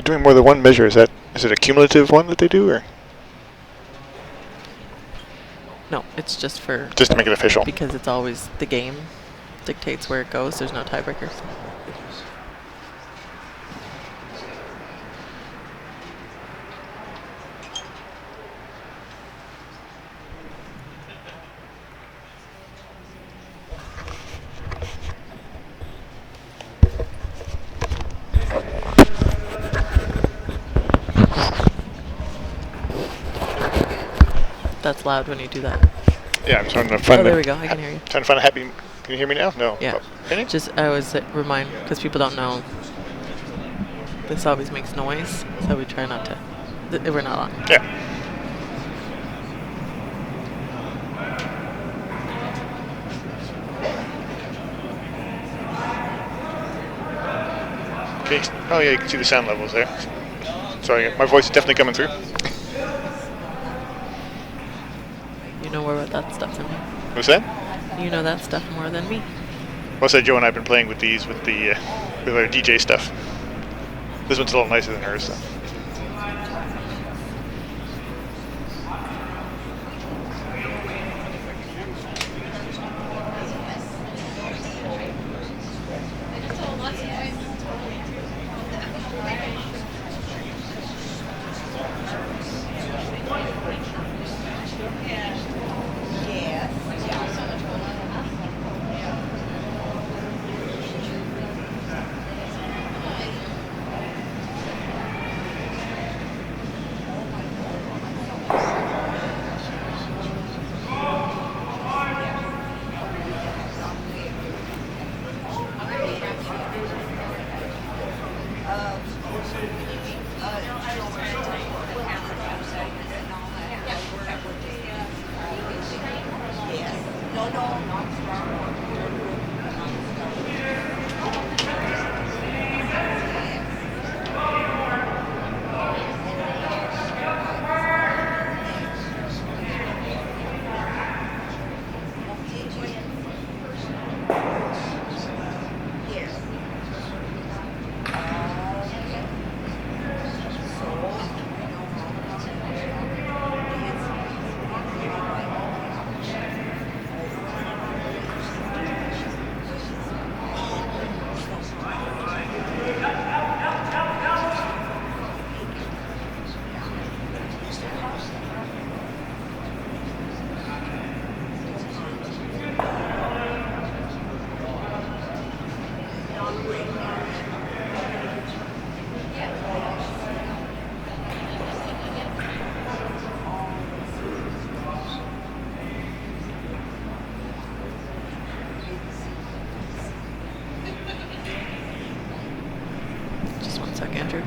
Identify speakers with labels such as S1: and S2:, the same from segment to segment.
S1: doing more than one measure? Is it a cumulative one that they do, or
S2: No, it's just for...
S1: just to make it official?
S2: Because it's always the game dictates where it goes. There's no tiebreakers. That's loud when you do that.
S1: Yeah, I'm trying to find.
S2: Oh, there we go. I can hear you.
S1: Trying to find a happy. Can you hear me now? No.
S2: Yeah.
S1: Oh,
S2: Just I always remind, because people don't know. This always makes noise, so we try not to. We're not on.
S1: Yeah. Okay. Oh yeah, you can see the sound levels there. Sorry, my voice is definitely coming through.
S2: You know more about that stuff than me.
S1: What's that?
S2: You know that stuff more than me.
S1: Well, said Joe and I have been playing with these with our DJ stuff. This one's a little nicer than hers. So.
S2: Just 1 sec, Andrew.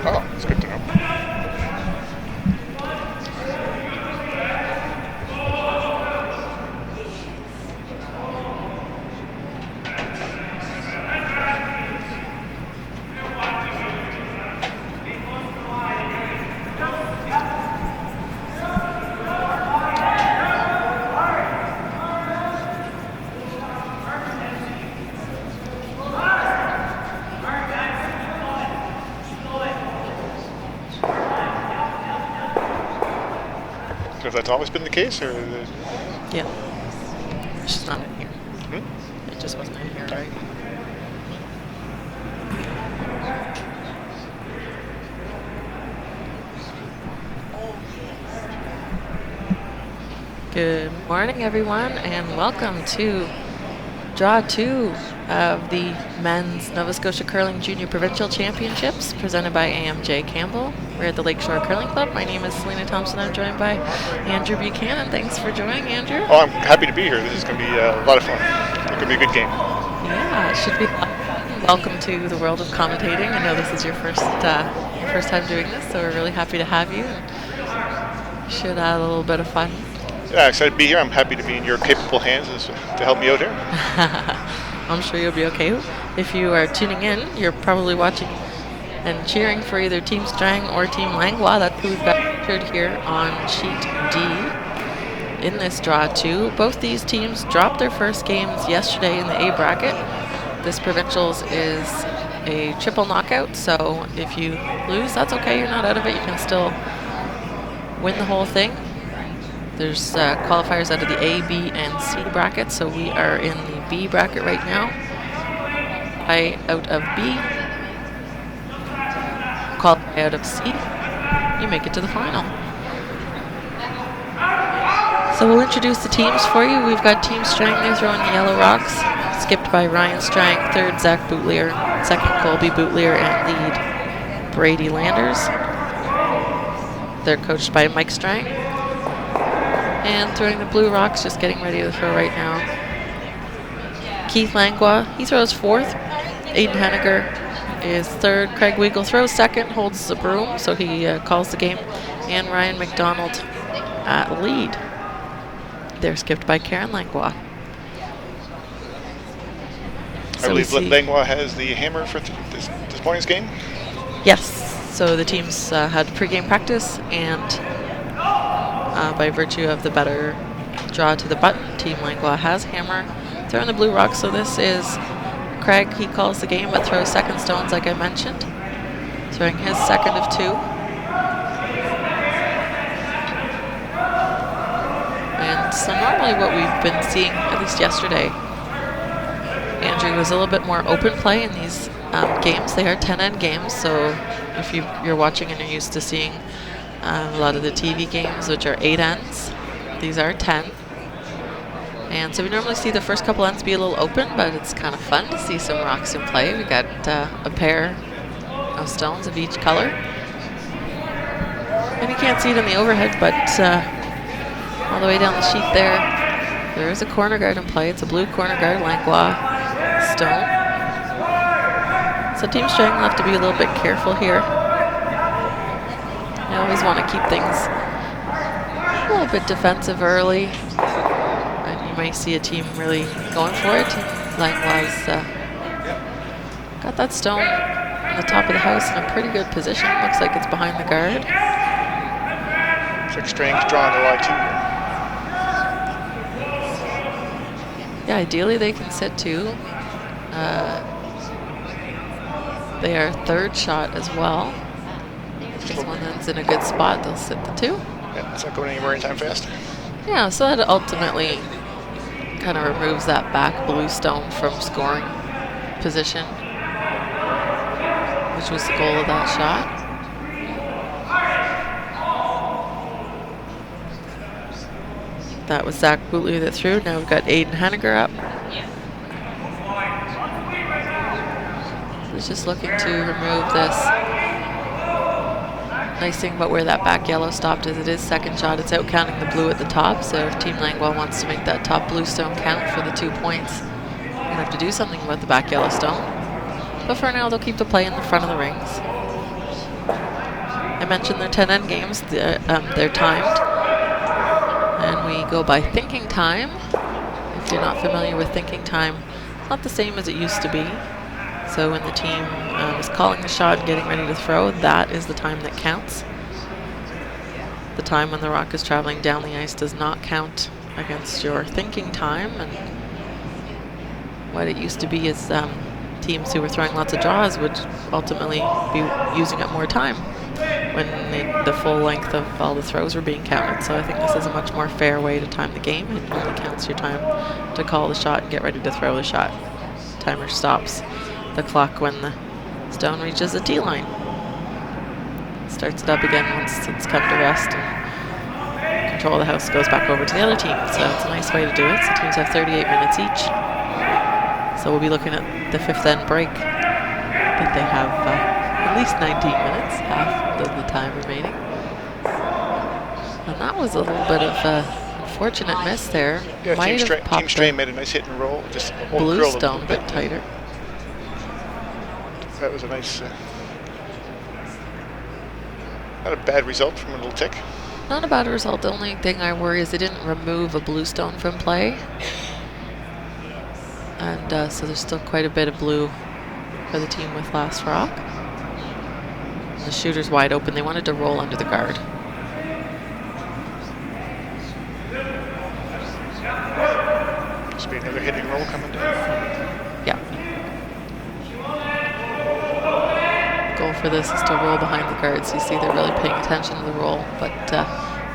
S1: Oh, that's good to know. If that's always been the case, or
S2: Yeah. It's just not in here.
S1: hmm?
S2: It just wasn't in here, right? Good morning, everyone, and welcome to Draw 2 of the Men's Nova Scotia Curling Junior Provincial Championships, presented by AMJ Campbell. We're at the Lakeshore Curling Club. My name is Selena Thompson. I'm joined by Andrew Buchanan. Thanks for joining, Andrew.
S1: Oh, I'm happy to be here. This is going to be a lot of fun. It's going to be a good game.
S2: Yeah, it should be a lot of fun. welcome to the world of commentating. I know this is your first time doing this, so we're really happy to have you. Should add a little bit of fun.
S1: Yeah, excited to be here. I'm happy to be in your capable hands to help me out here.
S2: I'm sure you'll be okay. If you are tuning in, you're probably watching and cheering for either Team Strang or Team Langlois. That's who we've got pictured here on sheet D in this draw 2. Both these teams dropped their first games yesterday in the A bracket. This Provincials is a triple knockout, so if you lose, that's okay. You're not out of it. You can still win the whole thing. There's qualifiers out of the A, B, and C bracket, so we are in the B bracket right now. Out of B, qualify out of C, you make it to the final. So we'll introduce the teams for you. We've got Team Strang, they're throwing the yellow rocks, skipped by Ryan Strang, third Zach Bootleer, second Colby Bootleer, and lead Brady Landers. They're coached by Mike Strang. And throwing the blue rocks, just getting ready to throw right now. Keith Langlois, he throws fourth. Aiden Henniger is third. Craig Weagle throws second, holds the broom, so he calls the game. And Ryan McDonald at lead. They're skipped by Karen Langlois.
S1: I believe Langlois has the hammer for this morning's game?
S2: Yes. So the teams had pre-game practice, and by virtue of the better draw to the button, Team Langlois has hammer. Throwing the blue rock, so this is Craig. He calls the game, but throws second stones like I mentioned. Throwing his second of 2. And so normally what we've been seeing, at least yesterday, Andrew, was a little bit more open play in these games. They are 10-end games, so if you're watching and you're used to seeing a lot of the TV games, which are 8 ends, these are 10. And so we normally see the first couple ends be a little open, but it's kind of fun to see some rocks in play. We got a pair of stones of each color. And you can't see it in the overhead, but all the way down the sheet there is a corner guard in play. It's a blue corner guard, Langlois stone. So Team Strang will have to be a little bit careful here. You always want to keep things a little bit defensive early. And you might see a team really going for it. Langlois got that stone on the top of the house in a pretty good position. Looks like it's behind the guard.
S1: Looks like Strang's drawing the line too here.
S2: Yeah, ideally they can sit 2. They are third shot as well. This one that's in a good spot, they'll sit the 2.
S1: Yeah, it's not going anywhere anytime fast.
S2: Yeah, so that ultimately kind of removes that back blue stone from scoring position, which was the goal of that shot. That was Zach Bootleer that threw. Now we've got Aiden Henniger up. He's just looking to remove this. Nice thing about where that back yellow stopped is it is second shot. It's out counting the blue at the top, so if Team Langlois wants to make that top blue stone count for the 2 points, you're going to have to do something about the back yellow stone. But for now, they'll keep the play in the front of the rings. I mentioned they're 10-end games. They're timed. And we go by thinking time. If you're not familiar with thinking time, it's not the same as it used to be. So when the team is calling the shot and getting ready to throw, that is the time that counts. The time when the rock is traveling down the ice does not count against your thinking time. And what it used to be is teams who were throwing lots of draws would ultimately be using up more time when the full length of all the throws were being counted. So I think this is a much more fair way to time the game. It only counts your time to call the shot and get ready to throw the shot. Timer stops the clock when the stone reaches the tee line. Starts it up again once it's come to rest, and control of the house goes back over to the other team. So it's a nice way to do it. So teams have 38 minutes each. So we'll be looking at the 5th end break. I think they have at least 19 minutes, half of the time remaining. And that was a little bit of a unfortunate miss there.
S1: Yeah,
S2: Might have
S1: Team
S2: popped
S1: Strang made a nice hit and roll. Just
S2: blue stone a bit tighter.
S1: that was a nice, not a bad result from a little tick.
S2: Not a bad result. The only thing I worry is they didn't remove a blue stone from play. And so there's still quite a bit of blue for the team with last rock. And the shooter's wide open. They wanted to roll under the guard.
S1: Must be another hitting roll coming down.
S2: Yeah. Goal for this is to roll behind the guards. You see they're really paying attention to the roll, but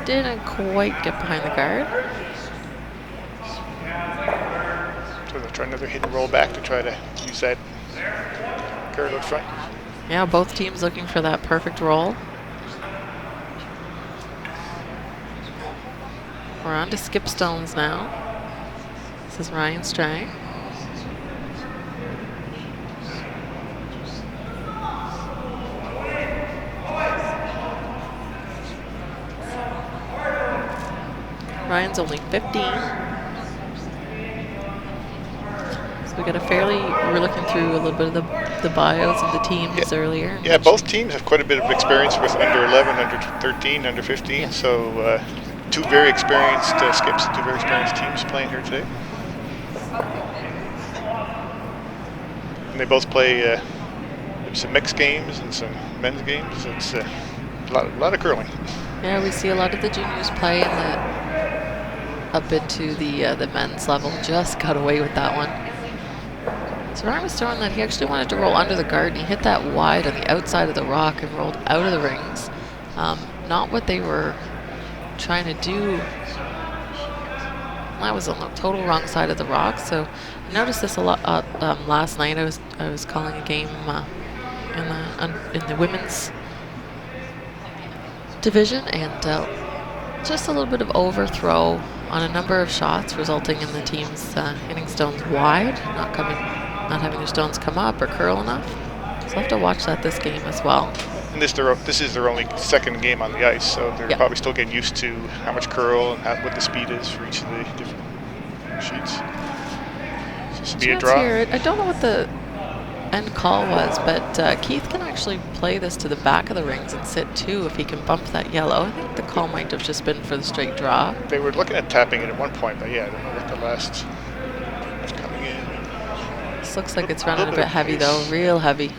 S2: didn't quite get behind the guard.
S1: So they'll try another hit and roll back to try to use that guard out front.
S2: Yeah, both teams looking for that perfect roll. We're on to skip stones now. This is Ryan Strang. Ryan's only 15. So we got a fairly, we're looking through a little bit of the bios of the teams earlier.
S1: Yeah, both teams have quite a bit of experience with under 11, under 13, under 15. Yeah. So two very experienced skips, two very experienced teams playing here today. And they both play some mixed games and some men's games. It's a lot of curling.
S2: Yeah, we see a lot of the juniors play in the up into the men's level. Just got away with that one. So Ryan was throwing that he actually wanted to roll under the guard, and he hit that wide on the outside of the rock and rolled out of the rings. Not what they were trying to do. That was on the total wrong side of the rock. So I noticed this a lot last night. I was calling a game in the women's division, and just a little bit of overthrow on a number of shots, resulting in the teams hitting stones wide, not having their stones come up or curl enough. So I'll have to watch that this game as well.
S1: And this is their only second game on the ice, so they're probably still getting used to how much curl and what the speed is for each of the different sheets. So this will be a draw.
S2: Here, I don't know what the end call was, but Keith can actually play this to the back of the rings and sit too if he can bump that yellow. I think the call might have just been for the straight draw.
S1: They were looking at tapping it at one point, but yeah, I don't know what the last is coming in.
S2: This looks like it's running a bit heavy though, real heavy.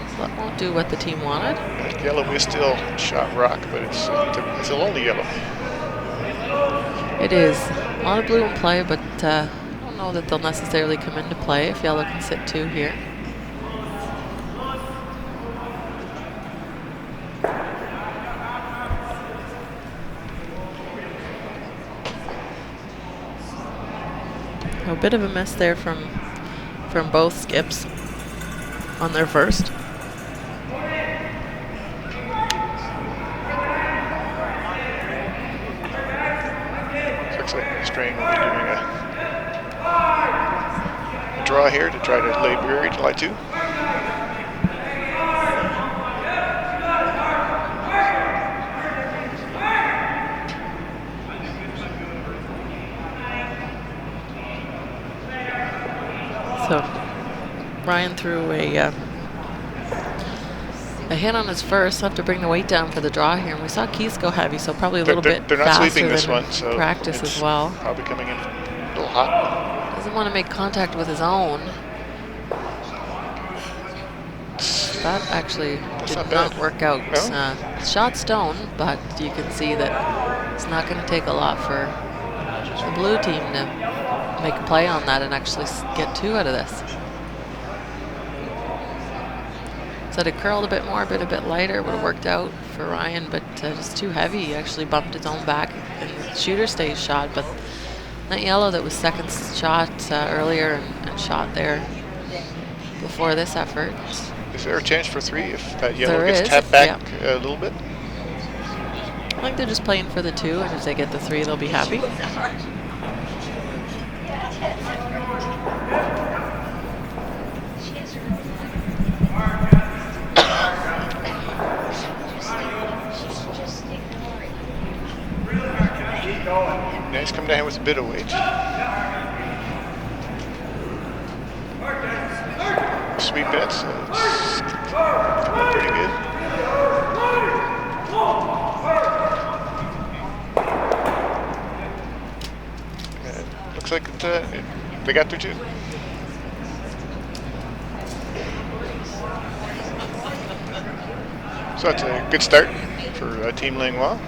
S2: So that won't do what the team wanted.
S1: That yellow is still shot rock, but it's a lonely yellow.
S2: It is. A lot of blue in play, but I don't know that they'll necessarily come into play if yellow can sit two here. A bit of a miss there from both skips on their first.
S1: Looks like Strang will be doing a draw here to try to lay Brewery to lie two.
S2: So Ryan threw a hit on his first. Have to bring the weight down for the draw here. And we saw Keith go heavy, so probably a little bit
S1: they're not
S2: faster
S1: sweeping this
S2: than
S1: one, so
S2: practice as well.
S1: Probably coming in a little hot.
S2: Doesn't want to make contact with his own. That actually did not work out.
S1: No?
S2: Shot stone, but you can see that it's not going to take a lot for the blue team to make a play on that and actually get two out of this. So it curled a bit more, a bit lighter, would have worked out for Ryan, but just too heavy. He actually bumped his own back, and the shooter stays shot, but that yellow that was second shot earlier and shot there before this effort.
S1: Is there a chance for three if that yellow
S2: there
S1: gets
S2: is,
S1: tapped back a little bit?
S2: I think they're just playing for the two, and if they get the three, they'll be happy.
S1: Nice, come down with a bit of weight. sweep it, so it's coming pretty good. And looks like they got there too. So that's a good start for Team Langlois.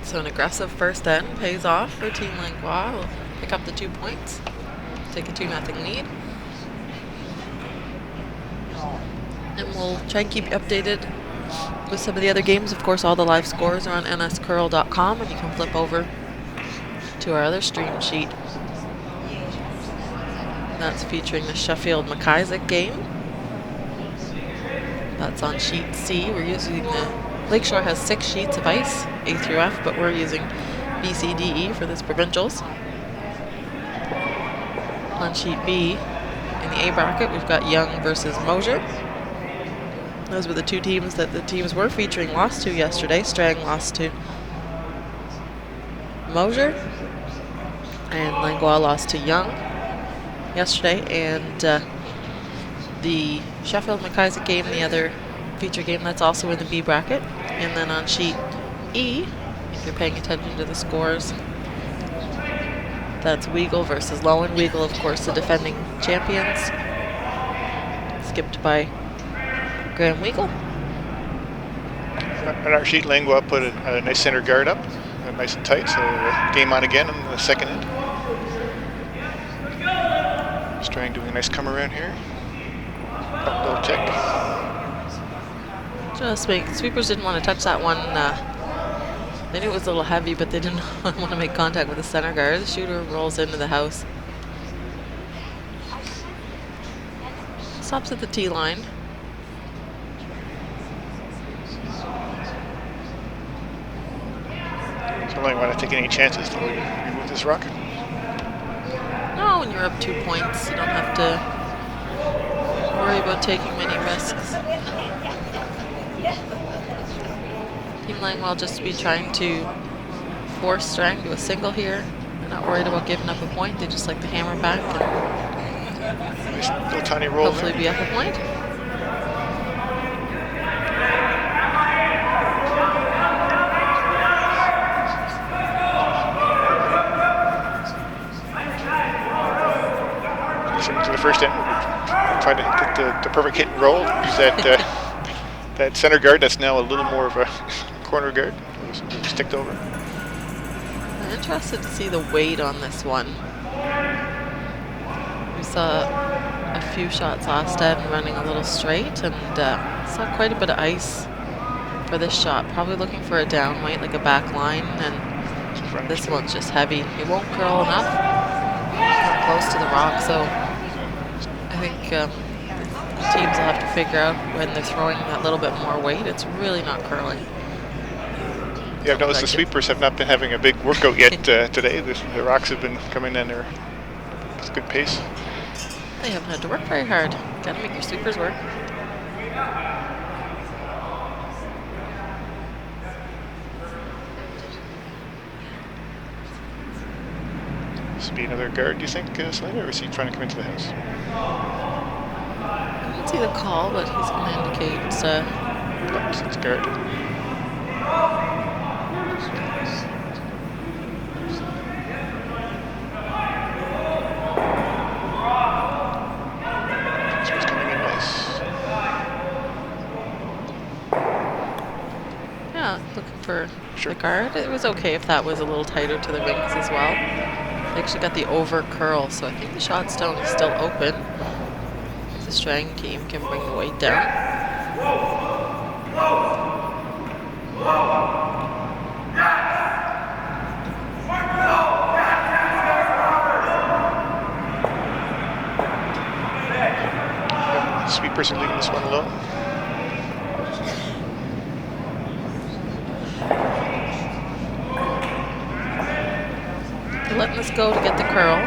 S2: So an aggressive first end pays off for Team Langlois. We'll pick up the 2 points, take a 2-0 lead. And we'll try and keep you updated with some of the other games. Of course, all the live scores are on nscurl.com, and you can flip over to our other stream sheet. That's featuring the Sheffield McIsaac game. That's on sheet C. We're using the Lakeshore has 6 sheets of ice, A through F, but we're using B, C, D, E for this provincials. On sheet B, in the A bracket, we've got Young versus Mosier. Those were the 2 teams that the teams were featuring lost to yesterday. Strang lost to Mosier, and Langlois lost to Young yesterday. And the Sheffield McIsaac game, the other feature game, that's also in the B bracket. And then on sheet E, if you're paying attention to the scores, that's Weagle versus Lowen. Weagle, of course, the defending champions, skipped by Graham Weagle.
S1: On our sheet, Langlois put a nice center guard up, nice and tight, so game on again in the second end. Strang doing a nice come around here. Little check.
S2: Just make sweepers didn't want to touch that one. They knew it was a little heavy, but they didn't want to make contact with the center guard. The shooter rolls into the house. Stops at the tee line.
S1: So I want to take any chances to remove this rock.
S2: No, when you're up 2 points, you don't have to worry about taking many risks. Team Langlois just be trying to force Strang to a single here. They're not worried about giving up a point. They just like to hammer back and
S1: nice little tiny roll
S2: hopefully
S1: there.
S2: be up a point.
S1: To the first end, we're trying to get the perfect hit and roll. Use that that center guard that's now a little more of a corner guard. It was sticked over.
S2: I'm interested to see the weight on this one. We saw a few shots last end running a little straight, and saw quite a bit of ice for this shot. Probably looking for a down weight, like a back line, and this one's just heavy. It won't curl enough. Come close to the rock, so I think the teams will have to figure out when they're throwing that little bit more weight. It's really not curling.
S1: Yeah, I've noticed the sweepers have not been having a big workout yet today. The rocks have been coming in there. It's a good pace.
S2: They haven't had to work very hard. Got to make your sweepers work.
S1: This will be another guard, do you think, Slater, or is he trying to come into the house?
S2: I didn't see the call, but he's going to indicate.
S1: It's guard. This one's coming in nice.
S2: Yeah, looking for the guard. It was okay if that was a little tighter to the rings as well. They actually got the over curl, so I think the shot stone is still open. The Strang team can bring the weight down.
S1: Sweepers are leaving this one alone.
S2: They're letting this go to get the curl.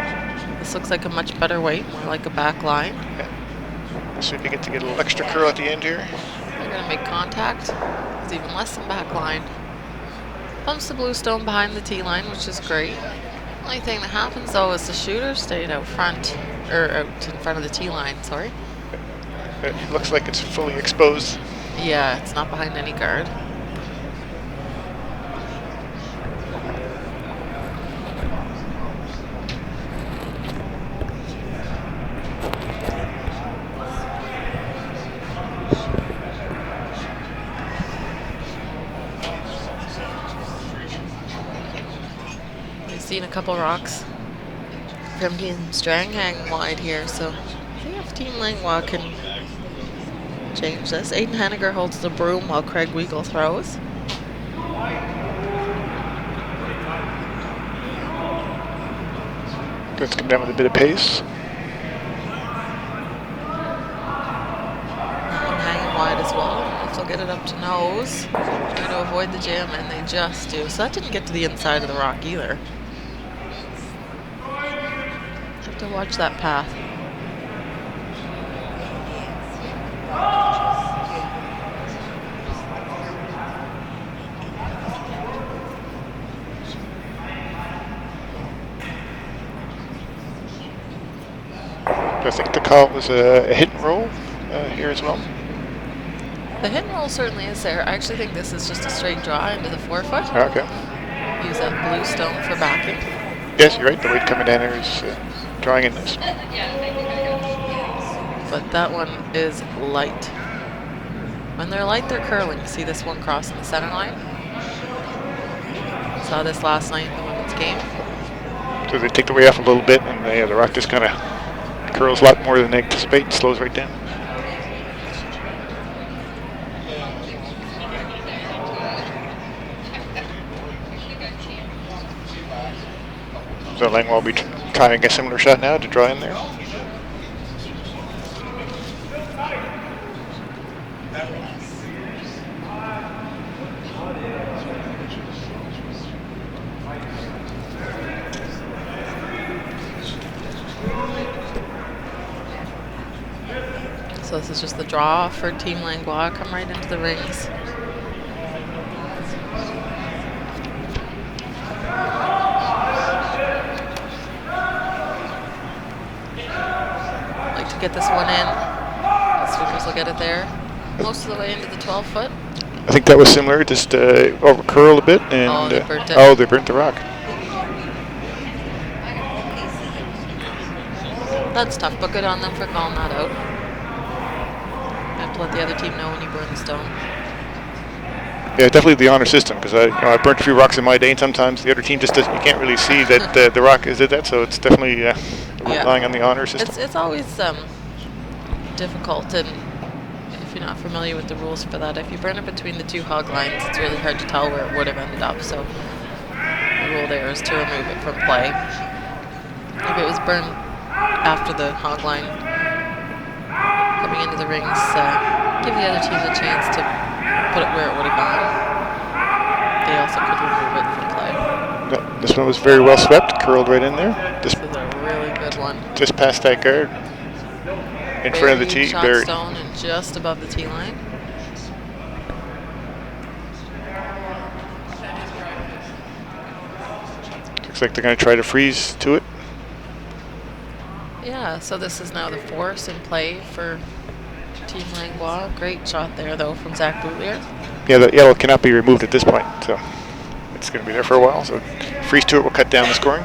S2: This looks like a much better weight, more like a back line.
S1: Yeah. See if you get to get a little extra curl at the end here.
S2: They're going to make contact. It's even less than back line. Bumps the blue stone behind the tee line, which is great. Only thing that happens though is the shooter stayed out front, or out in front of the tee line, sorry.
S1: It looks like it's fully exposed.
S2: Yeah, it's not behind any guard. Seen a couple rocks from Team Strang hanging wide here, so see if Team Langlois can change this. Aiden Henniger holds the broom while Craig Weigel throws.
S1: Let's come down with a bit of pace.
S2: That one hanging wide as well. If they'll get it up to nose, trying to avoid the jam, and they just do. So that didn't get to the inside of the rock either. Have to watch that path.
S1: I think the call was a hit and roll here as well.
S2: The hit and roll certainly is there. I actually think this is just a straight draw into the 4-foot.
S1: Okay.
S2: Use that blue stone for backing.
S1: Yes, you're right. The weight coming down there is drawing in this.
S2: But that one is light. When they're light, they're curling. See this one crossing the center line? Saw this last night in the women's game.
S1: So they take the weight off a little bit, and the rock just kind of curls a lot more than they anticipate and slows right down. So Langlois will be trying a similar shot now to draw in there.
S2: So this is just the draw for Team Langlois. Come right into the rings. Like to get this one in. The sweepers will get it there. Most of the way into the 12-foot.
S1: I think that was similar, just over curl a bit, and
S2: they burnt it.
S1: Oh, they burnt the rock.
S2: That's tough, but good on them for calling that out. Have to let the other team know when you burn the stone.
S1: Yeah, definitely the honor system, because I burnt a few rocks in my day, and sometimes the other team just doesn't, you can't really see that the rock is at that, so it's definitely relying on the honor system.
S2: It's always difficult, and if you're not familiar with the rules for that, if you burn it between the two hog lines, it's really hard to tell where it would have ended up, so the rule there is to remove it from play. If it was burned after the hog line coming into the rings, give the other team a chance to put it where it would have gone. They also could remove it from play.
S1: No, this one was very well swept, curled right in there.
S2: This is a really good one.
S1: Just past that guard, in front of the tee.
S2: Shot stone and just above the tee line.
S1: Looks like they're going to try to freeze to it.
S2: Yeah, so this is now the force in play for Team Langlois. Great shot there, though, from Zach Boutlier.
S1: Yeah, the yellow cannot be removed at this point, so it's going to be there for a while. So freeze to it will cut down the scoring.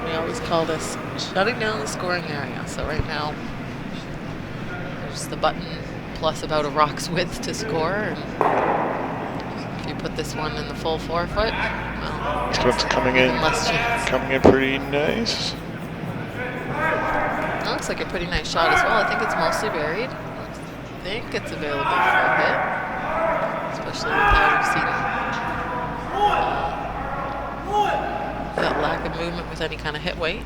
S2: We always call this shutting down the scoring area. So right now, there's the button plus about a rock's width to score. And if you put this one in the full 4-foot, well,
S1: this one's coming in,
S2: less chance.
S1: coming in pretty nice.
S2: That looks like a pretty nice shot as well. I think it's mostly buried. I think it's available for a hit, especially with how we've seen that lack of movement with any kind of hit weight.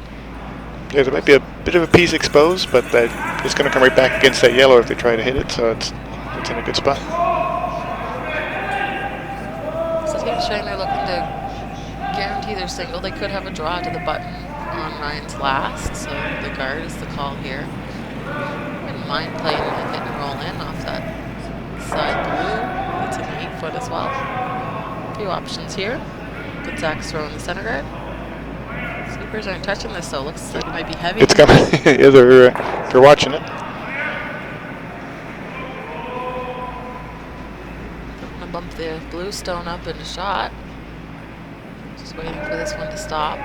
S1: Yeah, there might be a bit of a piece exposed, but it's going to come right back against that yellow if they try to hit it, so it's in a good spot.
S2: So Team Strang, they're looking to guarantee their single. They could have a draw to the button on Ryan's last, so the guard is the call here. Wouldn't mind playing a hit and roll in off that side blue. It's an 8 foot as well. A few options here. Gonzaga's throwing the center guard. Sweepers aren't touching this, though. Looks like it might be heavy.
S1: It's coming. Yeah, they're watching it.
S2: I'm gonna bump the blue stone up in a shot. Just waiting for this one to stop.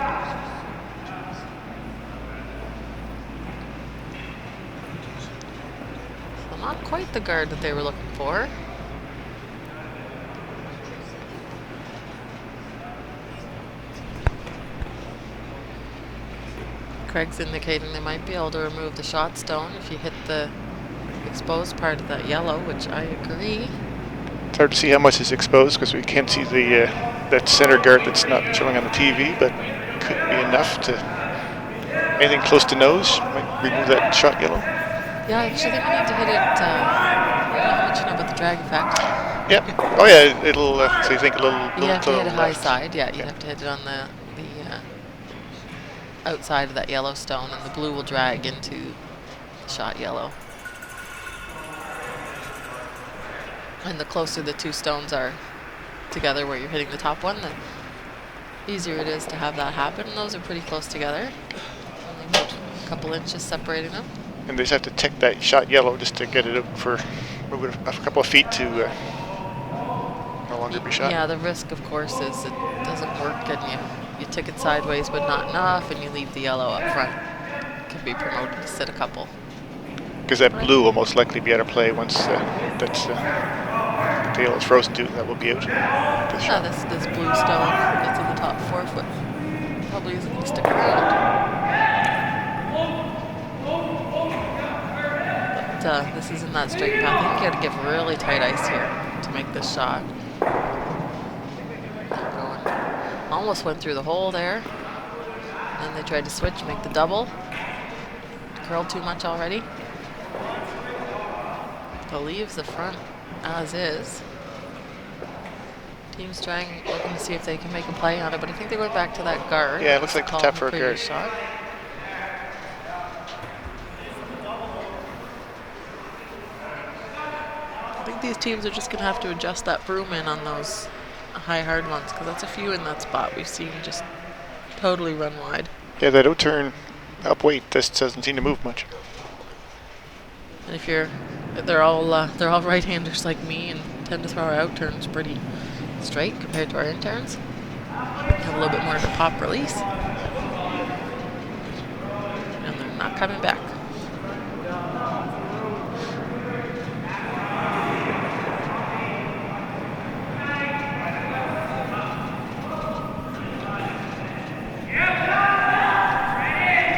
S2: So not quite the guard that they were looking for. Craig's indicating they might be able to remove the shot stone if you hit the exposed part of that yellow, which I agree.
S1: It's hard to see how much is exposed because we can't see the that center guard that's not showing on the TV, but could be enough to anything close to nose might remove that shot yellow.
S2: Yeah, I actually think we need to hit it. I don't know how much you know about the drag effect.
S1: Yeah. Oh yeah, it'll. So you think a little.
S2: You have to hit a high
S1: left.
S2: side. Yeah, you have to hit it on the outside of that yellow stone, and the blue will drag into the shot yellow. And the closer the two stones are together where you're hitting the top one, the easier it is to have that happen. And those are pretty close together. Only about a couple inches separating them.
S1: And they just have to tick that shot yellow just to get it up for move it a couple of feet to no longer be shot.
S2: Yeah, the risk, of course, is it doesn't work and you tick it sideways but not enough, and you leave the yellow up front. It can be promoted to sit a couple.
S1: Because that blue will most likely be out of play once the tail is frozen to. That will be out.
S2: Yeah, this blue stone that's in the top 4 foot probably isn't going to stick around. But this is in that straight path. I think you got to give really tight ice here to make this shot. Almost went through the hole there. And they tried to switch, make the double. Curled too much already. So leaves the front as is. Team Strang looking to see if they can make a play on it, but I think they went back to that guard.
S1: Yeah, it looks like the tap for a guard.
S2: Shot. I think these teams are just going to have to adjust that broom in on those high hard ones, because that's a few in that spot we've seen just totally run wide.
S1: Yeah, they don't turn up weight. This doesn't seem to move much.
S2: And if they're all right-handers like me and tend to throw our out turns pretty straight compared to our in turns. Have a little bit more of a pop release. And they're not coming back.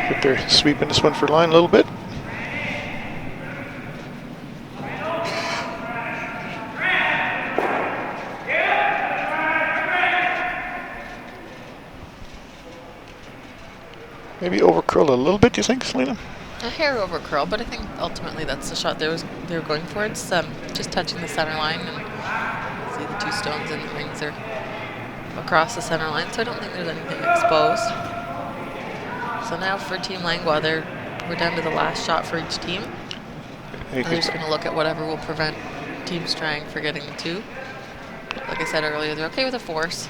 S1: But they're sweeping this one for line a little bit. Maybe over curl a little bit, do you think, Selena?
S2: A hair over curl, but I think ultimately that's the shot they were going for. It's just touching the center line, and see the two stones and the rings are across the center line, so I don't think there's anything exposed. So now for Team Langlois, we're down to the last shot for each team. And they're just going to look at whatever will prevent Team Strang from getting the 2. Like I said earlier, they're okay with a force.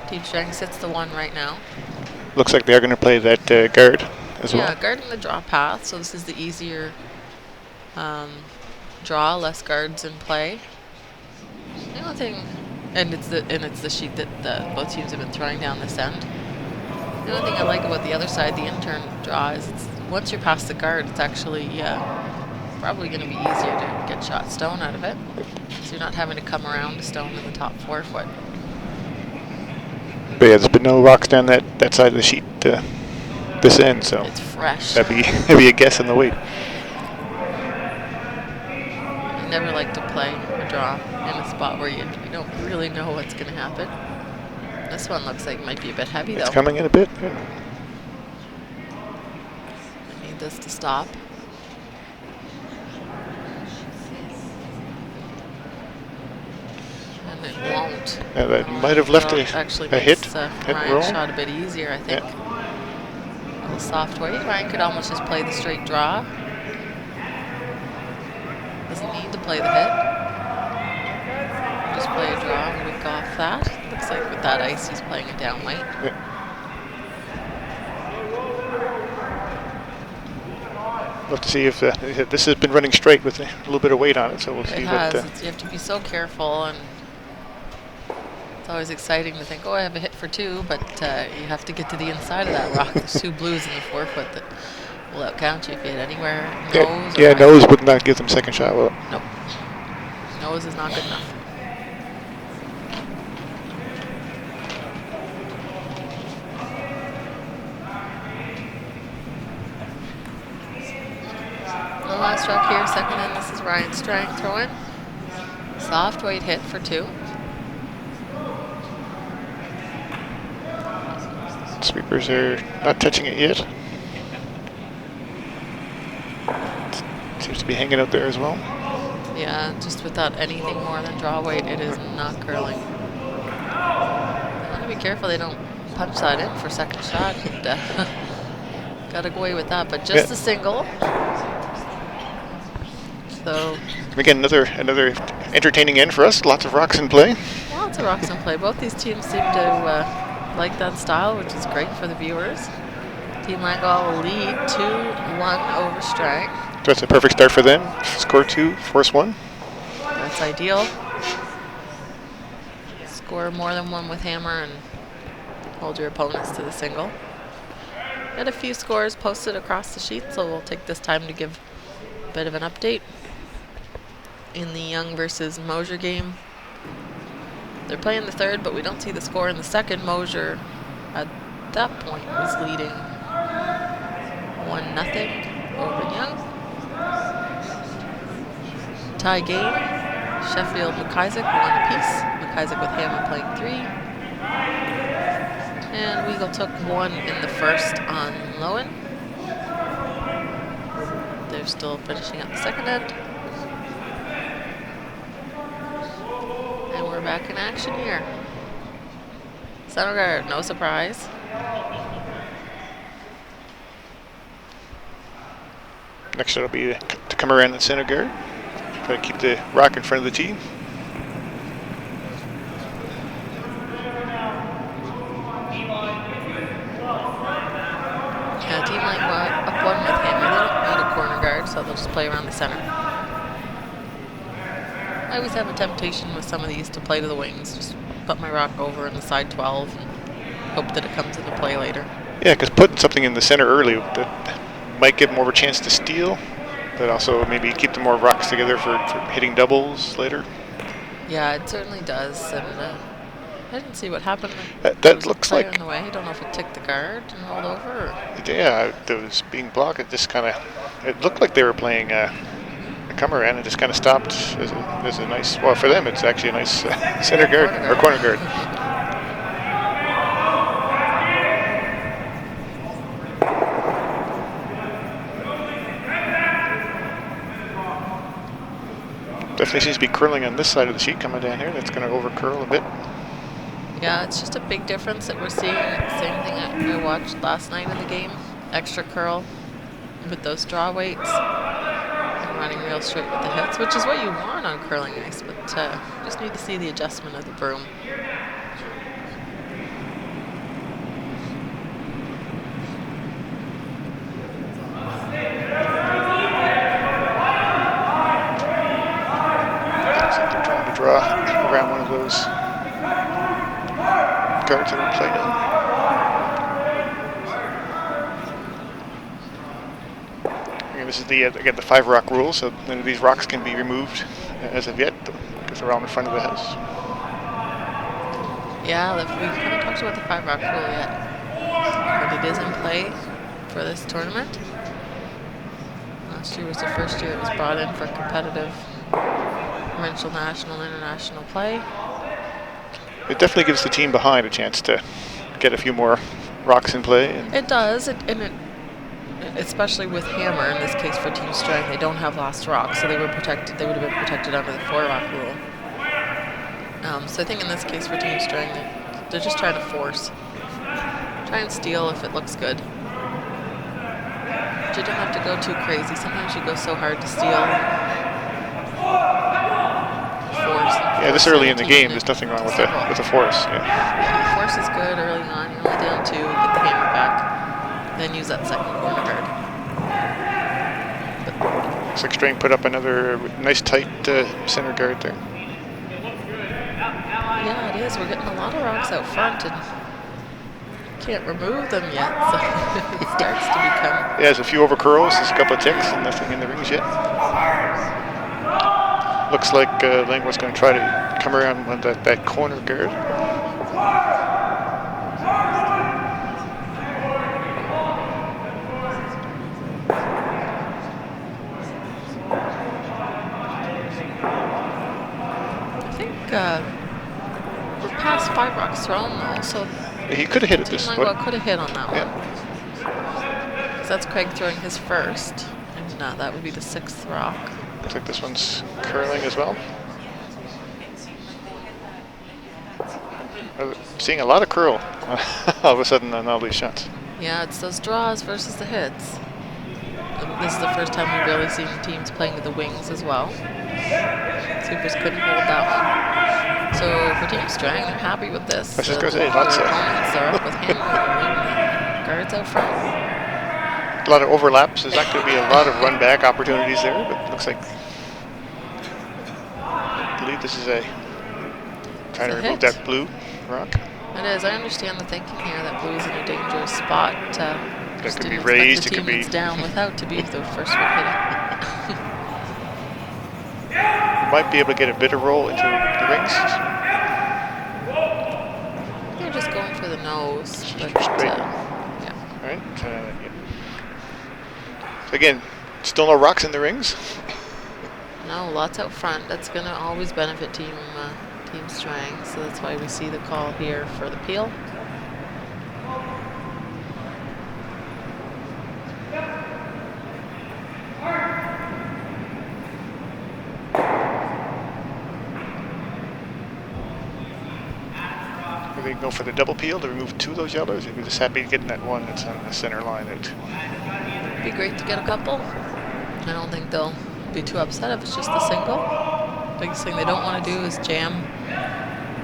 S2: Team Strang sits the 1 right now.
S1: Looks like they're going to play that guard as well.
S2: Yeah, guarding the draw path, so this is the easier draw, less guards in play. The only thing, and it's the sheet that both teams have been throwing down this end. The only thing I like about the other side, the in-turn draw, is once you're past the guard, it's actually probably going to be easier to get shot stone out of it. So you're not having to come around a stone in the top 4 foot.
S1: But yeah, there's been no rocks down that side of the sheet this end, so
S2: it's fresh.
S1: That'd be a guess in the weight.
S2: I never like to play a draw in a spot where you don't really know what's going to happen. This one looks like it might be a bit heavy, though.
S1: It's coming in a bit. Yeah.
S2: I need this to stop. And it won't.
S1: Yeah, that might have left a hit.
S2: Actually makes
S1: Hit and roll.
S2: Ryan's shot a bit easier, I think.
S1: Yeah.
S2: The soft weight. Ryan could almost just play the straight draw. Doesn't need to play the hit. Just play a draw and weak off that. Looks like with that ice, he's playing a down weight.
S1: Yeah. We'll have to see if this has been running straight with a little bit of weight on it, so we'll see.
S2: It has. You have to be so careful, and it's always exciting to think, oh, I have a hit for 2, but you have to get to the inside of that rock. There's 2 blues in the forefoot that will outcount you if you hit anywhere. Nose.
S1: Yeah, nose would not give them second shot, will it?
S2: Nope. Nose is not good enough. The last rock here, second in. This is Ryan Strang throwing. Soft weight hit for 2.
S1: Sweepers are not touching it yet. Seems to be hanging out there as well.
S2: Yeah, just without anything more than draw weight, it is not curling. You want to be careful they don't punch that in for second shot. Got to go away with that, but just a single. So
S1: again, another entertaining end for us. Lots of rocks in play.
S2: Lots of rocks in play. Both these teams seem to like that style, which is great for the viewers. Team Langlois will lead 2-1 over Strang.
S1: That's a perfect start for them. Score 2, force 1.
S2: That's ideal. Score more than 1 with hammer and hold your opponents to the single. Got a few scores posted across the sheet, so we'll take this time to give a bit of an update. In the Young versus Mosier game, they're playing the third, but we don't see the score in the second. Mosier, at that point, was leading 1-0 over Young. Tie game, Sheffield McIsaac 1 apiece. McIsaac with hammer playing 3. And Weagle took 1 in the first on Lowen. They're still finishing up the second end. And we're back in action here. Center guard, no surprise.
S1: Next it'll be to come around the center guard. Try to keep the rock in front of the tee.
S2: Yeah, Team Langlois up 1 with hammer. They don't need a corner guard, so they'll just play around the center. I always have a temptation with some of these to play to the wings. Just put my rock over in the side 12 and hope that it comes into play later.
S1: Yeah, because putting something in the center early that might give more of a chance to steal, but also maybe keep the more rocks together for hitting doubles later.
S2: Yeah, it certainly does. And I didn't see what happened.
S1: That looks like
S2: on the way. I don't know if it ticked the guard and rolled over. Or
S1: yeah, it was being blocked. It just kind of, it looked like they were playing a come around and just kind of stopped as a nice, well, for them it's actually a nice center guard or corner guard. Definitely seems to be curling on this side of the sheet coming down here. That's going to over curl a bit.
S2: Yeah, it's just a big difference that we're seeing. Same thing that I watched last night in the game. Extra curl with those draw weights and running real straight with the hits, which is what you want on curling ice, but just need to see the adjustment of the broom.
S1: Draw around one of those guards that are played on. Again, this is the again the 5 rock rule, so none of these rocks can be removed as of yet because they're all in front of the house.
S2: Yeah, we haven't talked about the 5 rock rule yet, but it is in play for this tournament. Last year was the first year it was brought in for competitive provincial, national, international play.
S1: It definitely gives the team behind a chance to get a few more rocks in play.
S2: It does, especially with hammer, in this case for Team Strang, they don't have last rock, so they were protected. They would have been protected under the 4 rock rule. So I think in this case for Team Strang, they're just trying to force, try and steal if it looks good. But you don't have to go too crazy. Sometimes you go so hard to steal.
S1: Yeah, this early in the game, there's nothing wrong with the force. Yeah.
S2: Yeah, force is good early on. You're only down 2, get the hammer back, then use that second corner guard.
S1: Looks like Strang put up another nice tight center guard there.
S2: Yeah, it is. We're getting a lot of rocks out front and can't remove them yet, so it starts to become...
S1: Yeah, there's a few over curls, there's a couple of ticks, and nothing in the rings yet. Looks like Langlois is going to try to come around with that corner guard.
S2: I think we're past 5 rocks thrown though, so
S1: he could have hit it this one.
S2: Langlois could have hit on that one.
S1: Yeah.
S2: So that's Craig throwing his first, and that would be the 6th rock.
S1: Looks like this one's curling as well. Seeing a lot of curl all of a sudden on all these shots.
S2: Yeah, it's those draws versus the hits. This is the first time we've really seen teams playing to the wings as well. Supers couldn't hold that one. So for Team Strang, they're happy with this.
S1: I was just going to say, lots of
S2: opponents are up with him, guards out front.
S1: A lot of overlaps. There's not going to be a lot of run back opportunities there, but it looks like I believe this is trying to remove that blue rock.
S2: It is. I understand the thinking here that blue is in a dangerous spot.
S1: That could be raised. It could be
S2: down without to be the first one hitting.
S1: Might be able to get a bit of roll into the rings.
S2: They're just going for the nose. But, yeah.
S1: All right. Yeah. So again, still no rocks in the rings.
S2: No, lots out front. That's going to always benefit Team Strang, so that's why we see the call here for the peel.
S1: They can go for the double peel to remove 2 of those yellows. We're just happy getting that one that's on the center line out.
S2: It'd be great to get a couple. I don't think they'll be too upset if it's just the single. Biggest thing they don't want to do is jam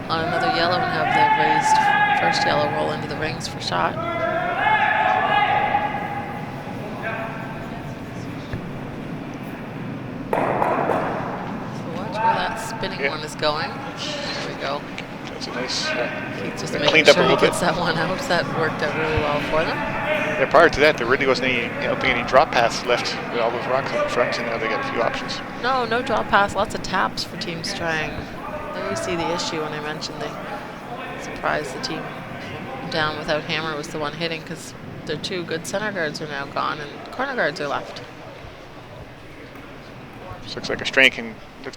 S2: on another yellow and have the raised first yellow roll into the rings for shot. So watch where that spinning one is going. There we go.
S1: That's a nice.
S2: He's just
S1: cleaned
S2: making
S1: up a
S2: sure he
S1: little
S2: gets that one out. That worked out really well for them.
S1: Yeah, prior to that, there really wasn't any, I don't think any drop paths left with all those rocks in front, and now they got a few options.
S2: No drop pass. Lots of taps for Team Strang. There you see the issue when I mentioned they surprised the team down without hammer was the one hitting because their 2 good center guards are now gone and corner guards are left.
S1: This looks like a Strang can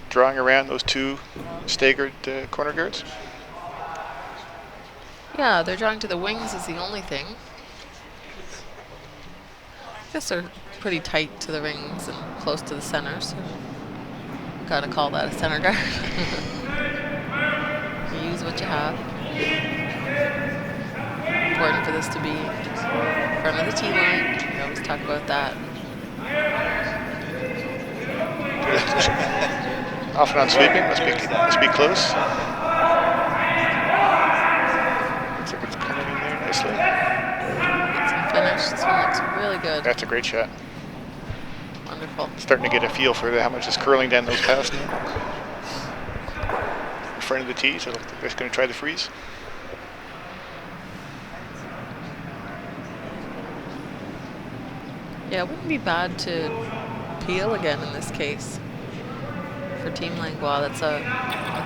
S1: drawing around those 2 staggered corner guards.
S2: Yeah, they're drawing to the wings is the only thing. I guess they're pretty tight to the rings and close to the center, so gotta call that a center guard. You use what you have. Important for this to be in front of the tee line. We always talk about that.
S1: Off and on sweeping, must be close. Looks like it's coming in there nicely.
S2: Get some finish. This one looks really good.
S1: That's a great shot.
S2: Wonderful.
S1: Starting to get a feel for how much is curling down those paths now. In front of the tee, so they're just going to try the freeze.
S2: Yeah, it wouldn't be bad to peel again in this case. For Team Langlois, that's a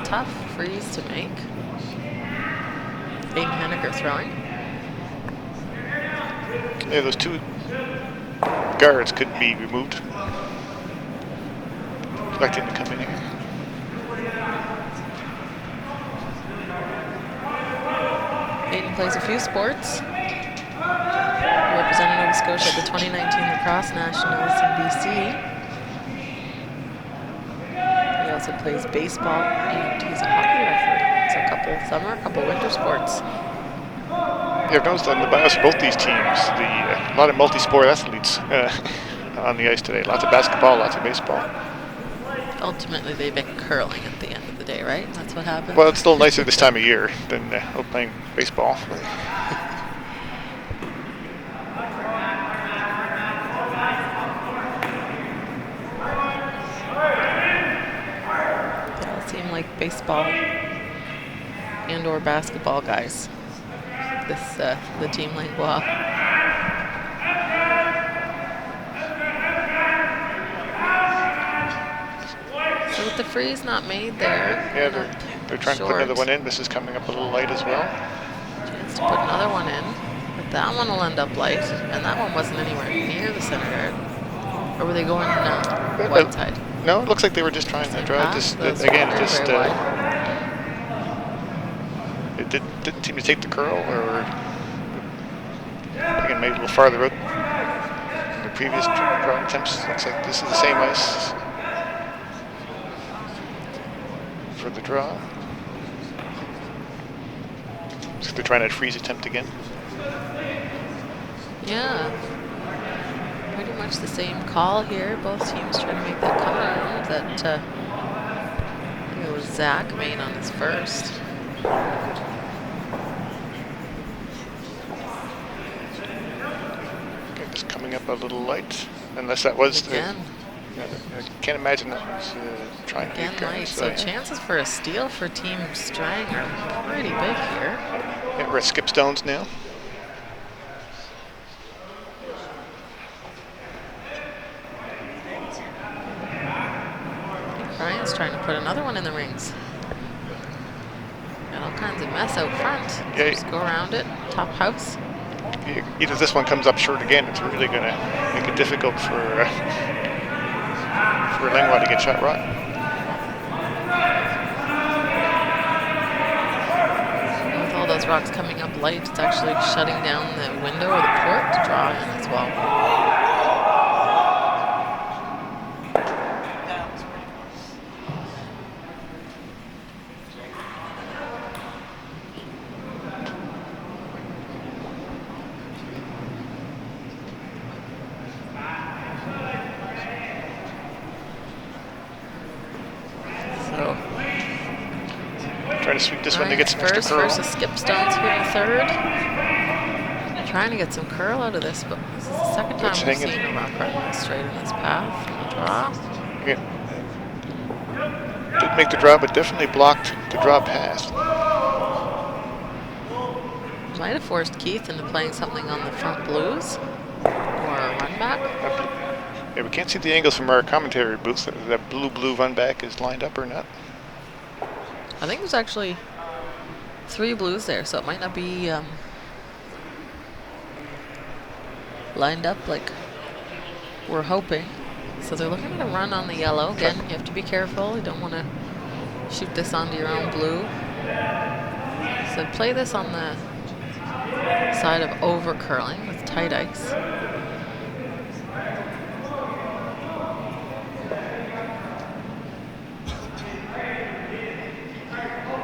S2: tough freeze to make. Aiden Henniger throwing.
S1: Yeah, those 2 guards could be removed. Expecting to come in here.
S2: Aiden plays a few sports. He represented Nova Scotia at the 2019 Lacrosse Nationals in BC. He also plays baseball and he's a hockey referee. So a couple summer, a couple winter sports.
S1: I've noticed on the bios of both these teams, a lot of multi-sport athletes on the ice today. Lots of basketball, lots of baseball.
S2: Ultimately, they pick curling at the end of the day, right? That's what happens.
S1: Well, it's still nicer this time of year than playing baseball.
S2: They all seem like baseball and/or basketball guys. The team Langlois. So with the freeze not made there.
S1: Yeah, they're trying to put another one in. This is coming up a little light as well.
S2: Chance to put another one in, but that one will end up light, and that one wasn't anywhere near the center guard. Or were they going wide side?
S1: No, it looks like they were just trying to draw. It didn't seem to take the curl, or again maybe a little farther out than the previous draw attempts. Looks like this is the same ice for the draw. So they're trying to freeze attempt again.
S2: Yeah. Pretty much the same call here. Both teams trying to make that come around that I think it was Zach made on his first.
S1: Okay, it's coming up a little light, unless that was
S2: again.
S1: I can't imagine that was trying
S2: again
S1: to
S2: light. So chances for a steal for Team Strang are pretty big here.
S1: Yeah, we're at skip stones now.
S2: Brian's trying to put another one in the rings. Got all kinds of mess out front.
S1: Yeah,
S2: just go around it, top house.
S1: Either this one comes up short again, it's really going to make it difficult for Langlois to get shot right.
S2: With all those rocks coming up light, it's actually shutting down the window or the port to draw in as well.
S1: Trying to sweep this one to get some extra
S2: first
S1: curl.
S2: Versus skip stones here in third. Trying to get some curl out of this, but this is the second time we've seen a rock run straight in this path from the draw.
S1: Yeah. Didn't make the draw, but definitely blocked the draw pass.
S2: Might have forced Keith into playing something on the front blues or a run back.
S1: Yeah, we can't see the angles from our commentary booth. That blue run back is lined up or not.
S2: I think there's actually 3 blues there, so it might not be lined up like we're hoping. So they're looking at a run on the yellow. Again, you have to be careful. You don't want to shoot this onto your own blue. So play this on the side of over curling with tight ice.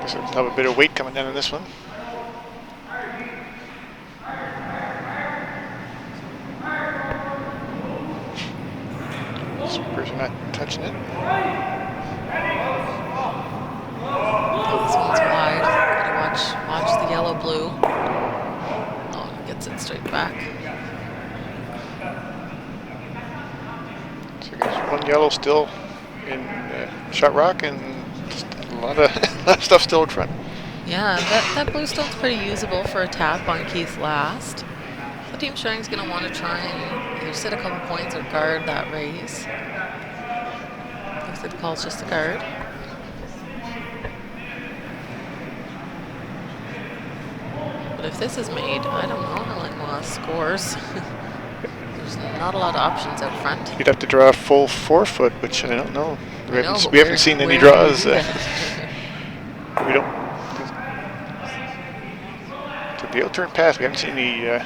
S1: So have a bit of weight coming down on this one. Sweepers are not touching it.
S2: Oh, this one's wide. Gotta watch the yellow blue. Oh, gets it straight back.
S1: So there's one yellow still in shot rock and a lot of stuff still in front.
S2: Yeah, that blue stone's pretty usable for a tap on Keith's last. So Team Strang's going to want to try and either sit a couple points or guard that raise. Looks like the call's just a guard. But if this is made, I don't know how Langlois scores. There's not a lot of options out front.
S1: You'd have to draw a full 4 foot, which I don't know. We haven't seen any
S2: where
S1: draws.
S2: We
S1: don't. So the outturn path, we haven't seen any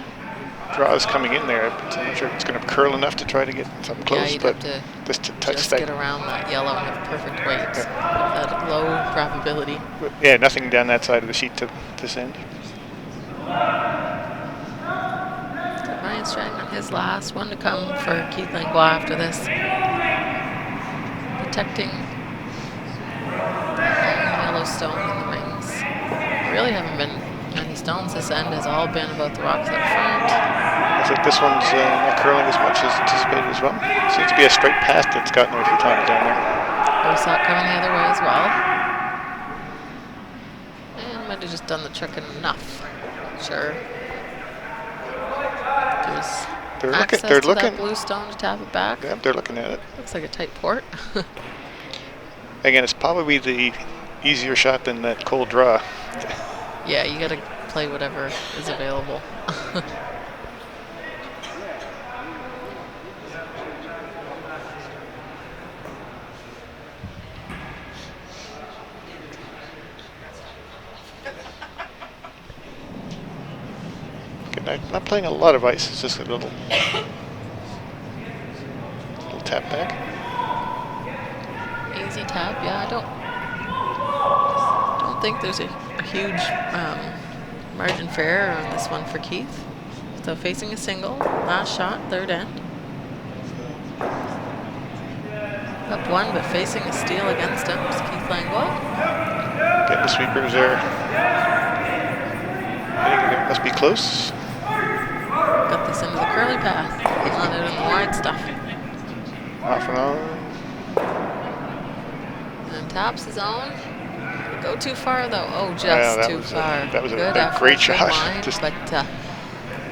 S1: draws coming in there. I'm not sure if it's going to curl enough to try to get something close.
S2: You'd
S1: but
S2: have to
S1: just
S2: get around that yellow and have perfect weight.
S1: Yeah.
S2: That low probability.
S1: Yeah, nothing down that side of the sheet to this end.
S2: Ryan Strang on his last one to come for Keith Langlois after this. Protecting the yellow stone in the rings. There really haven't been many stones. This end has all been about the rocks up front.
S1: I think this one's not curling as much as anticipated as well. Seems to be a straight pass that's gotten there a few times down there.
S2: We saw it coming the other way as well. And might have just done the trick enough. Sure. They're looking that blue stone to tap it back.
S1: Yeah, they're looking at it.
S2: Looks like a tight port.
S1: Again, it's probably the easier shot than that cold draw.
S2: Yeah, you got to play whatever is available.
S1: I'm not playing a lot of ice, it's just a little tap back.
S2: Easy tap, yeah. I don't think there's a huge margin for error on this one for Keith. So facing a single, last shot, third end. Up one, but facing a steal against him is Keith Langlois.
S1: Getting the sweepers there. I think it must be close.
S2: Got this into the curly path. On it in the wide stuff.
S1: Off and on.
S2: And taps his own. Go too far though. Oh, just too far.
S1: That was
S2: good
S1: a great shot.
S2: Line, but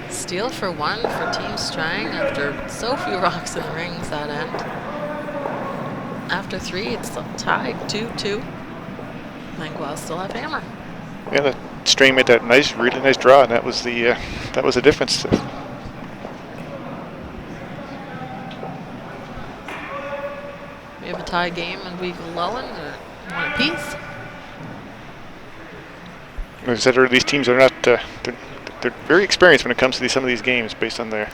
S2: steal for one for Team Strang after so few rocks in the rings that end. After three, it's tied 2-2. Langlois still have hammer.
S1: Yeah, the Strang made that really nice draw, and that was the difference.
S2: We have a tie game and we Lowen or one apiece.
S1: Like I said earlier, these teams are not they're very experienced when it comes to some of these games based on their.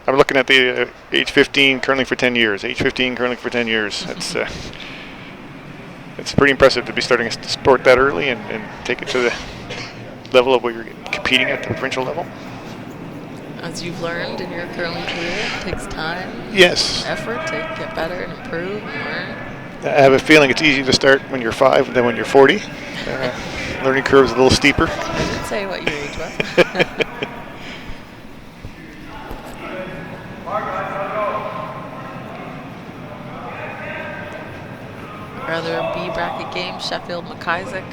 S1: I'm looking at the age 15 curling for 10 years. Age 15 curling for 10 years. It's pretty impressive to be starting a sport that early and take it to the level of where you're competing at the provincial level.
S2: As you've learned in your curling career, it takes time,
S1: yes,
S2: effort to get better and improve and learn.
S1: I have a feeling it's easy to start when you're 5 than when you're 40. Learning curve is a little steeper.
S2: I didn't say what your age was. Rather a B bracket game, Sheffield McIsaac.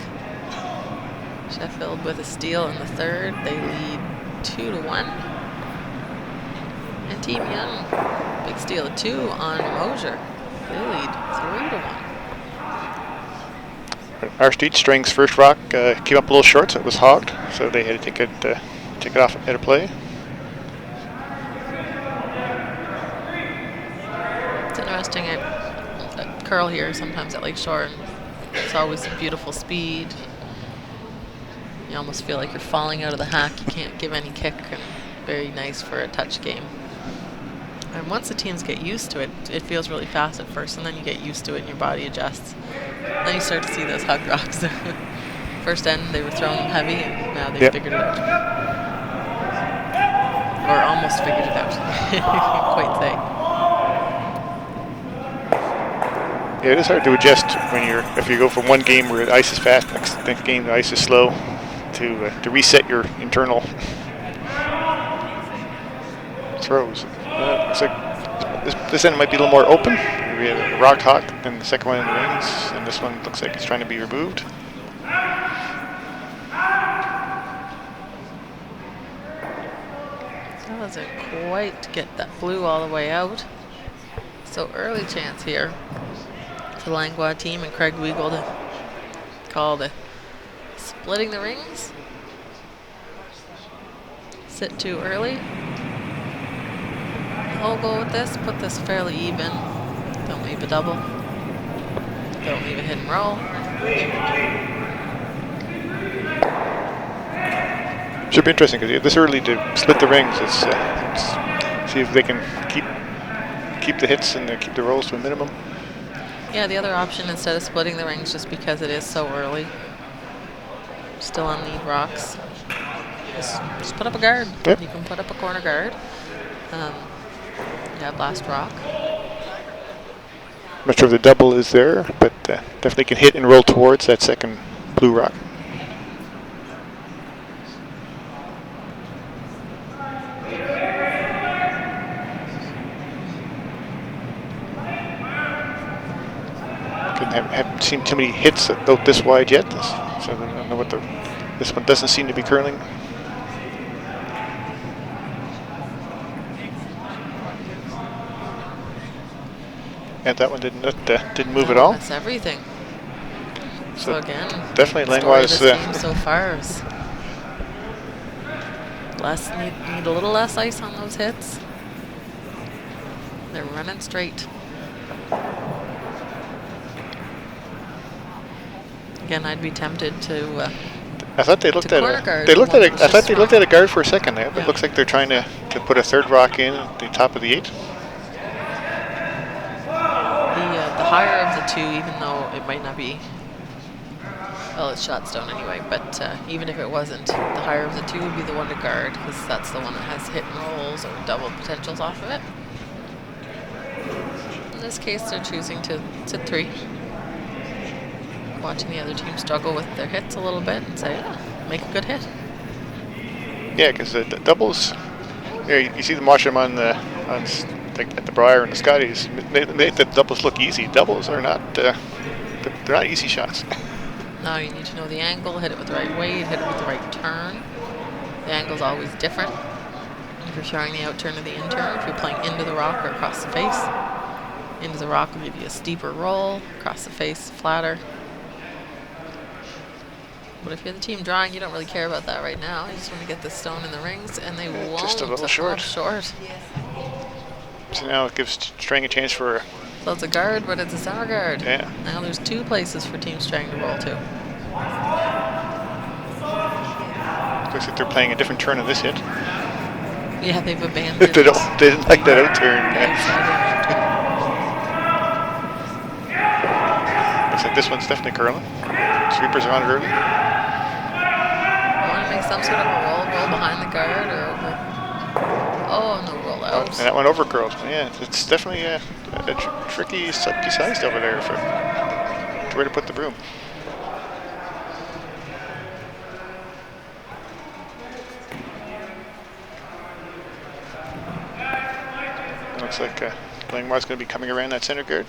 S2: Sheffield with a steal in the third. They lead 2-1. And Team Young, big steal of 2 on Mosier. They lead 3-1.
S1: Our Strang's first rock came up a little short, so it was hogged. So they had to take it off at a play.
S2: It's interesting. I curl here sometimes at Lakeshore, and it's always a beautiful speed. You almost feel like you're falling out of the hack. You can't give any kick, and very nice for a touch game. And once the teams get used to it, it feels really fast at first, and then you get used to it and your body adjusts. Then you start to see those hug rocks. First end, they were throwing them heavy, and now they've figured it out. Or almost figured it out. You can't quite say.
S1: Yeah, it is hard to adjust when if you go from one game where the ice is fast, next game the ice is slow, to reset your internal throws. Looks like this end might be a little more open. We had a rock hot than the second one in the rings, and this one looks like it's trying to be removed.
S2: Doesn't quite get that blue all the way out. So early chance here for the Langlois team and Craig Weagle to call the splitting the rings. Sit too early. I'll go with this, put this fairly even. Don't leave a double. Don't leave a hit and roll.
S1: Should be interesting because this early to split the rings is see if they can keep the hits and keep the rolls to a minimum.
S2: Yeah, the other option instead of splitting the rings, just because it is so early, still on lead rocks. Just put up a guard.
S1: Yep.
S2: You can put up a corner guard. Yeah, blast rock.
S1: I'm not sure if the double is there, but definitely can hit and roll towards that second blue rock. Haven't seen too many hits out this wide yet, so I don't know what this one doesn't seem to be curling. And that one didn't move at all.
S2: That's everything. So again,
S1: definitely
S2: Langlois.
S1: Langlois
S2: so far is need a little less ice on those hits. They're running straight. Again, I'd be tempted to.
S1: I thought they looked at
S2: guard.
S1: I thought they looked at a guard for a second there, but it looks like they're trying to put a third rock in at the top of the 8.
S2: The higher of the two, even though it might not be. Well, it's shot stone anyway, but even if it wasn't, the higher of the two would be the one to guard, because that's the one that has hit and rolls or double potentials off of it. In this case, they're choosing to sit 3. Watching the other team struggle with their hits a little bit and say, yeah, make a good hit.
S1: Yeah, because the doubles, you see them watching them at the Briar and the Scotties. They make the doubles look easy. Doubles are not, they're not easy shots.
S2: No, you need to know the angle, hit it with the right weight, hit it with the right turn. The angle's always different. If you're showing the out turn or the in turn, if you're playing into the rock or across the face. Into the rock will give you a steeper roll, across the face, flatter. But if you're the team drawing, you don't really care about that right now. You just want to get the stone in the rings, and they won't.
S1: Just a little short. So now it gives Strang a chance for.
S2: So it's a guard, but it's a center guard.
S1: Yeah.
S2: Now there's 2 places for Team Strang to roll to.
S1: Looks like they're playing a different turn on this hit.
S2: Yeah, they've abandoned.
S1: They didn't like that out turn. Looks like this one's definitely curling. Sweepers are on it early.
S2: You want to make some sort of a roll behind the guard or over. Oh, no roll out.
S1: And that one over curls. Yeah, it's definitely a tricky, sized over there for where to put the broom. It looks like Langlois is going to be coming around that center guard.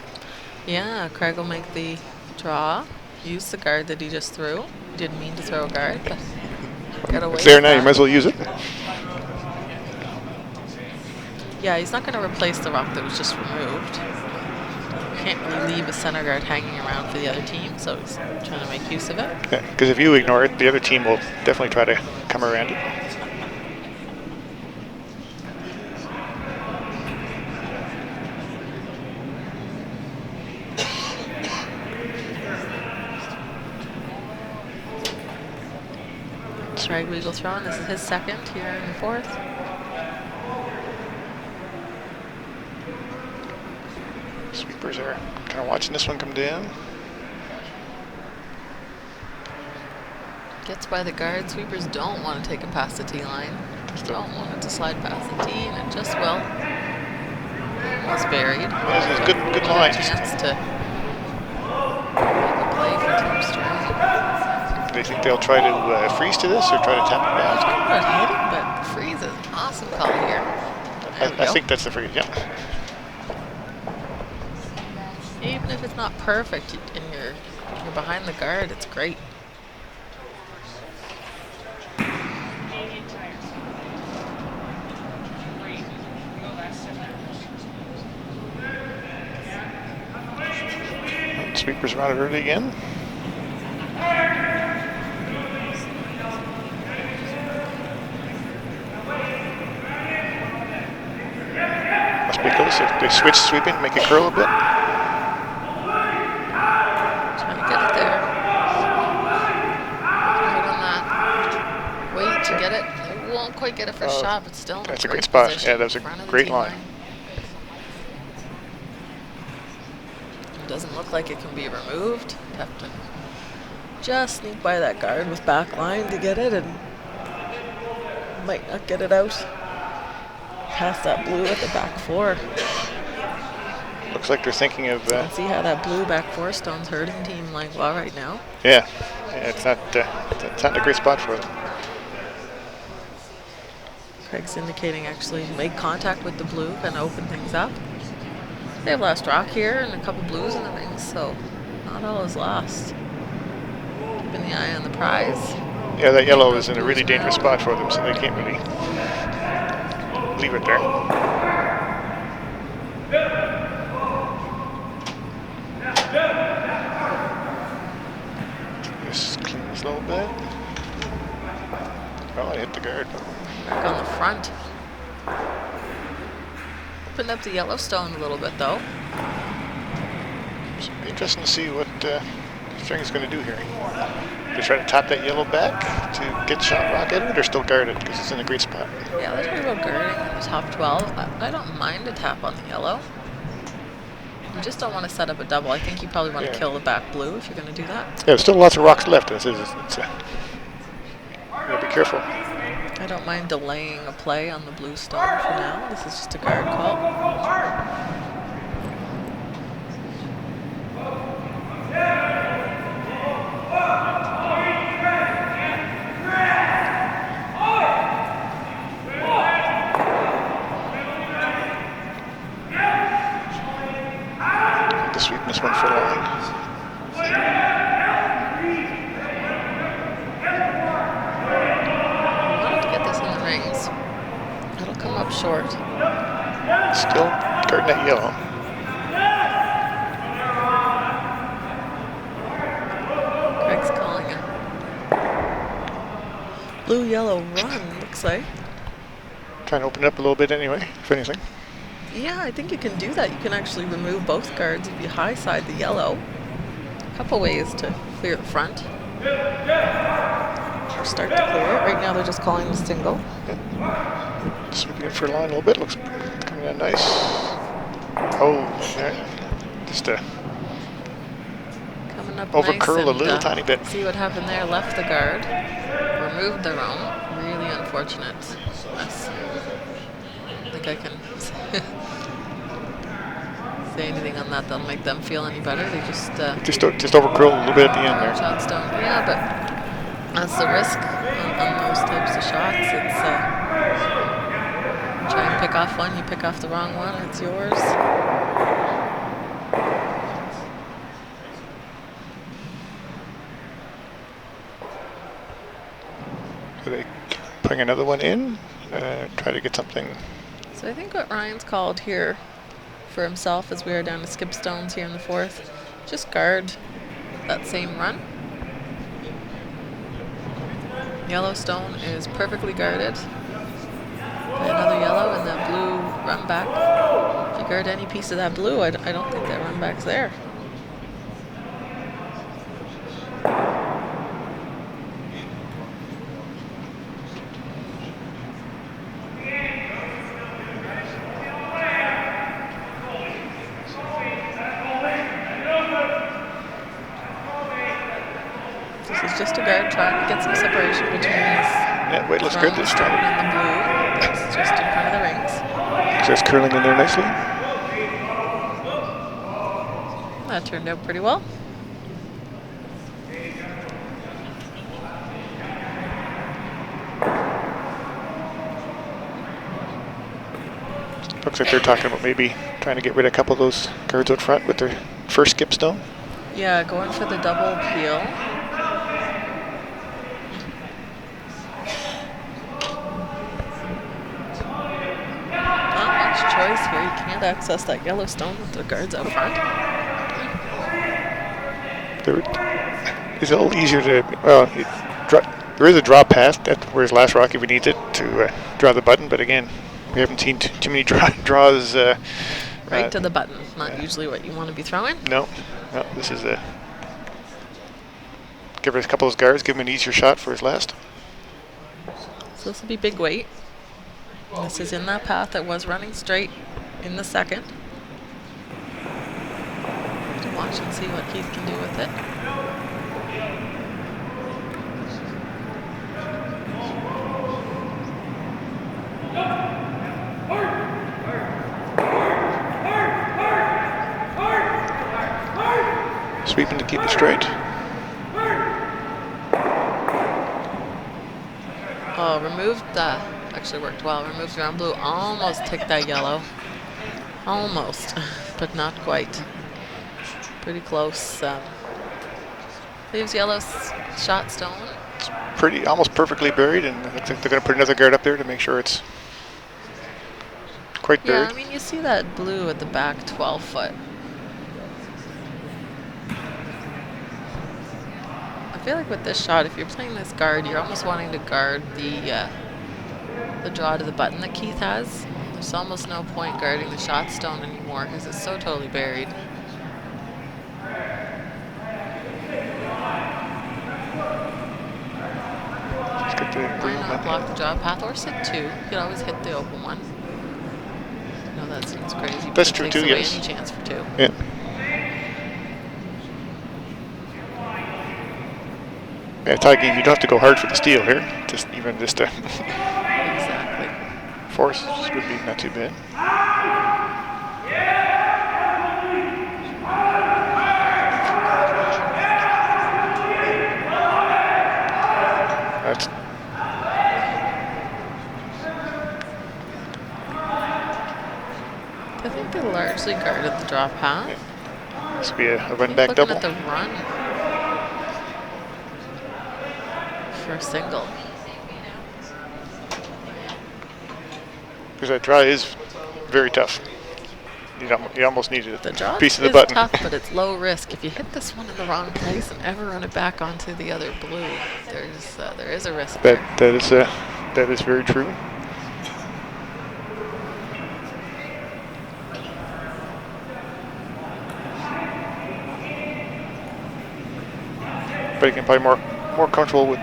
S2: Yeah, Craig will make the draw. Use the guard that he just threw. He didn't mean to throw a guard, but got away.
S1: It's there now, you might as well use it.
S2: Yeah, he's not going to replace the rock that was just removed. You can't really leave a center guard hanging around for the other team, so he's trying to make use of it.
S1: Yeah, because if you ignore it, the other team will definitely try to come around it.
S2: Craig Weagle throwing. This is his second here in the 4th.
S1: Sweepers are kind of watching this one come down.
S2: Gets by the guard. Sweepers don't want to take it past the tee line. Don't want it to slide past the tee, and it just will. Almost buried.
S1: Yeah, this is good line.
S2: Chance to make a play for Team Strang.
S1: Do you think they'll try to freeze to this or try to tap it back?
S2: Talking about hitting, but the freeze is an awesome call here.
S1: I think that's the freeze, yeah.
S2: Even if it's not perfect and you're behind the guard, it's great.
S1: Sweepers around it early again. Must be close. They switch sweeping, make it curl a bit.
S2: Trying to get it there. Right on that. Wait to get it. They won't quite get it first shot, but still.
S1: That's a great spot. Yeah, that was a great line.
S2: It doesn't look like it can be removed. Have to just sneak by that guard with back line to get it, and Might not get it out. Past that blue at the back four.
S1: Looks like they're thinking of.
S2: So see how that blue back four stone's hurting Team Langlois right now.
S1: Yeah, it's not in a great spot for them.
S2: Craig's indicating actually make contact with the blue, kind of open things up. They have last rock here and a couple blues in the rings, so not all is lost. Keeping the eye on the prize.
S1: Yeah, that yellow is in a really dangerous spot for them, so they can't really leave it there. Just clean this a little bit. Oh, I hit the guard.
S2: Back on the front. Opened up the Yellowstone a little bit, though.
S1: It's interesting to see what Strang is going to do here. They try to tap that yellow back to get shot rock at it, or still guard it because it's in a great spot.
S2: Yeah, they're talking about guarding in the top 12. I don't mind a tap on the yellow. You just don't want to set up a double. I think you probably want to kill the back blue if you're going to do that.
S1: Yeah, there's still lots of rocks left. You gotta be careful.
S2: I don't mind delaying a play on the blue stone for now. This is just a guard call.
S1: The sweetness one for line.
S2: Come up short.
S1: Still guarding that yellow.
S2: Craig's calling it. Blue-yellow run, looks like.
S1: Trying to open it up a little bit anyway, if anything.
S2: Yeah, I think you can do that. You can actually remove both guards if you high side the yellow. A couple ways to clear the front. Or start to clear it. Right now they're just calling the single.
S1: Yeah. Sweeping it for a line a little bit. Looks coming in nice. Oh, yeah. Just
S2: coming up
S1: over
S2: nice
S1: curl a
S2: and,
S1: little tiny bit.
S2: See what happened there. Left the guard. Removed their own. Really unfortunate mess. I don't think I can say anything on that that'll make them feel any better. They
S1: just over curl a little bit at the end there.
S2: Shots don't. Yeah, but that's the risk on those types of shots. It's try and pick off one, you pick off the wrong one, it's yours.
S1: Are they putting another one in? Try to get something.
S2: So I think what Ryan's called here for himself as we are down to skip stones here in the fourth, just guard that same run. Yellowstone is perfectly guarded. Another yellow and that blue run back. If you guard any piece of that blue, I don't think that run back's there. This is just a guard trying to get some separation between this.
S1: Yeah, weight looks good this time.
S2: And the blue. It's just in front of the rings.
S1: Just curling in there nicely.
S2: That turned out pretty well.
S1: Looks like they're talking about maybe trying to get rid of a couple of those guards out front with their first skip stone.
S2: Yeah, going for the double peel. Choice here. You can't access that Yellowstone with the guards out front.
S1: It's a little easier to, well, there is a draw path, whereas last rock if he needs it to draw the button, but again, we haven't seen too many draws.
S2: Right to the button, not usually what you want to be throwing.
S1: No, this is give us a couple of those guards, give him an easier shot for his last.
S2: So this will be big weight. This is in that path that was running straight in the second. To watch and see what Keith can do with it.
S1: Sweeping to keep it straight.
S2: Oh, removed, actually worked well. Removed ground blue, almost ticked that yellow. Almost, but not quite. Pretty close. Leaves yellow's shot stone.
S1: It's pretty, almost perfectly buried, and I think they're going to put another guard up there to make sure it's quite buried.
S2: Yeah, I mean, you see that blue at the back, 12 foot. I feel like with this shot, if you're playing this guard, you're almost wanting to guard the draw to the button that Keith has. There's almost no point guarding the shot stone anymore because it's so totally buried. Why not block the draw path or sit 2? You could always hit the open one. I know that seems crazy, but
S1: That's
S2: it
S1: true
S2: takes
S1: too,
S2: away
S1: yes.
S2: any chance for 2.
S1: Yeah. Yeah, tie game, you don't have to go hard for the steal here. Just
S2: Exactly.
S1: force would be not too bad. That's
S2: I think they largely guarded the draw path.
S1: yeah. This would be a run back double.
S2: Looking at the run for a single.
S1: Because that draw is very tough. You almost need a
S2: The draw
S1: piece of the
S2: is
S1: button.
S2: tough, but it's low risk. If you hit this one in the wrong place and ever run it back onto the other blue, there is a risk there.
S1: That is very true. But you can probably more comfortable with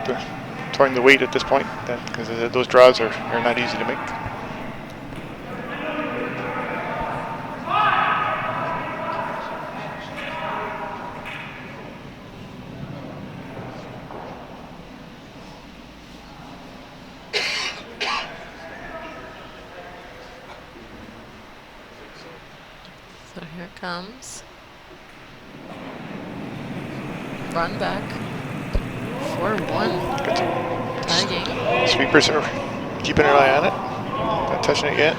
S1: throwing the weight at this point, because those draws are not easy to make.
S2: So here it comes. Run back. 4-1. Tie game.
S1: Sweepers are keeping an eye on it. Not touching it yet.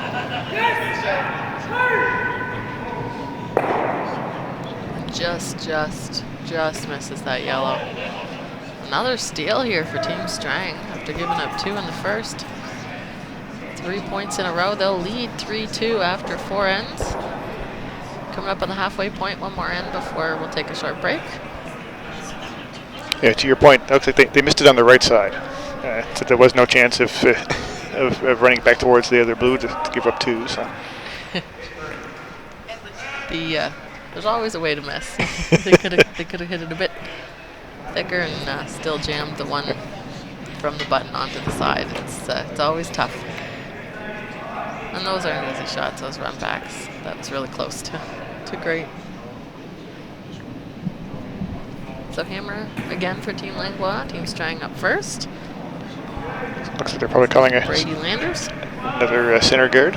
S2: Just misses that yellow. Another steal here for Team Strang after giving up 2 in the first. 3 points in a row. They'll lead 3-2 after 4 ends. Coming up on the halfway point, 1 more end before we'll take a short break.
S1: Yeah, to your point, it looks like they missed it on the right side. So there was no chance of running back towards the other blue to give up 2. So.
S2: There's always a way to miss. they could have hit it a bit thicker and still jammed the one from the button onto the side. It's always tough. And those aren't easy shots, those run backs. That was really close to great. So hammer again for Team Langlois. Team Strang up first.
S1: Looks like they're probably calling
S2: Brady Landers.
S1: another center guard.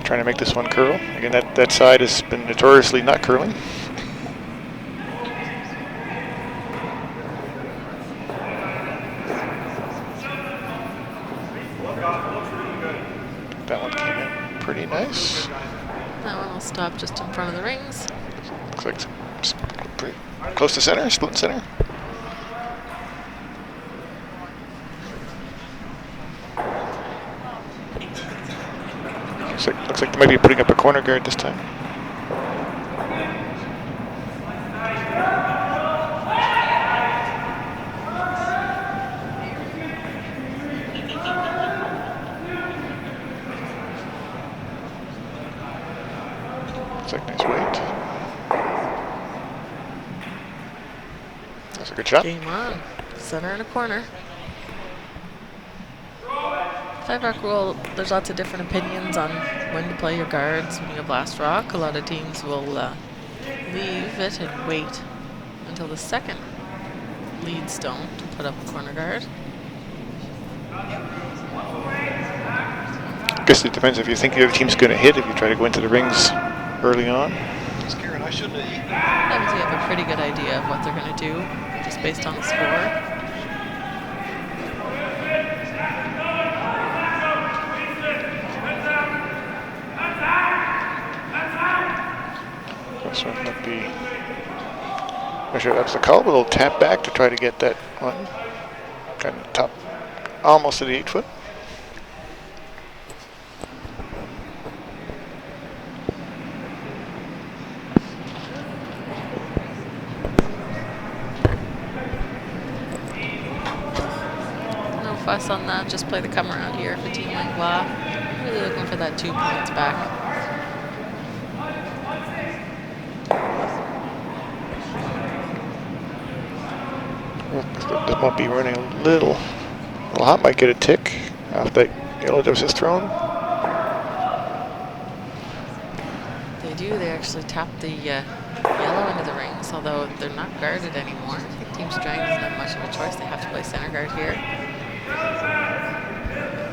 S1: Trying to make this one curl. Again, that side has been notoriously not curling. That one came in pretty nice.
S2: That one will stop just in front of the rings.
S1: Looks like it's pretty close to center, split center. Looks like they might be putting up a corner guard this time. Looks like nice weight. That's a good shot.
S2: Game on. Center and a corner. 5-rock rule, there's lots of different opinions on when to play your guards when you have last rock. A lot of teams will leave it and wait until the second lead stone to put up a corner guard.
S1: I guess it depends if you think the other team's going to hit, if you try to go into the rings early on.
S2: That means you have a pretty good idea of what they're going to do, just based on the score.
S1: This one might be. Not sure that's the call. A little tap back to try to get that one. Kind of top, almost to the 8 foot.
S2: No fuss on that. Just play the come around here for Team Langlois. Really looking for that 2 points back.
S1: This might be running a little hot. Might get a tick off that yellow that was just thrown.
S2: They do. They actually tap the yellow into the rings, although they're not guarded anymore. I think Team Strang doesn't have much of a choice. They have to play center guard here.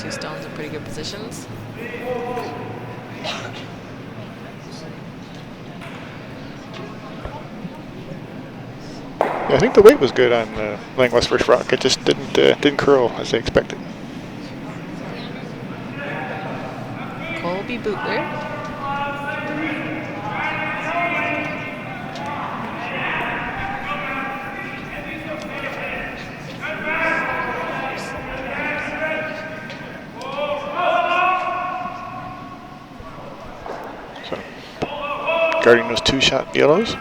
S2: 2 stones in pretty good positions.
S1: Yeah, I think the weight was good on Langlois' first rock. It just didn't curl as they expected.
S2: Colby Bootler.
S1: So, guarding those 2-shot yellows.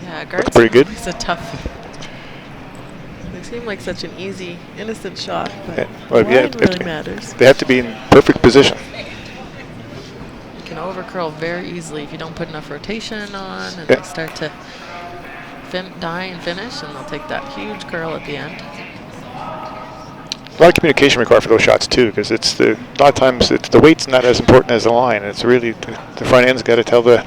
S2: Yeah,
S1: That's pretty good.
S2: It's a tough. They seem like such an easy, innocent shot, but
S1: Well,
S2: the line really matters.
S1: They have to be in perfect position.
S2: You can overcurl very easily if you don't put enough rotation on, and they start to die and finish, and they'll take that huge curl at the end.
S1: A lot of communication required for those shots too, because a lot of times the weight's not as important as the line. It's really the front end's got to tell the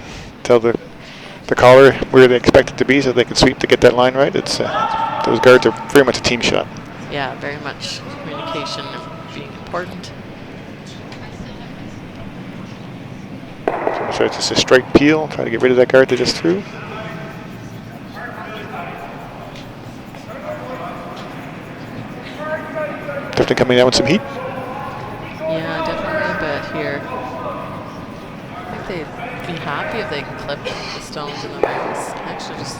S1: caller where they expect it to be, so they can sweep to get that line right. It's those guards are very much a team shot.
S2: Yeah, very much communication being important.
S1: So it's just a straight peel, try to get rid of that guard they just threw. Definitely coming down with some heat.
S2: Yeah, definitely, but here, I think they'd be happy if they can clip the stones in the rings. Actually, just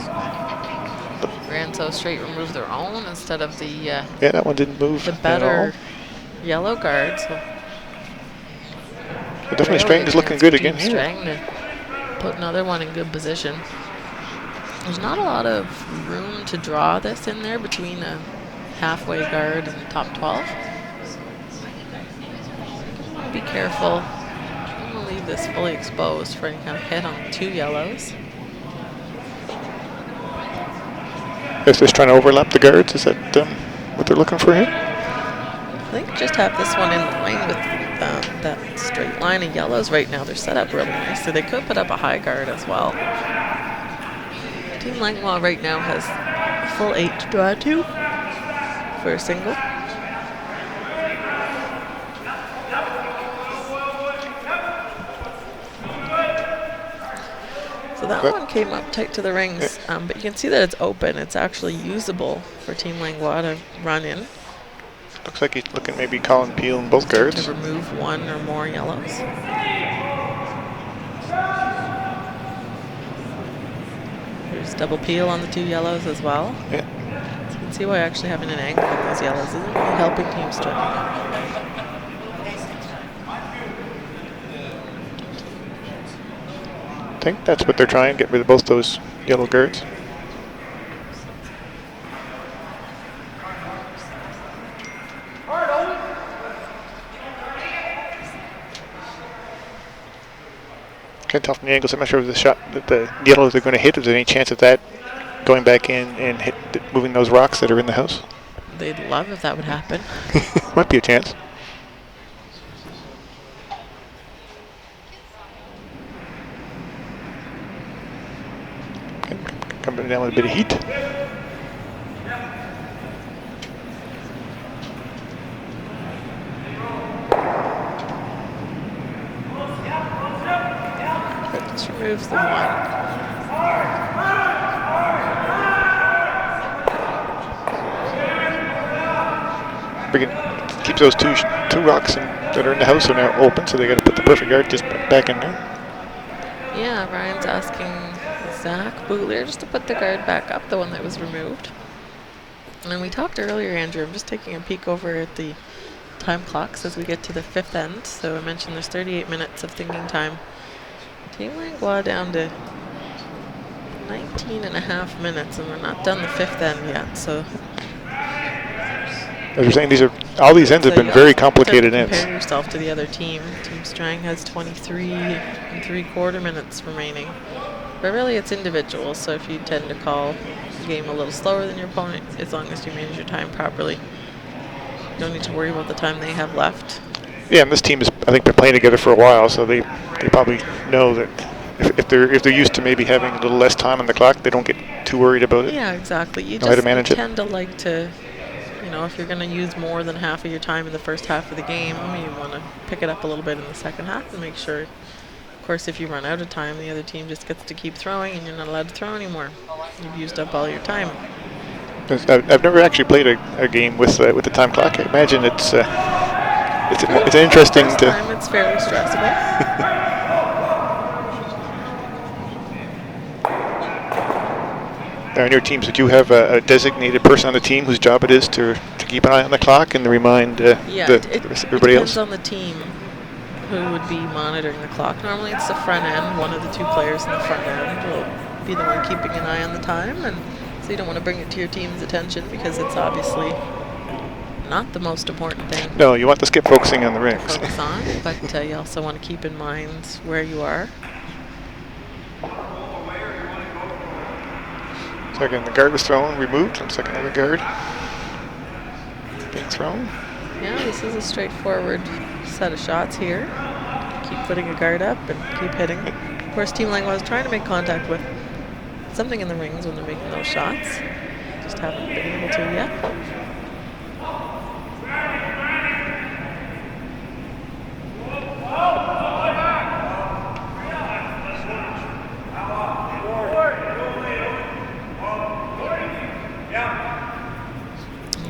S2: ran so straight, remove their own instead of the
S1: yeah, that one didn't move.
S2: The better yellow guard. So
S1: definitely Strang is looking good again here.
S2: Strang to put another one in good position. There's not a lot of room to draw this in there between a halfway guard and the top 12. Be careful. I'm going to leave this fully exposed for any kind of hit on the 2 yellows.
S1: Is this trying to overlap the guards? Is that what they're looking for here?
S2: I think just have this one in line with that straight line of yellows right now. They're set up really nice, so they could put up a high guard as well. Team Langlois right now has a full 8 to draw to for a single. So that one came up tight to the rings, but you can see that it's open. It's actually usable for Team Langlois to run in.
S1: Looks like he's looking maybe calling peel in both guards.
S2: To remove 1 or more yellows. There's double peel on the 2 yellows as well.
S1: Yeah.
S2: So you can see why actually having an angle on those yellows isn't really helping Team Strang.
S1: I think that's what they're trying, get rid of both those yellow guards. Can't tell from the angles. I'm not sure if the shot that the yellows they're going to hit. Is there any chance of that going back in and moving those rocks that are in the house?
S2: They'd love if that would happen.
S1: Might be a chance. Coming down with a bit of heat.
S2: removes the one.
S1: Keeps those two rocks that are in the house are now open, so they got to put the perfect guard just back in there.
S2: Yeah, Ryan's asking Zach Bootlier just to put the guard back up, the one that was removed. And we talked earlier, Andrew, I'm just taking a peek over at the time clocks as we get to the 5th end. So I mentioned there's 38 minutes of thinking time. Team Langlois down to 19 and a half minutes, and we're not done the 5th end yet. So
S1: as you're saying, all these ends have been very complicated ends.
S2: Compare yourself to the other team. Team Strang has 23 and 3/4 minutes remaining. But really, it's individual. So if you tend to call the game a little slower than your opponent, as long as you manage your time properly, you don't need to worry about the time they have left.
S1: Yeah, and this team is, I think, been playing together for a while, so they probably know that if they're used to maybe having a little less time on the clock, they don't get too worried about it.
S2: Yeah, exactly. You
S1: know how to manage it.
S2: tend to like to, if you're going to use more than half of your time in the first half of the game, you want to pick it up a little bit in the second half and make sure, of course, if you run out of time, the other team just gets to keep throwing and you're not allowed to throw anymore. You've used up all your time.
S1: I've never actually played a game with the time clock. I imagine it's interesting
S2: First time it's fairly stressful.
S1: On your teams, did you have a designated person on the team whose job it is to keep an eye on the clock and to remind everybody else?
S2: It depends on the team who would be monitoring the clock. Normally it's the front end. One of the two players in the front end will be the one keeping an eye on the time, and so you don't want to bring it to your team's attention because it's obviously not the most important thing.
S1: No, you want to skip focusing on the rings.
S2: Focus on, but you also want to keep in mind where you are.
S1: So again, the guard was thrown, removed. Looks like another guard being thrown.
S2: Yeah, this is a straightforward set of shots here. Keep putting a guard up and keep hitting. Of course, Team Langlois is trying to make contact with something in the rings when they're making those shots. Just haven't been able to yet.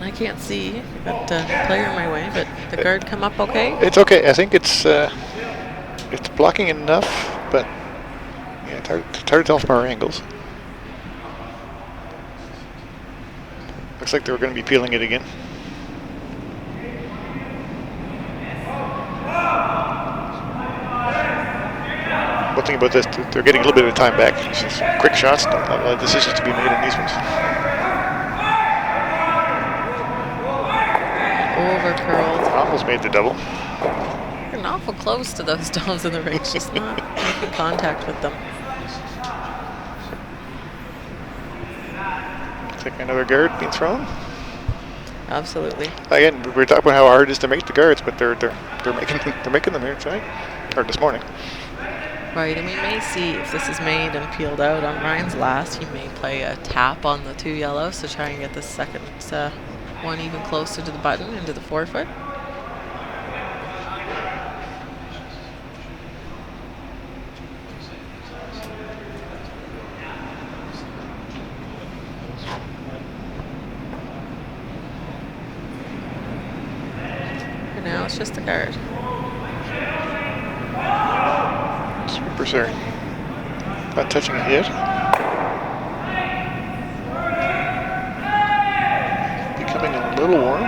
S2: I can't see. I've got a player in my way, but the guard come up okay?
S1: It's okay. I think it's blocking enough, but yeah, it's hard to tell from our angles. Looks like they're going to be peeling it again. One thing about this, they're getting a little bit of time back. It's just quick shots, not a lot of decisions to be made in these ones.
S2: Over curled.
S1: Almost made the double.
S2: You're awful close to those stones in the ring, just not making contact with them.
S1: Looks like another guard being thrown.
S2: Absolutely.
S1: Again, we're talking about how hard it is to make the guards, but they're making them here tonight, or this morning.
S2: Right, and we may see if this is made and peeled out on Ryan's last. He may play a tap on the 2 yellows to try and get the second one even closer to the button into the forefoot. For now, it's just the guard.
S1: Sweepers are not touching it yet. Becoming a little warm.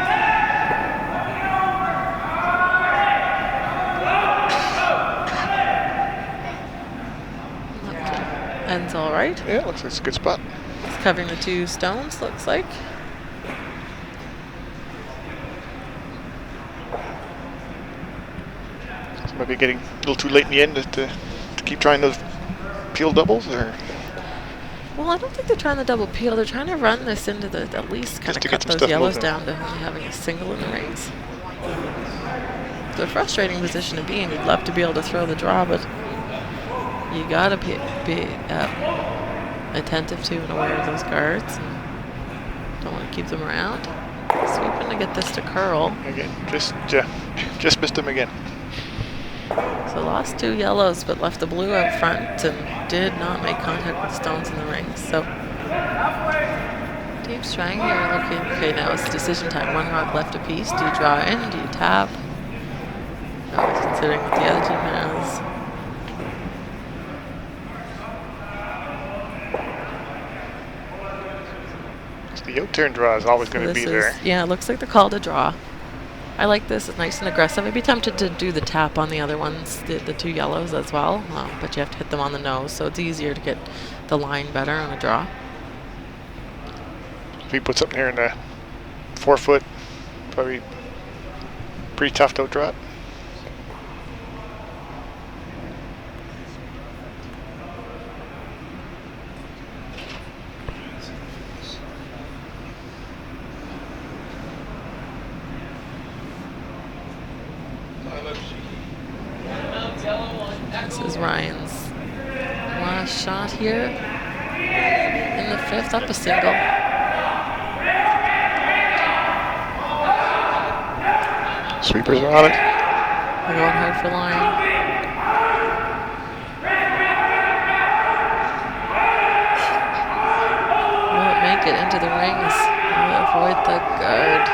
S2: Ends all right.
S1: Yeah, looks like it's a good spot.
S2: It's covering the 2 stones, looks like.
S1: So might be getting a little too late in the end to keep trying those peel doubles, or?
S2: Well, I don't think they're trying the double peel. They're trying to run this into at least kind of cut those yellows down to only having a single in the rings. It's a frustrating position to be in. You'd love to be able to throw the draw, but you gotta be attentive to and aware of those guards. And don't want to keep them around. Sweeping to get this to curl.
S1: Again, just missed him again.
S2: So lost 2 yellows, but left the blue out front and did not make contact with stones in the ring. So Team Strang here looking, okay, now it's decision time. 1 rock left apiece. Do you draw in? Do you tap? Always considering what the other team has.
S1: So the U-turn draw is always going to be there.
S2: Yeah, it looks like the call to draw. I like this. It's nice and aggressive. I'd be tempted to do the tap on the other ones, the 2 yellows as well, but you have to hit them on the nose, so it's easier to get the line better on a draw.
S1: If he puts something here in the 4 foot, probably pretty tough to draw it.
S2: This is Ryan's last shot here in the 5th, up a single.
S1: Sweepers are on it.
S2: We're going hard for line. Will it make it into the rings? Will it avoid the guard?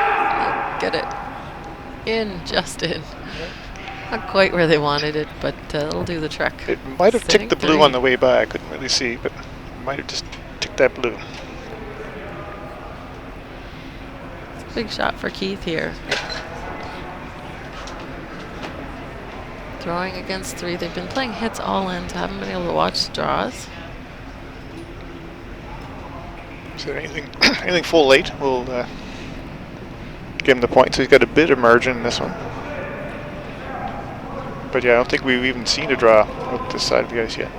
S2: They'll get it in, just in. Not quite where they wanted it, but it'll do the trick.
S1: It might have
S2: Sitting
S1: ticked the blue
S2: 3.
S1: on the way by. I couldn't really see, but it might have just ticked that blue.
S2: It's a big shot for Keith here. Throwing against 3. They've been playing hits all in, so haven't been able to watch draws.
S1: So anything full late will give him the point. So he's got a bit of margin in this one. But yeah, I don't think we've even seen a draw with this side of the ice yet.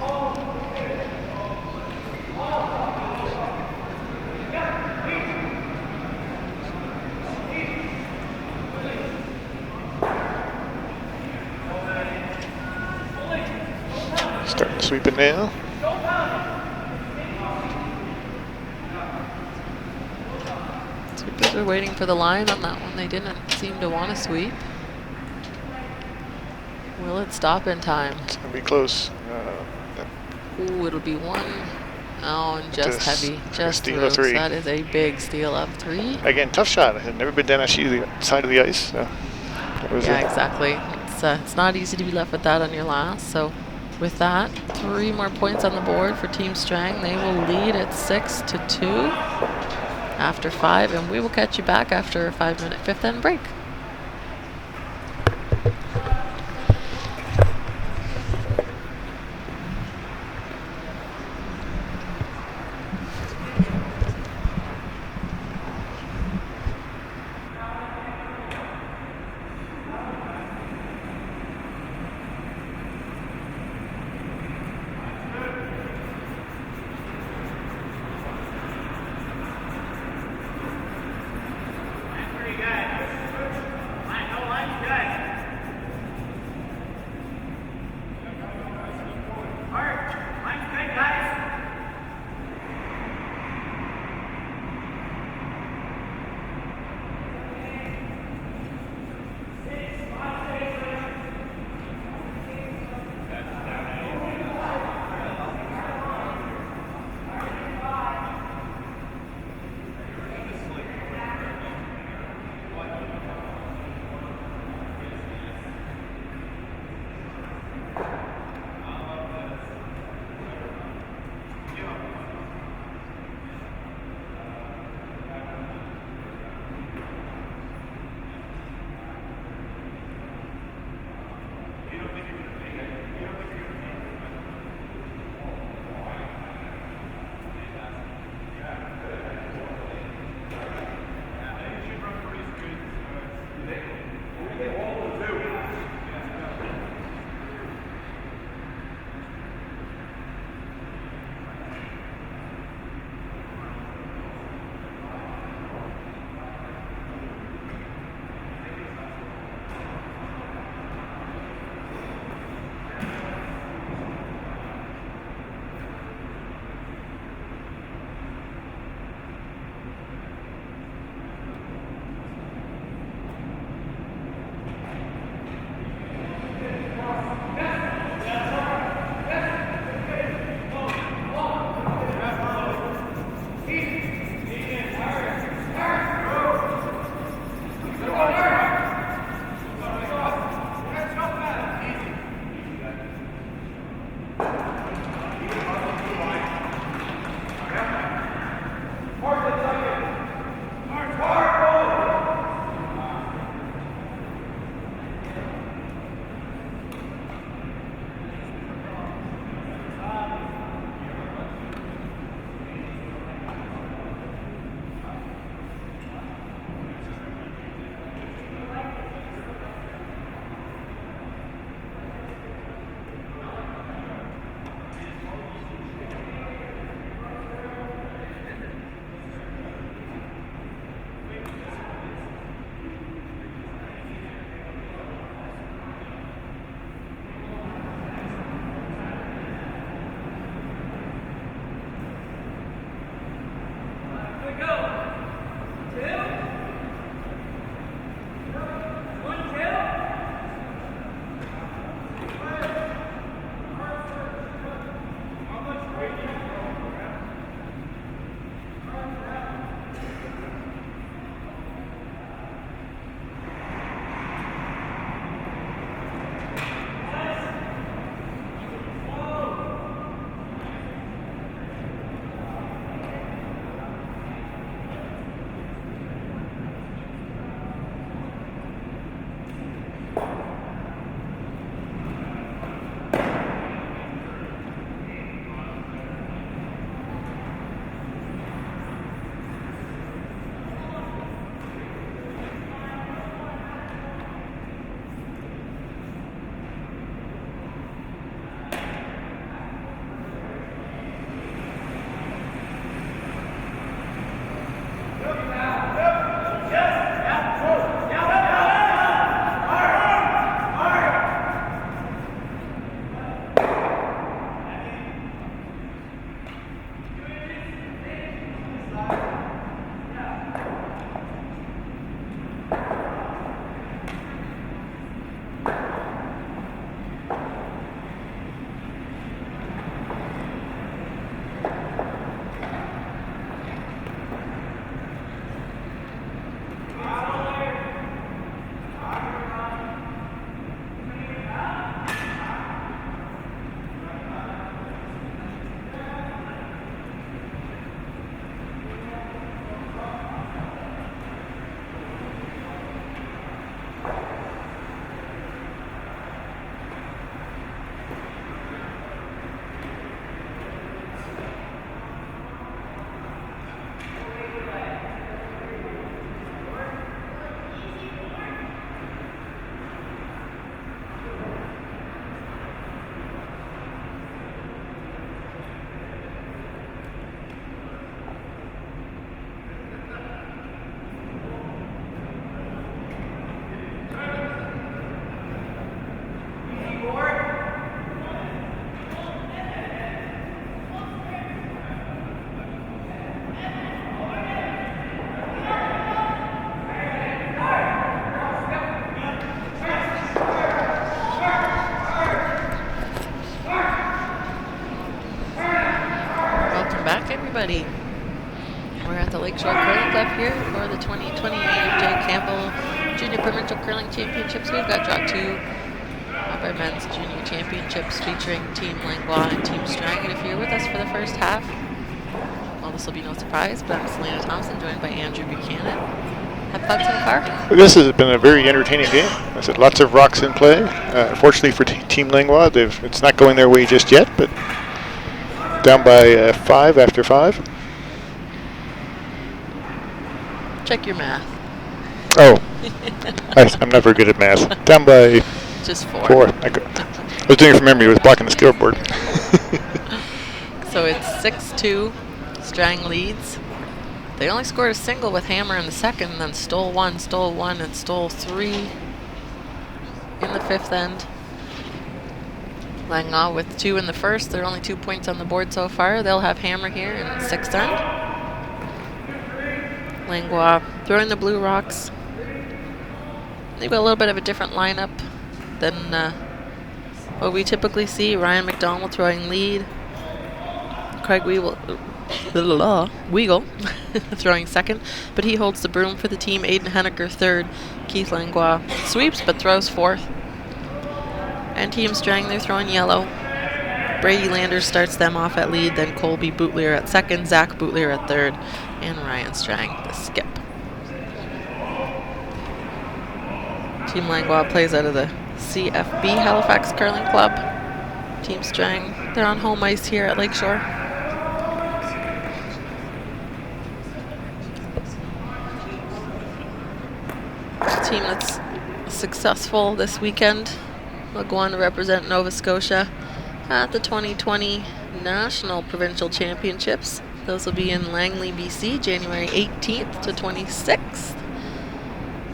S1: Starting to sweep it now.
S2: Sweepers are waiting for the line on that one. They didn't seem to want to sweep. Will it stop in time?
S1: It's going to be close.
S2: Ooh, it'll be 1. Oh, and just heavy. Just
S1: steal of
S2: through.
S1: 3.
S2: So that is a big steal of 3.
S1: Again, tough shot. It had never been down that side of the ice. So that was
S2: Yeah, exactly. It's not easy to be left with that on your last. So with that, 3 more points on the board for Team Strang. They will lead at 6-2 after 5, and we will catch you back after a 5-minute 5th end break. Lakeshore Curling Club here for the 2020 AMJ Campbell Junior Provincial Curling Championships. We've got Draw 2 of our Men's Junior Championships featuring Team Langlois and Team Strang. And if you're with us for the first half, well, this will be no surprise, but I'm Selena Thompson, joined by Andrew Buchanan. Have fun so far?
S1: This has been a very entertaining game. I said lots of rocks in play. Unfortunately for Team Langlois, it's not going their way just yet, but down by 5 after 5.
S2: Check your math.
S1: Oh, I'm never good at math. Down by
S2: just 4.
S1: 4. I was doing it from memory. It was blocking the scoreboard.
S2: So it's 6-2. Strang leads. They only scored a single with Hammer in the second, and then stole 1, and stole 3 in the 5th end. Langlois with 2 in the first. There are only 2 points on the board so far. They'll have Hammer here in the 6th end. Langlois throwing the blue rocks. They've got a little bit of a different lineup than what we typically see. Ryan McDonald throwing lead. Craig Weagle throwing second, but he holds the broom for the team. Aiden Henniger third. Keith Langlois sweeps but throws fourth. And Team Strang, they're throwing yellow. Brady Landers starts them off at lead, then Colby Bootlear at second, Zach Bootlear at third, and Ryan Strang the skip. Team Langlois plays out of the CFB Halifax Curling Club. Team Strang, they're on home ice here at Lakeshore. Team that's successful this weekend will go on to represent Nova Scotia at the 2020 National Provincial Championships. Those will be in Langley, BC, January 18th to 26th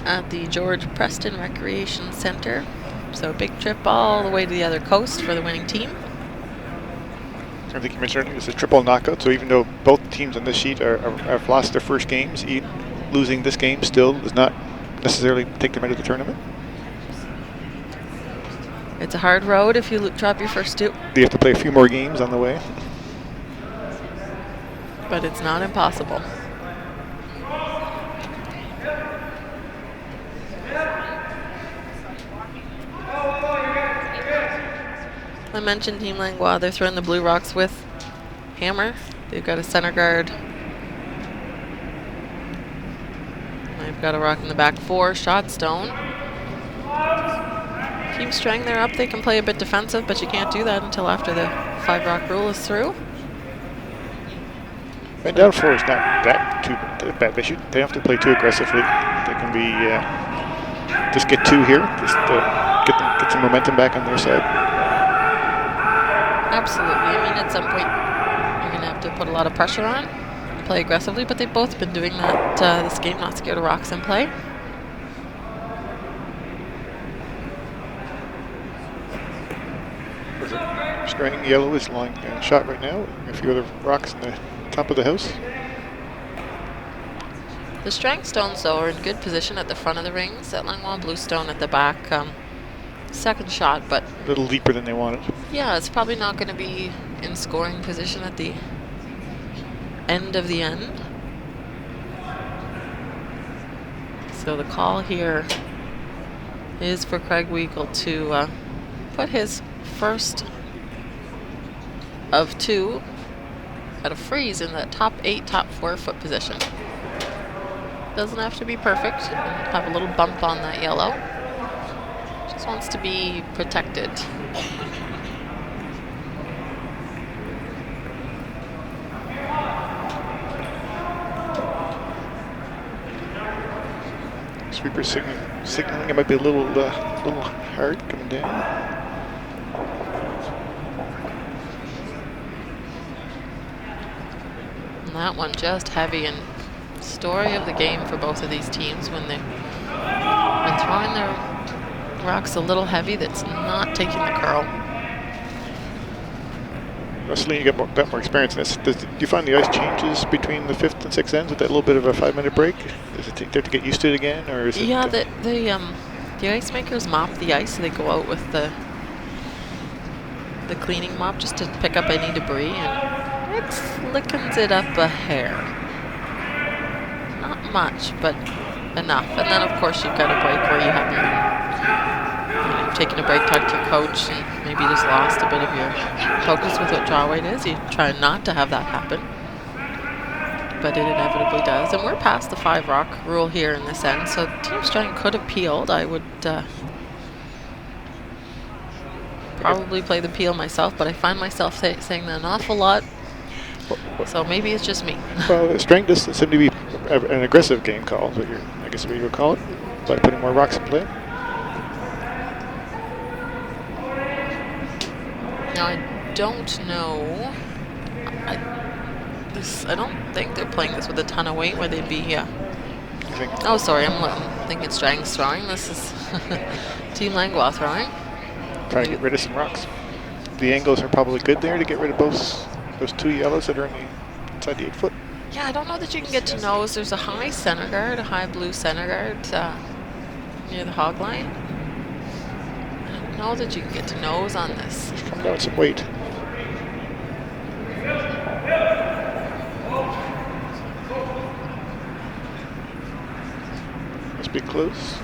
S2: at the George Preston Recreation Centre. So a big trip all the way to the other coast for the winning team.
S1: I think you mentioned earlier, it's a triple knockout, so even though both teams on this sheet have lost their first games, losing this game still does not necessarily take them out of the tournament.
S2: It's a hard road if you drop your first 2.
S1: They have to play a few more games on the way.
S2: But it's not impossible. I mentioned Team Langlois, they're throwing the blue rocks with Hammer. They've got a center guard. They've got a rock in the back 4, shot stone. Team Strang, they're up. They can play a bit defensive, but you can't do that until after the 5 rock rule is through.
S1: And down 4 is not that too bad. They don't have to play too aggressively. They can be just get 2 here, just get some momentum back on their side.
S2: Absolutely. I mean, at some point you're going to have to put a lot of pressure on and play aggressively, but they've both been doing that this game, not scared of rocks in play.
S1: Strang yellow is lying shot right now. A few other rocks in the top of the house.
S2: The Strang stones, though, are in good position at the front of the rings. That Langlois blue stone at the back. Second shot, but
S1: a little deeper than they wanted.
S2: Yeah, it's probably not going to be in scoring position at the end of the end. So the call here is for Craig Weagle to put his first of 2 at a freeze in the top 8, top 4 foot position. Doesn't have to be perfect. Have a little bump on that yellow. Just wants to be protected.
S1: Sweeper signaling it might be a little hard coming down.
S2: And that one just heavy, and story of the game for both of these teams when they've been throwing their rocks a little heavy that's not taking the curl.
S1: Russell, you got that more experience in this. Do you find the ice changes between the 5th and 6th ends with that little bit of a 5-minute break? Does it take there to get used to it again, or is it?
S2: Yeah, the ice makers mop the ice, so they go out with the cleaning mop just to pick up any debris, and it slickens it up a hair. Not much, but enough. And then, of course, you've got a break where you haven't been, you've taken a break, talked to your coach, and maybe just lost a bit of your focus with what draw weight is. You try not to have that happen, but it inevitably does. And we're past the 5 rock rule here in this end, so Team Strang could have peeled. I would probably play the peel myself, but I find myself saying that an awful lot, so maybe it's just me.
S1: Well, Strang does seem to be an aggressive game call, but I guess what you would call it, by putting more rocks in play.
S2: Now, I don't know. I don't think they're playing this with a ton of weight where they'd be, Oh, sorry, I'm thinking Strang's throwing. This is Team Langlois throwing.
S1: Trying to get rid of some rocks. The angles are probably good there to get rid of those 2 yellows that are inside the 8 foot.
S2: Yeah, I don't know that you can get to nose. There's a high center guard, a high blue center guard near the hog line. I don't know that you can get to nose on this.
S1: Just come down with some weight. Must be close.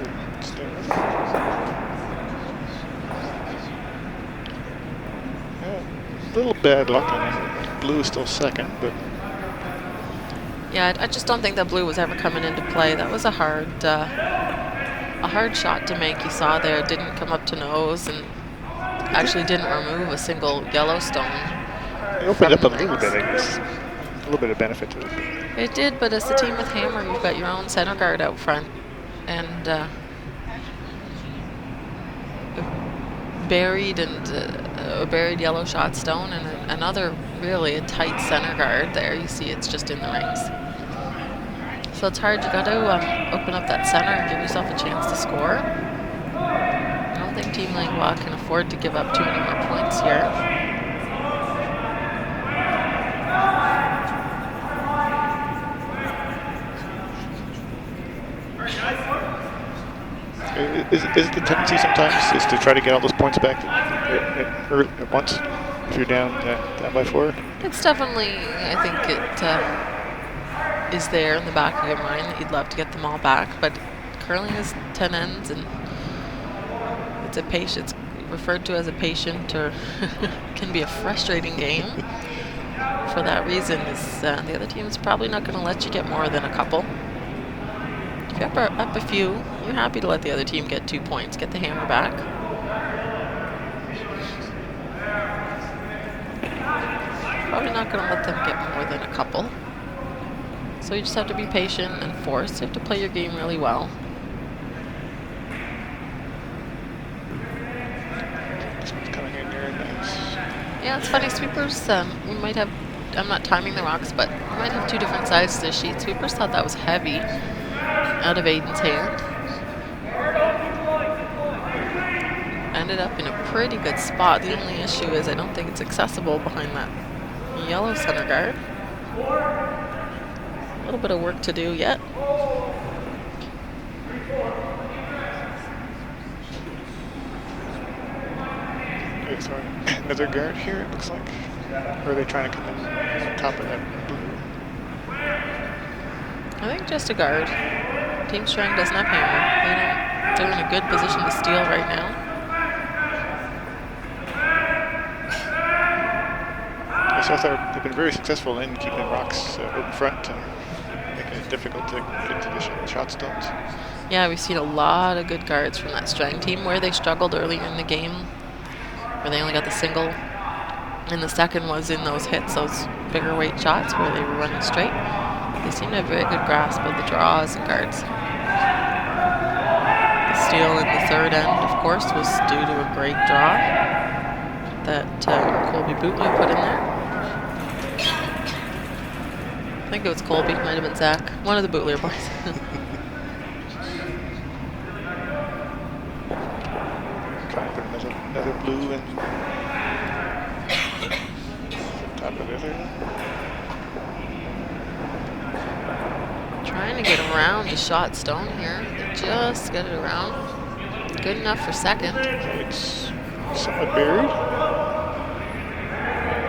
S1: A little bad luck on it. Blue is still second, but
S2: yeah, I just don't think that blue was ever coming into play. That was a hard shot to make. You saw there, it didn't come up to nose, and actually didn't remove a single yellow stone.
S1: It opened up a little bit, I guess. A little bit of benefit to it.
S2: It did, but as a team with hammer, you've got your own center guard out front, and buried a buried yellow shot stone and another really a tight center guard there. You see it's just in the rings. So it's hard. You got to open up that center and give yourself a chance to score. I don't think Team Langlois can afford to give up too many more points here.
S1: Is the tendency sometimes is to try to get all those points back at once if you're down by 4?
S2: It's definitely, I think it is there in the back of your mind that you'd love to get them all back, but curling is 10 ends, and it's referred to as a patient, or can be a frustrating game. For that reason, is the other team's probably not going to let you get more than a couple. If you're up a few, you're happy to let the other team get 2 points, get the hammer back. Probably not going to let them get more than a couple. So you just have to be patient and force. You have to play your game really well.
S1: This one's coming in here nice.
S2: Yeah, it's funny. Sweepers, we might have, I'm not timing the rocks, but we might have 2 different sides to the sheet. Sweepers thought that was heavy out of Aiden's hand. Ended up in a pretty good spot. The only issue is I don't think it's accessible behind that yellow center guard. A little bit of work to do yet.
S1: Okay, so another guard here, it looks like. Or are they trying to come in on top of that blue?
S2: I think just a guard. Team Strang doesn't have hammer. They're in a good position to steal right now.
S1: So I thought they've been very successful in keeping rocks out in front and making it difficult to get to the shot stones.
S2: Yeah, we've seen a lot of good guards from that Strang team. Where they struggled earlier in the game, where they only got the single, and the second was in those hits, those bigger weight shots where they were running straight. They seem to have very good grasp of the draws and guards. The steal in the third end, of course, was due to a great draw that Colby Bootley put in there. I think it was Colby, might have been Zach, one of the Bootlier boys.
S1: Trying to put another blue in top of the other.
S2: Trying to get around the shot stone here. They just get it around. Good enough for second.
S1: It's somewhat buried.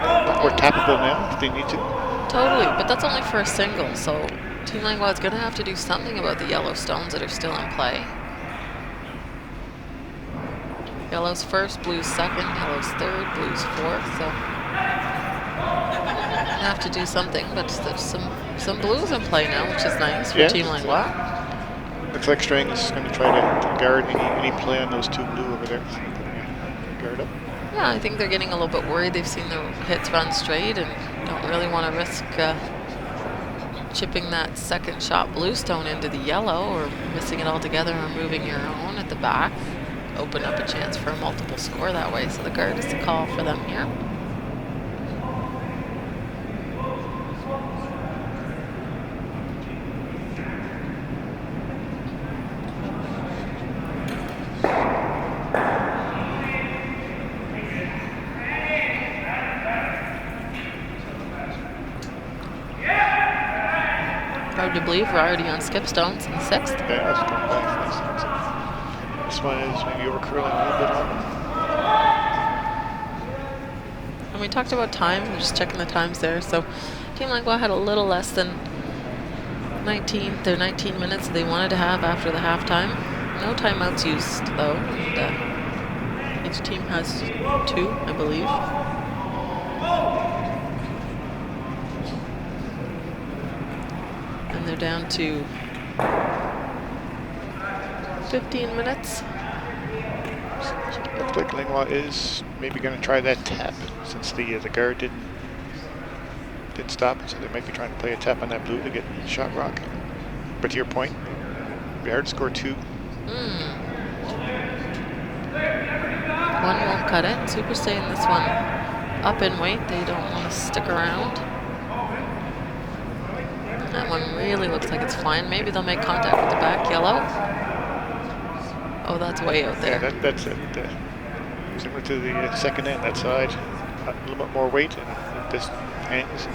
S1: A lot more tappable now if they need to.
S2: Totally, but that's only for a single, so Team Langlois is going to have to do something about the yellow stones that are still in play. Yellow's first, blue's second, yellow's third, blue's fourth. So gonna have to do something, but there's some blues in play now, which is nice for Team Langlois.
S1: Looks like Strang is going to try to guard any play on those two blue over there. So guard up.
S2: Yeah, I think they're getting a little bit worried. They've seen the hits run straight and don't really want to risk chipping that second shot blue stone into the yellow or missing it altogether and removing your own at the back. Open up a chance for a multiple score that way. So the guard is the call for them here. Hard to believe we're already on skip stones in the 6th.
S1: Yeah, I was going back. This one is maybe over curling a little bit on.
S2: And we talked about time. I'm just checking the times there. So Team Langlois had a little less than 19 minutes they wanted to have after the halftime. No timeouts used though. And, each team has 2, I believe. And they're down to 15 minutes.
S1: Looks like Langlois is maybe going to try that tap since the guard didn't stop, so they might be trying to play a tap on that blue to get shot rock. But to your point, it'd be hard to score 2.
S2: One won't cut it. Super staying this one up in weight. They don't want to stick around. That one really looks like it's flying. Maybe they'll make contact with the back yellow. Oh, that's way out there.
S1: Yeah, that's it. Similar to the second end, that side. A little bit more weight and this hangs.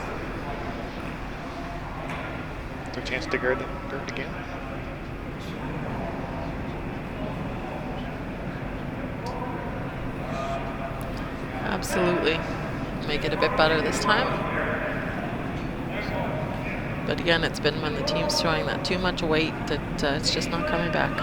S1: No chance to guard it again.
S2: Absolutely. Make it a bit better this time. But again, it's been when the team's throwing that too much weight that it's just not coming back.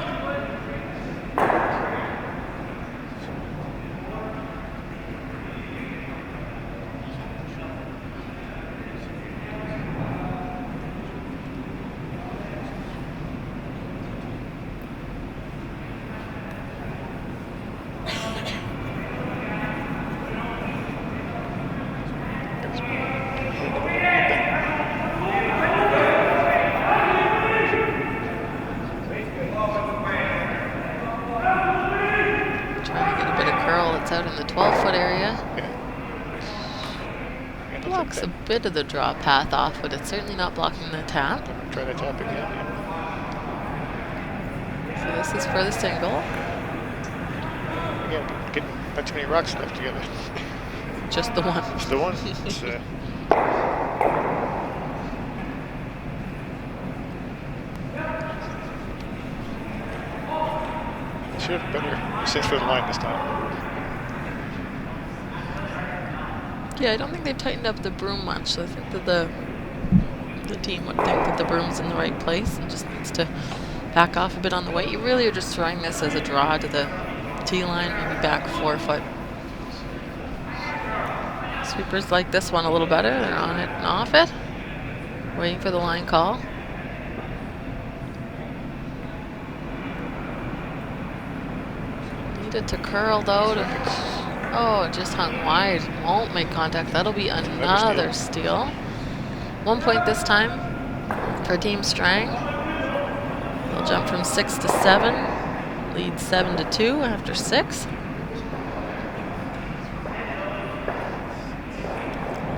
S2: Out in the 12-foot area.
S1: Yeah.
S2: Blocks a bit of the draw path off, but it's certainly not blocking the tap.
S1: Try to tap again.
S2: So this is for the single.
S1: Again, getting not too many rocks left together.
S2: Just the one.
S1: Just the one. It's, should have better sit for the line this time.
S2: Yeah, I don't think they've tightened up the broom much. So I think that the team would think that the broom's in the right place and just needs to back off a bit on the weight. You really are just throwing this as a draw to the tee line, maybe back 4 foot. Sweepers like this one a little better. They're on it and off it. Waiting for the line call. Needed to curl though. Oh, it just hung wide. Won't make contact. That'll be another steal. 1 point this time for Team Strang. They'll jump from 6 to 7. Lead 7-2 after 6.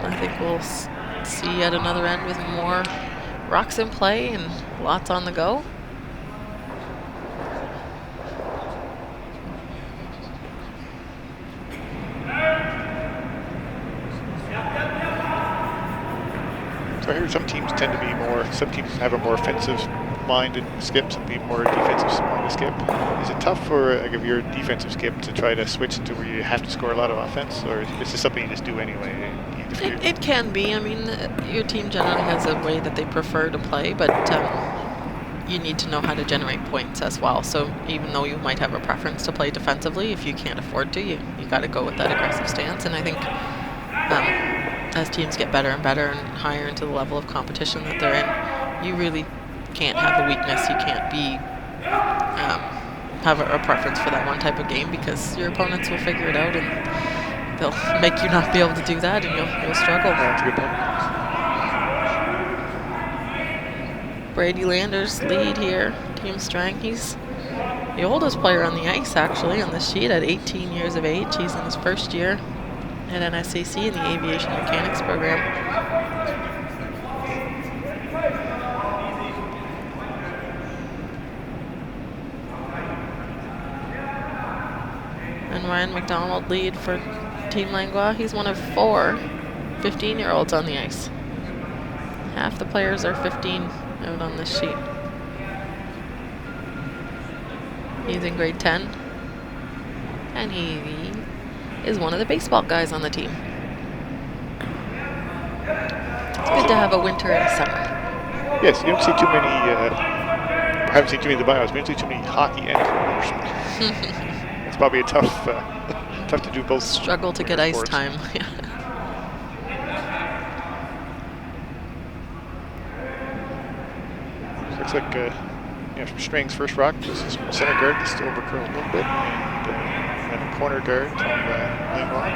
S2: I think we'll see at another end with more rocks in play and lots on the go.
S1: So I hear some teams tend to be some teams have a more offensive-minded skip, some people more defensive-minded skip. Is it tough for if you're a defensive skip to try to switch to where you have to score a lot of offense, or is this something you just do anyway?
S2: It can be. I mean, your team generally has a way that they prefer to play, but you need to know how to generate points as well. So even though you might have a preference to play defensively, if you can't afford to, you got to go with that aggressive stance. And I think as teams get better and better and higher into the level of competition that they're in, you really can't have a weakness. You can't be have a preference for that one type of game, because your opponents will figure it out and they'll make you not be able to do that, and you'll struggle.
S1: That's a good point.
S2: Brady Landers lead here. Team Strang. He's the oldest player on the ice, actually, on the sheet at 18 years of age. He's in his first year at NSAC in the Aviation Mechanics program. And Ryan McDonald lead for Team Langlois. He's one of 4 15-year-olds on the ice. Half the players are 15 out on this sheet. He's in grade 10. And he is one of the baseball guys on the team. It's good to have a winter and a summer.
S1: Yes, you don't see too many, I haven't seen too many of the bios, but you don't see too many hockey and curlers. It's probably a tough to do both.
S2: Struggle to get ice
S1: sports.
S2: time.
S1: Looks like from Strang's first rock, this is center guard that's still over curled a little bit, and then a corner guard from Langlois.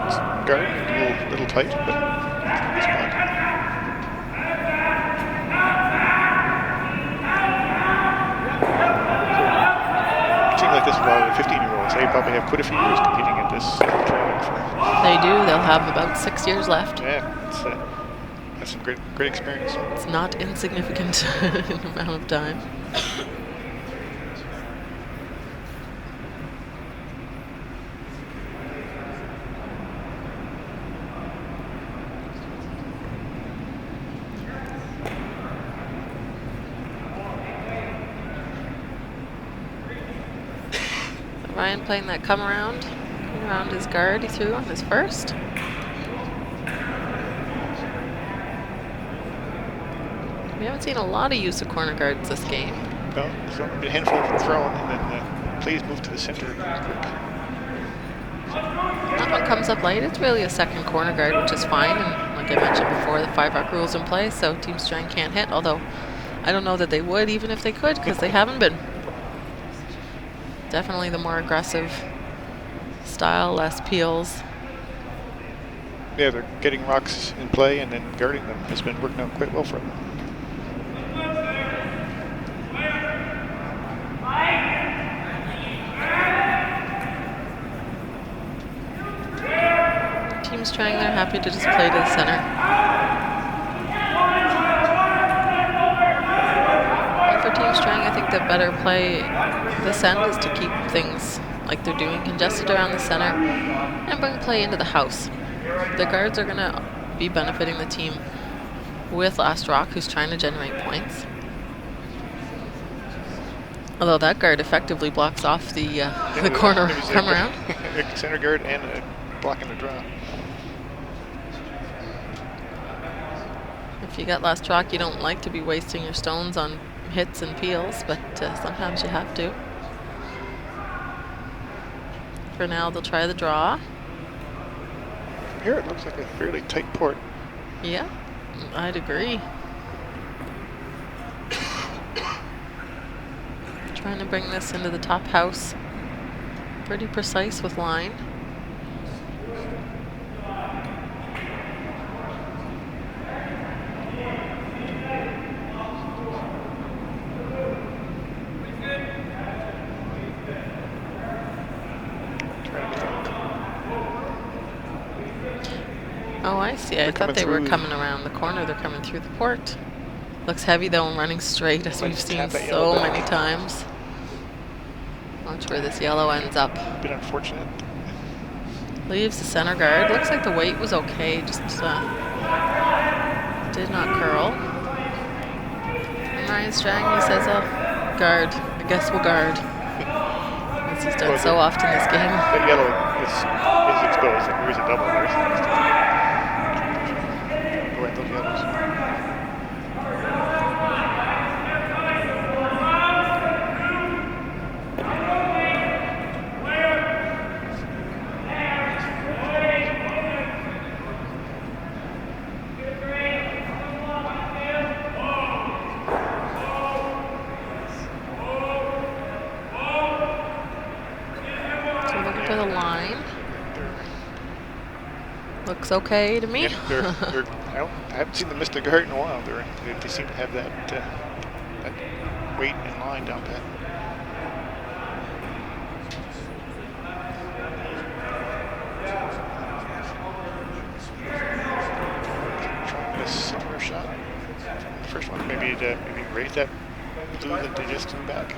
S1: It's not guard, a little tight, but it's a good spot. Like this, a lot of the 15-year-olds, they probably have quite a few years competing at this tournament.
S2: They do. They'll have about 6 years left.
S1: Yeah, that's some great experience.
S2: It's not insignificant amount of time. Ryan playing that come around his guard. He threw on his first. We haven't seen a lot of use of corner guards this game.
S1: Well, so a handful of thrown, and then please move to the center quick.
S2: That one comes up late. It's really a second corner guard, which is fine. And like I mentioned before, the 5-rock rule's in play, so Team Strang can't hit. Although I don't know that they would, even if they could, because they haven't been. Definitely the more aggressive style, less peels.
S1: Yeah, they're getting rocks in play and then guarding them has been working out quite well for them.
S2: Team's trying, they're happy to just play to the center. And for Team Strang, I think the better play this end is to keep things like they're doing, congested around the center, and bring play into the house. The guards are going to be benefiting the team with Last Rock, who's trying to generate points. Although that guard effectively blocks off the corner come around.
S1: Center guard and blocking the draw.
S2: If you got Last Rock, you don't like to be wasting your stones on hits and peels, but sometimes you have to. For now, they'll try the draw.
S1: From here, it looks like a fairly tight port.
S2: Yeah, I'd agree. Trying to bring this into the top house. Pretty precise with line. Oh, I see. I thought they were coming around the corner. They're coming through the port. Looks heavy, though, and running straight, as we've seen so many times. Watch where this yellow ends up.
S1: A bit unfortunate.
S2: Leaves the center guard. Looks like the weight was okay, just did not curl. And Ryan Strang, he says, oh, guard. I guess we'll guard. As he's done so often this game.
S1: That yellow is exposed. There is a double there. Go at those yellows.
S2: For the line. Looks okay to me.
S1: Yeah, I haven't seen them miss the guard in a while. They seem to have that weight in line down pat. Trying a similar shot. The first one, maybe raise that blue that they just threw back.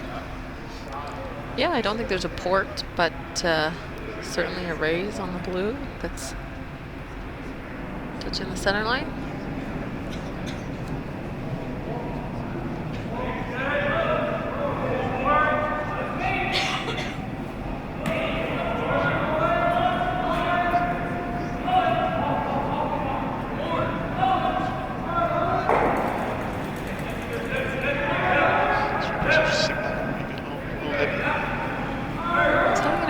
S2: Yeah, I don't think there's a port, but certainly a raise on the blue that's touching the center line.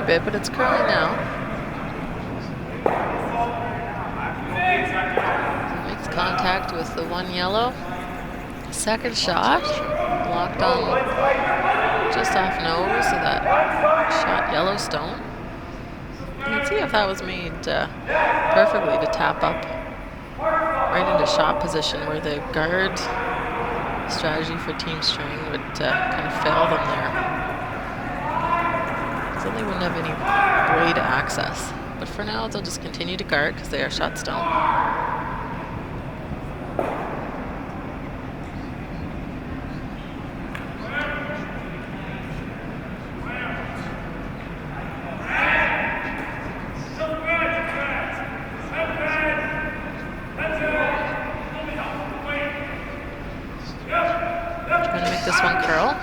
S2: Bit, but it's curling now. Makes contact with the one yellow. Second shot, locked on just off nose of that shot Yellowstone. You can see if that was made perfectly to tap up right into shot position where the guard strategy for Team Strang would kind of fail them there. So they wouldn't have any way to access. But for now, they'll just continue to guard because they are shot stone. Trying to make this one curl.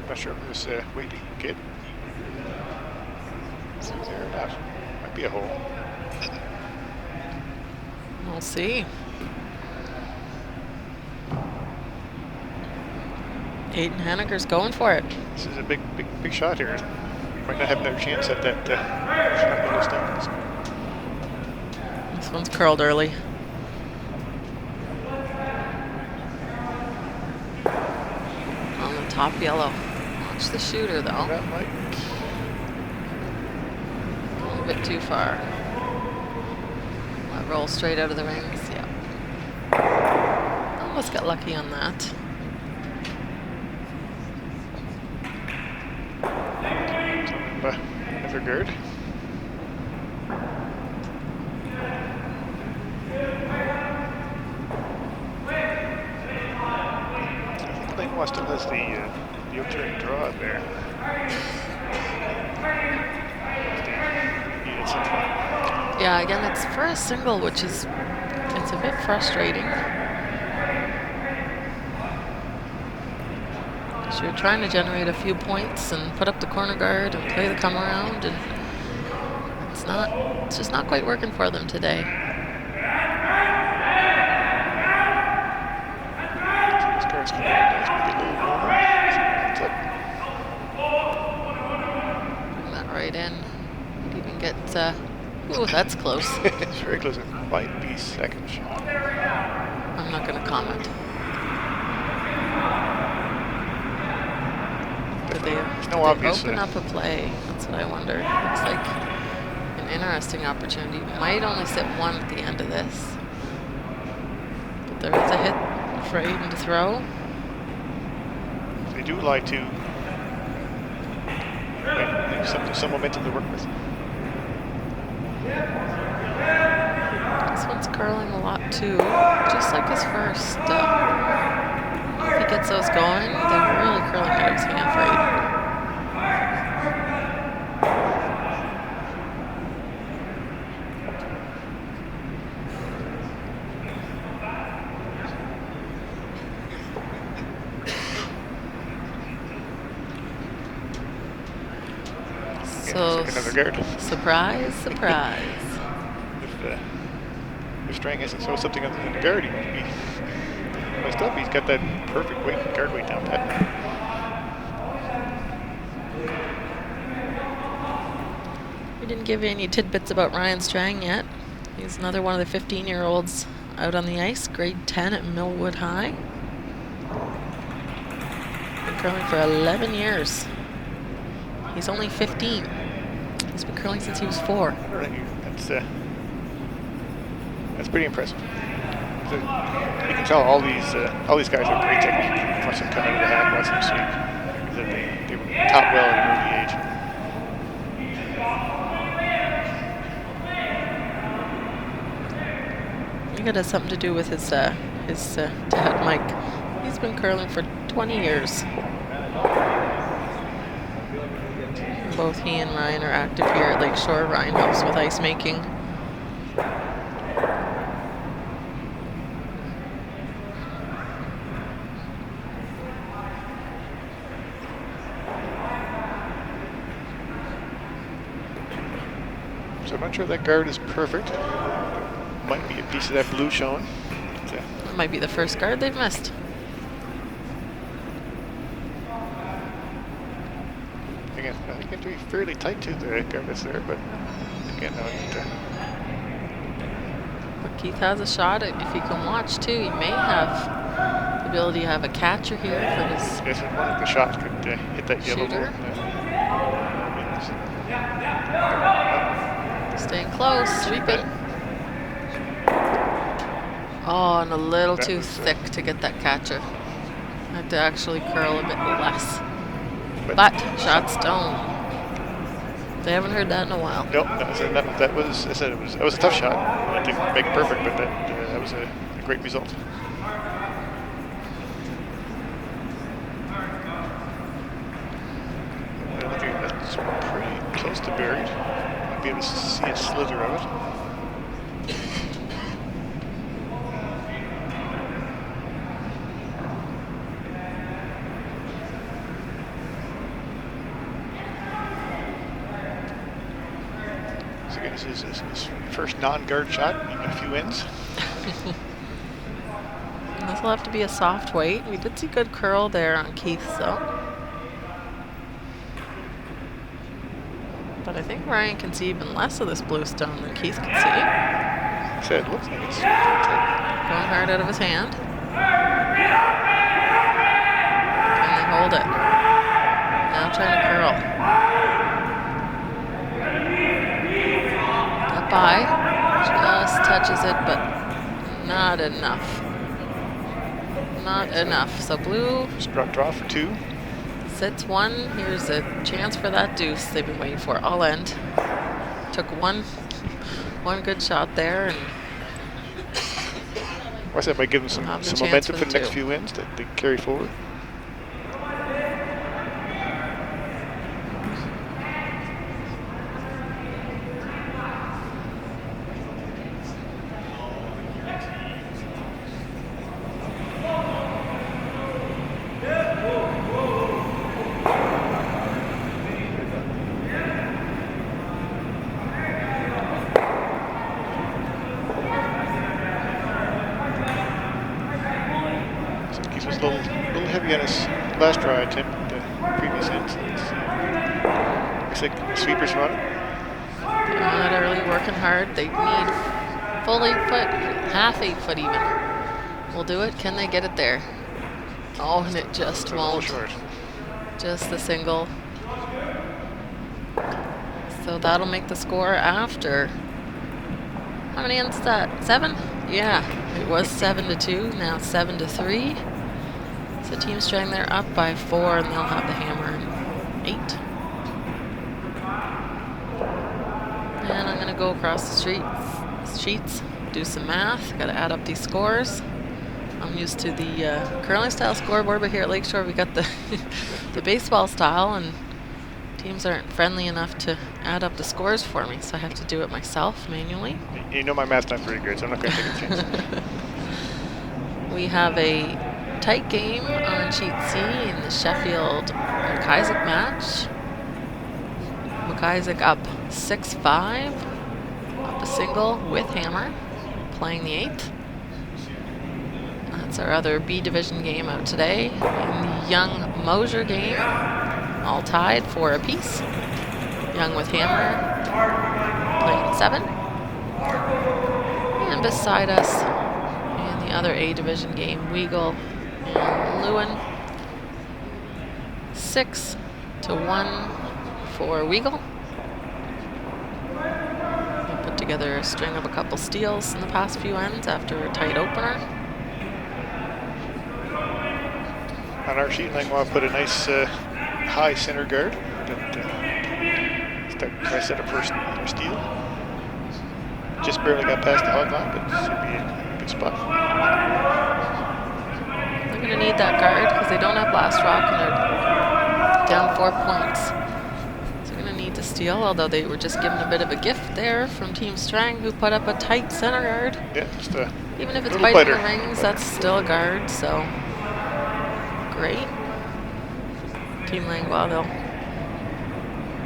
S1: Not sure if there's a way to get through there or not. Might be a hole.
S2: We'll see. Aiden Haneker's going for it.
S1: This is a big shot here. Might not have another chance at that shot Yellowstone.
S2: This one's curled early. On the top yellow. Watch the shooter though.
S1: That might.
S2: A little bit too far. That roll straight out of the rings. Yeah. Almost got lucky on that.
S1: Another guard. I think Langlois still has the U21 draw there.
S2: Yeah, again, it's for a single, which is, it's a bit frustrating. So you're trying to generate a few points and put up the corner guard and play the come around, and it's just not quite working for them today.
S1: This guard's coming in, maybe a little warmer.
S2: Bring that right in. Could even get, ooh, that's close.
S1: It's very close. It might be second shot.
S2: I'm not going to comment. Did they open up a play? That's what I wonder. Looks like an interesting opportunity. Might only sit one at the end of this. But there is a hit for Aiden to throw.
S1: They do like to have some momentum to work with.
S2: This one's curling a lot too, just like his first. If he gets those going, they're really curling out of his hand for Aiden. So
S1: another guard.
S2: surprise, surprise.
S1: If Strang hasn't thrown something on the guard, he might be messed up. He's got that perfect guard weight down pat.
S2: We didn't give you any tidbits about Ryan Strang yet. He's another one of the 15-year-olds out on the ice, grade 10 at Millwood High. Been curling for 11 years. He's only 15. He's been curling since he was 4.
S1: That's pretty impressive. You can tell all these guys have great technique. Watch them come out of the hack, watch them sweep. They were top well at an early age.
S2: I think it has something to do with his dad, Mike. He's been curling for 20 years. Both he and Ryan are active here at Lakeshore. Ryan helps with ice making.
S1: So I'm not sure that guard is perfect. Might be a piece of that blue showing.
S2: That might be the first guard they've missed.
S1: Again, I think you have to be fairly tight to the guard that's there, but again, no,
S2: But Keith has a shot. If he can watch too, he may have the ability to have a catcher here for his.
S1: Yes, one of the shots could hit that yellow
S2: shooter.
S1: board.
S2: Staying close, sweeping. Oh, and a little too thick to get that catcher. Had to actually curl a bit less. But shot stone. They haven't heard that in a while.
S1: Nope, that was a tough shot. I didn't make it perfect, but that was a great result. That's pretty close to buried. Might be able to see a slither of it. So again, this is his first non-guard shot in a few ends.
S2: This will have to be a soft weight. We did see good curl there on Keith, though. But I think Ryan can see even less of this blue stone than Keith can see.
S1: So it looks like it's pretty tight.
S2: Going hard out of his hand. Can they hold it? Now trying to curl. Got by. Just touches it, but not enough. Not enough. So blue.
S1: Draw for 2.
S2: Sits 1. Here's a chance for that deuce they've been waiting for all end. Took one good shot there, and
S1: What's that? Might give them some momentum for the next few ends that they carry forward. Was a little heavy on his last try attempt, the previous ends. Looks like the sweepers run it.
S2: Not early, working hard. They need full 8 foot, half 8 foot even. We'll do it. Can they get it there? Oh, and it just won't.
S1: Short.
S2: Just the single. So that'll make the score after. How many ends is that? 7? Yeah, it was 7-2. Now it's 7-3. So Team Strang, they're up by 4, and they'll have the hammer in 8. And I'm going to go across the sheets, do some math. Got to add up these scores. I'm used to the curling style scoreboard, but here at Lakeshore we got the the baseball style, and teams aren't friendly enough to add up the scores for me, so I have to do it myself manually.
S1: You know my math's not very good, so I'm not going to take a chance.
S2: We have a tight game on sheet C in the Sheffield McIsaac match. McIsaac up 6-5. Up a single with hammer. Playing the 8th. That's our other B division game out today. In the Young Mosier game, all tied 4 apiece. Young with hammer, playing 7. And beside us, in the other A division game, Weagle and Lewin, 6-1 for Weagle. They put together a string of a couple steals in the past few ends after a tight opener.
S1: On our sheet, Langlois put a nice high center guard that try to set up for a steal. Just barely got past the hog line, but should be a good spot.
S2: They're going to need that guard because they don't have blast rock and they're down 4 points. So they're going to need to steal, although they were just given a bit of a gift there from Team Strang, who put up a tight center guard.
S1: Yeah, just a
S2: even if it's
S1: little
S2: biting
S1: biter.
S2: the rings, that's still a guard, so great. Team Langlois, they'll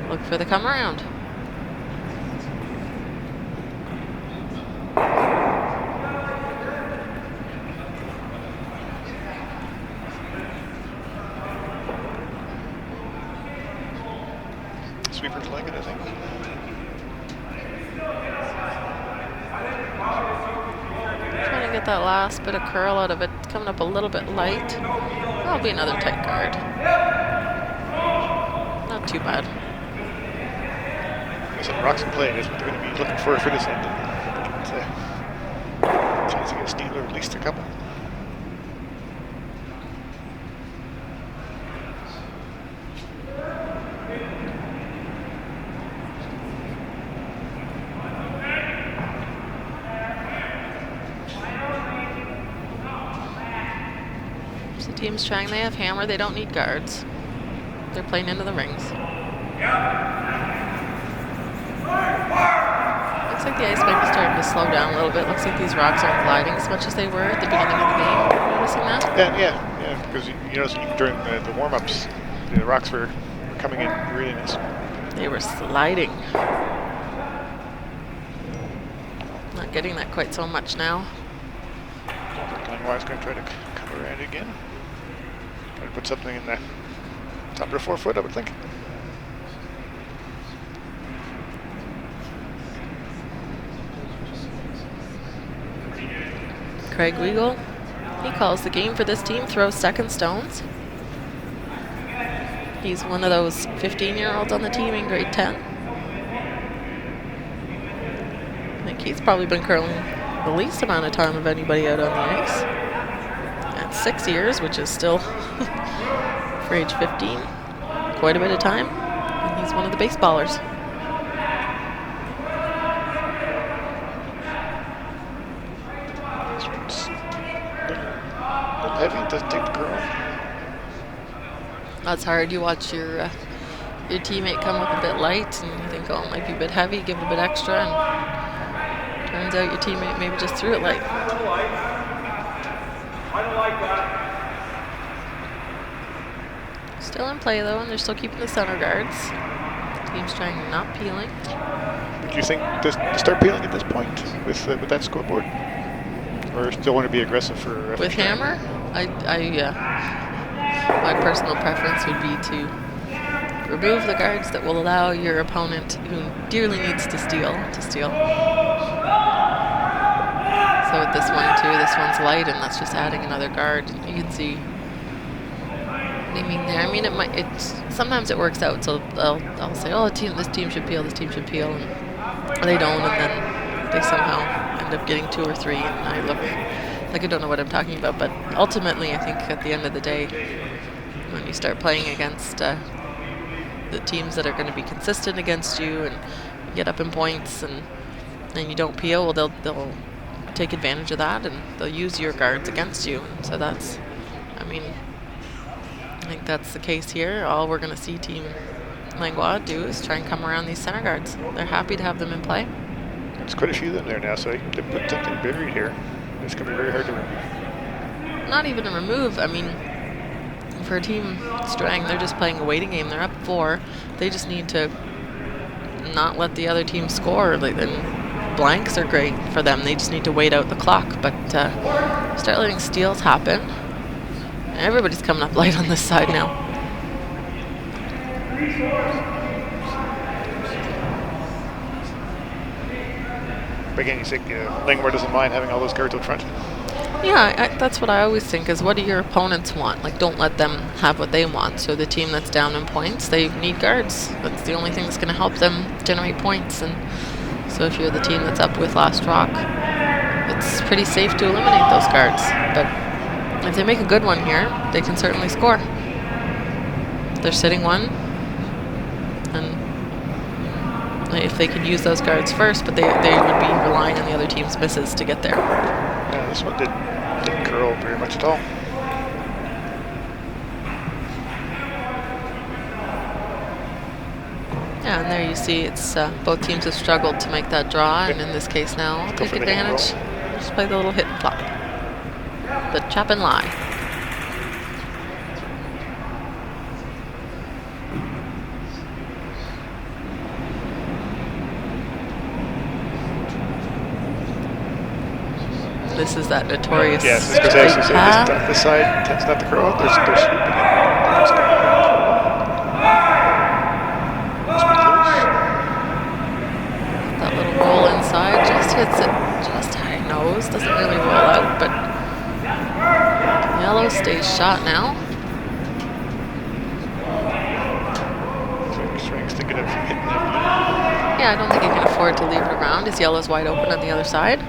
S2: look for the come around.
S1: Sweeper's like it, I think.
S2: Trying to get that last bit of curl out of it. Coming up a little bit light. That'll be another tight guard. Not too bad.
S1: So rocks and play is what they're going to be looking for this end. Chance to get a steal or at least a couple.
S2: So Team Strang, they have hammer. They don't need guards. They're playing into the rings. Looks like the ice might be starting to slow down a little bit. Looks like these rocks aren't gliding as much as they were at the beginning of the game. Noticing that?
S1: Yeah, because you notice during the warm-ups, the rocks were coming in really nice.
S2: They were sliding. Not getting that quite so much now.
S1: Langlois is going to try to come around again. Try to put something in the top of the 4 foot, I would think.
S2: Craig Weagle, he calls the game for this team, throws second stones. He's one of those 15-year-olds on the team in grade 10. I think he's probably been curling the least amount of time of anybody out on the ice. At 6 years, which is still, for age 15, quite a bit of time. And he's one of the baseballers.
S1: Heavy, it doesn't take the curl.
S2: That's hard. You watch your teammate come up a bit light and you think, oh, it might be a bit heavy, give it a bit extra, and turns out your teammate maybe just threw it light.
S3: I don't like that.
S2: Still in play though, and they're still keeping the center guards. Team's trying not peeling.
S1: Would you think to start peeling at this point with that scoreboard? Or still want to be aggressive for
S2: With
S1: Strang?
S2: hammer, my personal preference would be to remove the guards that will allow your opponent, who dearly needs to steal. So with this one too, this one's light, and that's just adding another guard. You can see what I mean there. I mean, sometimes it works out. So I'll say, oh, this team should peel, and they don't, and then they somehow end up getting 2 or 3, and I look like I don't know what I'm talking about. But ultimately, I think at the end of the day, when you start playing against the teams that are going to be consistent against you and get up in points, and you don't peel, well, they'll take advantage of that, and they'll use your guards against you. So that's, I think that's the case here. All we're going to see Team Langlois do is try and come around these center guards. They're happy to have them in play.
S1: There's quite a few of them there now, so they put something buried here. It's going to be very hard to remove.
S2: Not even a remove. I mean, for Team Strang, they're just playing a waiting game. They're up 4. They just need to and not let the other team score. And blanks are great for them. They just need to wait out the clock. But start letting steals happen. Everybody's coming up light on this side now.
S1: But again, you think Langlois doesn't mind having all those guards up front?
S2: Yeah, that's what I always think is, what do your opponents want? Like, don't let them have what they want. So the team that's down in points, they need guards. That's the only thing that's going to help them generate points. And so if you're the team that's up with last rock, it's pretty safe to eliminate those guards. But if they make a good one here, they can certainly score. They're sitting one, and if they can use those guards first, but they would be relying on the other team's misses to get there.
S1: Yeah, this one didn't curl very much at all.
S2: Yeah, and there you see it's both teams have struggled to make that draw, and in this case now, I'll take advantage. Just play the little hit and flop. The chop and lie. This is that notorious.
S1: Yes, because actually say this side tends not to curl. They're swooping in.
S2: That little roll inside just hits it just high nose. Doesn't really roll out, but yellow stays shot now.
S1: Strang's thinking of hitting him.
S2: Yeah, I don't think he can afford to leave it around. His yellow's wide open on the other side.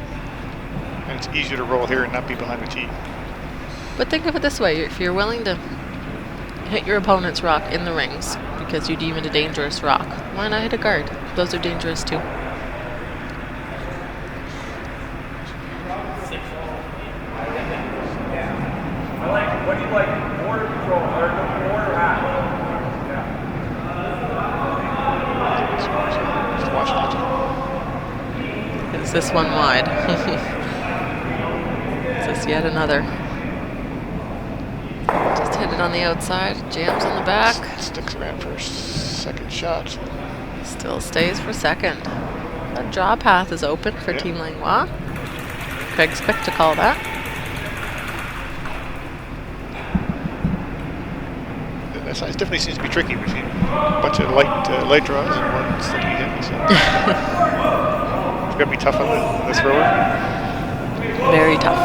S1: And it's easier to roll here and not be behind the tee.
S2: But think of it this way. If you're willing to hit your opponent's rock in the rings because you deem it a dangerous rock, why not hit a guard? Those are dangerous too.
S3: What do you like? Border control or border hat?
S1: Just watch that.
S2: Is this one wide? Is this yet another? Just hit it on the outside. Jams on the back.
S1: Sticks around for a second shot.
S2: Still stays for second. That draw path is open for Team Langlois. Craig's quick to call that.
S1: That size definitely seems to be tricky between a bunch of light draws and one slicky hit. So. It's going to be tough on the thrower.
S2: Very tough.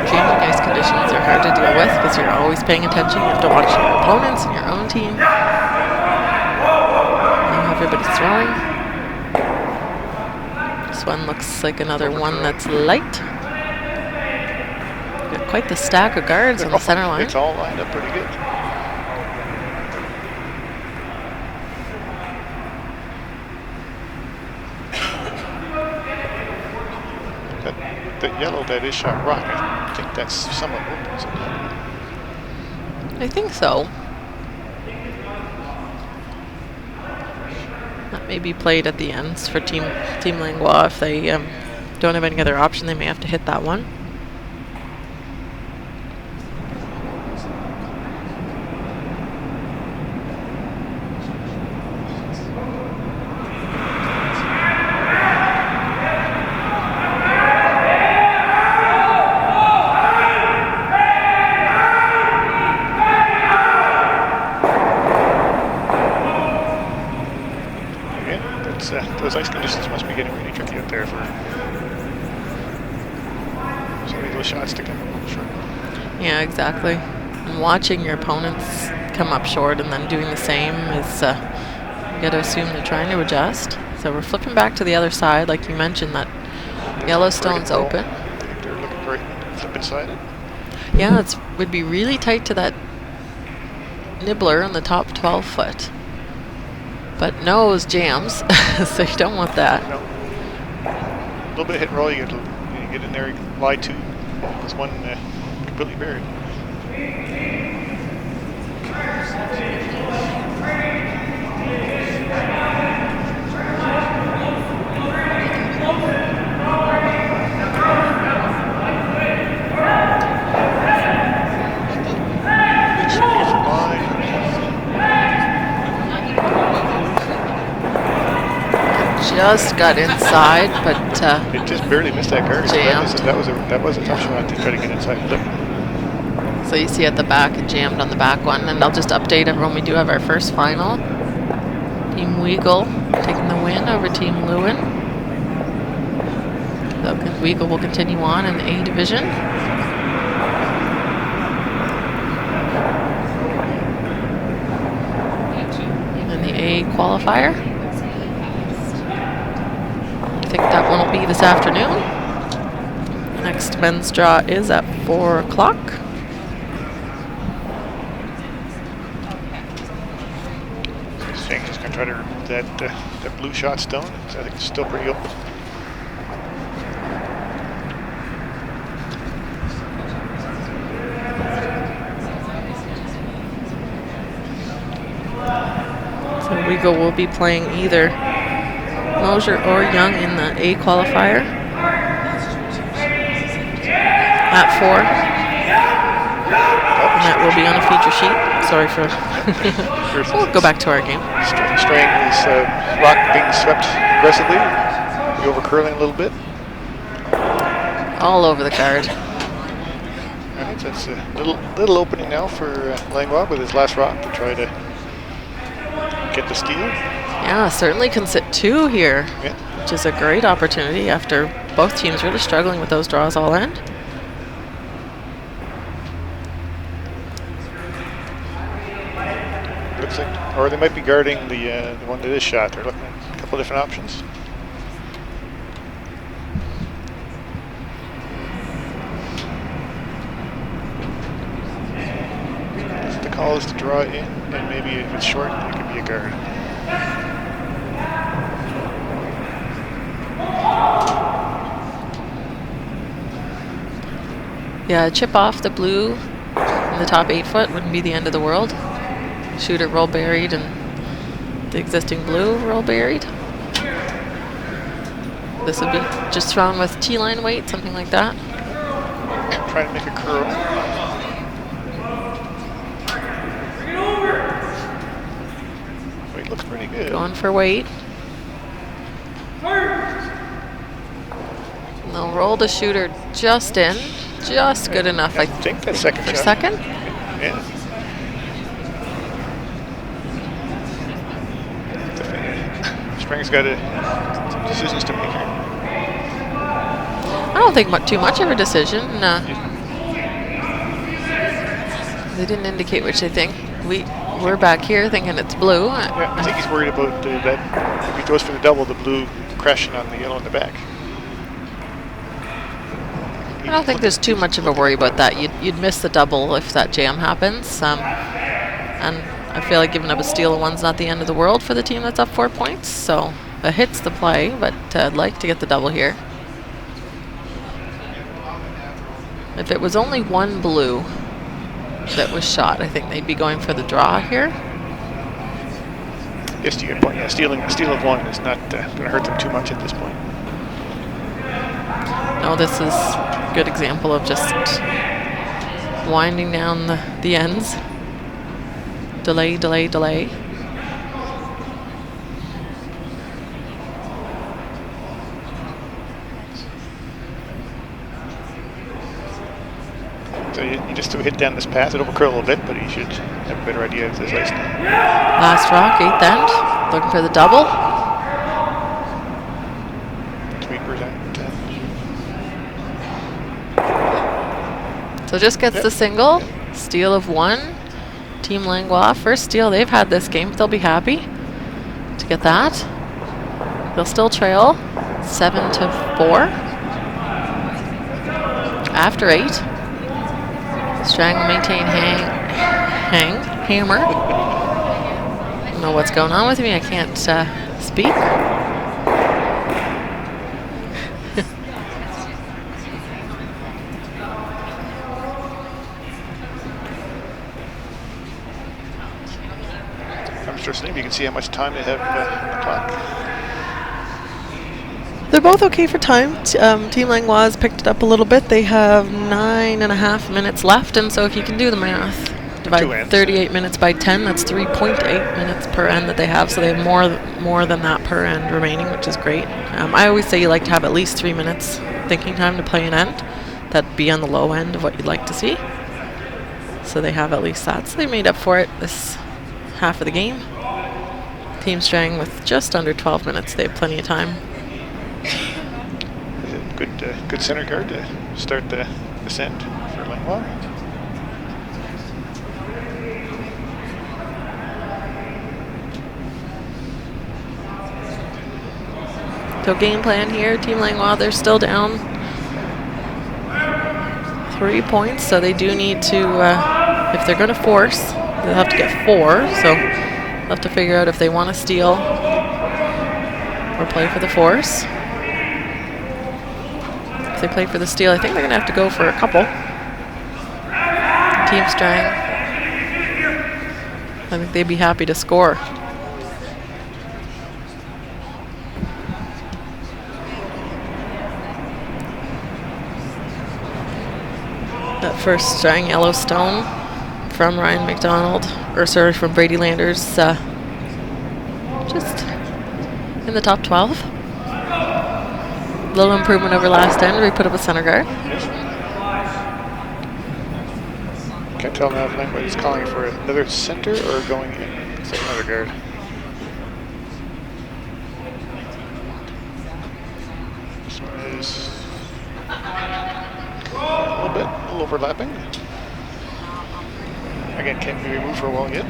S2: Changing ice conditions are hard to deal with because you're always paying attention. You have to watch your opponents and your own team. Now everybody's throwing. This one looks like another one that's light. Got quite the stack of guards on the center line.
S1: It's all lined up pretty good. That yellow that is shot rock, I think that's somewhat open.
S2: I think so. That may be played at the ends for Team Langlois. If they don't have any other option, they may have to hit that one.
S1: Those ice conditions must be getting really tricky out there for some of those shots to come up short.
S2: Yeah, exactly. And watching your opponents come up short and then doing the same is, you got to assume they're trying to adjust. So we're flipping back to the other side, like you mentioned, that Yellowstone's open.
S1: I think they're looking for it, flip inside it.
S2: Yeah, it would be really tight to that nibbler on the top 12 foot. But nose jams, so you don't want that.
S1: No. A little bit of hit and roll, you get in there, lie two. There's one completely buried.
S2: just got inside, but
S1: It just barely missed that guard. So that was a tough shot to try to get inside flip.
S2: so you see at the back, it jammed on the back one. And I'll just update everyone, we do have our first final. Team Weagle taking the win over Team Lewin. So Weagle will continue on in the A division. In the A qualifier. I think that one will be this afternoon. Next men's draw is at 4 o'clock.
S1: Strang is going to try to remove that blue shot stone. So I think it's still pretty open.
S2: So Weagle will be playing either Mosier or Young in the A qualifier at 4. And that will be on a feature sheet. Sorry for... We'll go back to our game.
S1: Strang is rock being swept aggressively. Be over curling a little bit.
S2: All over the card.
S1: All right, so it's a little opening now for Langlois with his last rock to try to get the steal.
S2: Yeah, certainly can sit 2 here,
S1: Yeah.
S2: which is a great opportunity after both teams really struggling with those draws all end.
S1: Looks like, or they might be guarding the one that is shot. They're looking at a couple different options. The call is to draw in, and maybe if it's short, it could be a guard.
S2: Yeah, chip off the blue in the top 8 foot wouldn't be the end of the world. Shooter roll buried and the existing blue roll buried. This would be just thrown with T-line weight, something like that.
S1: Trying to make a curl. Weight looks pretty good.
S2: Going for weight. And they'll roll the shooter just in. Just good enough,
S1: I think that's second
S2: for
S1: shot.
S2: second.
S1: Yeah. Strang's got decisions to make here.
S2: I don't think too much of a decision. They didn't indicate which they think. We're back here thinking it's blue.
S1: Yeah, I think he's worried about that. If he goes for the double, the blue crashing on the yellow in the back.
S2: I don't think there's too much of a worry about that. You'd miss the double if that jam happens. And I feel like giving up a steal of one's not the end of the world for the team that's up 4 points. So a hit's the play, but I'd like to get the double here. If it was only one blue that was shot, I think they'd be going for the draw here.
S1: Yes, to your point. Yeah, steal of one is not going to hurt them too much at this point.
S2: No, this is a good example of just winding down the ends. Delay, delay, delay.
S1: So you just hit down this path. It'll curl a little bit, but you should have a better idea of this ice now.
S2: Last rock, 8th end. Looking for the double.
S1: 3%.
S2: So just gets the single. Steal of 1. Team Langlois, first steal they've had this game. They'll be happy to get that. They'll still trail 7-4. After 8. Strang will maintain hammer. I don't know what's going on with me. I can't speak.
S1: I'm sure you can see how much time they have on the clock.
S2: They're both okay for time. Team Langlois has picked it up a little bit. They have 9.5 minutes left, and so if you can do the math, divide 38 minutes by 10. That's 3.8 minutes per end that they have. So they have more than that per end remaining, which is great. I always say you like to have at least 3 minutes thinking time to play an end. That'd be on the low end of what you'd like to see. So they have at least that. So they made up for it this half of the game. Team Strang with just under 12 minutes. They have plenty of time.
S1: Good center guard to start the descent for Langlois.
S2: So game plan here, Team Langlois, they're still down 3 points, so they do need to, if they're going to force, they'll have to get 4, so they'll have to figure out if they want to steal or play for the force. If they play for the steal, I think they're going to have to go for a couple. Team Strang, I think they'd be happy to score. That first Strang Yellowstone from Ryan McDonald, or sorry, from Brady Landers, just in the top 12. Little improvement over last end. We put up a center guard.
S1: Can't tell now if Langlois is calling for another center or going in. It's like another guard. This one is a little overlapping. Again, can't be removed for a while yet.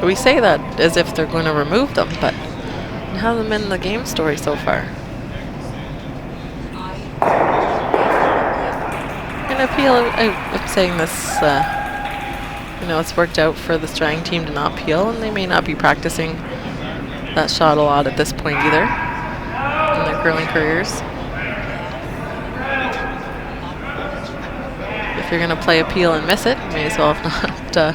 S2: We say that as if they're going to remove them, but have them in the game story so far. An appeal, I'm saying this, it's worked out for the Strang team to not peel, and they may not be practicing that shot a lot at this point either in their curling careers. If you're going to play a peel and miss it, you may as well have not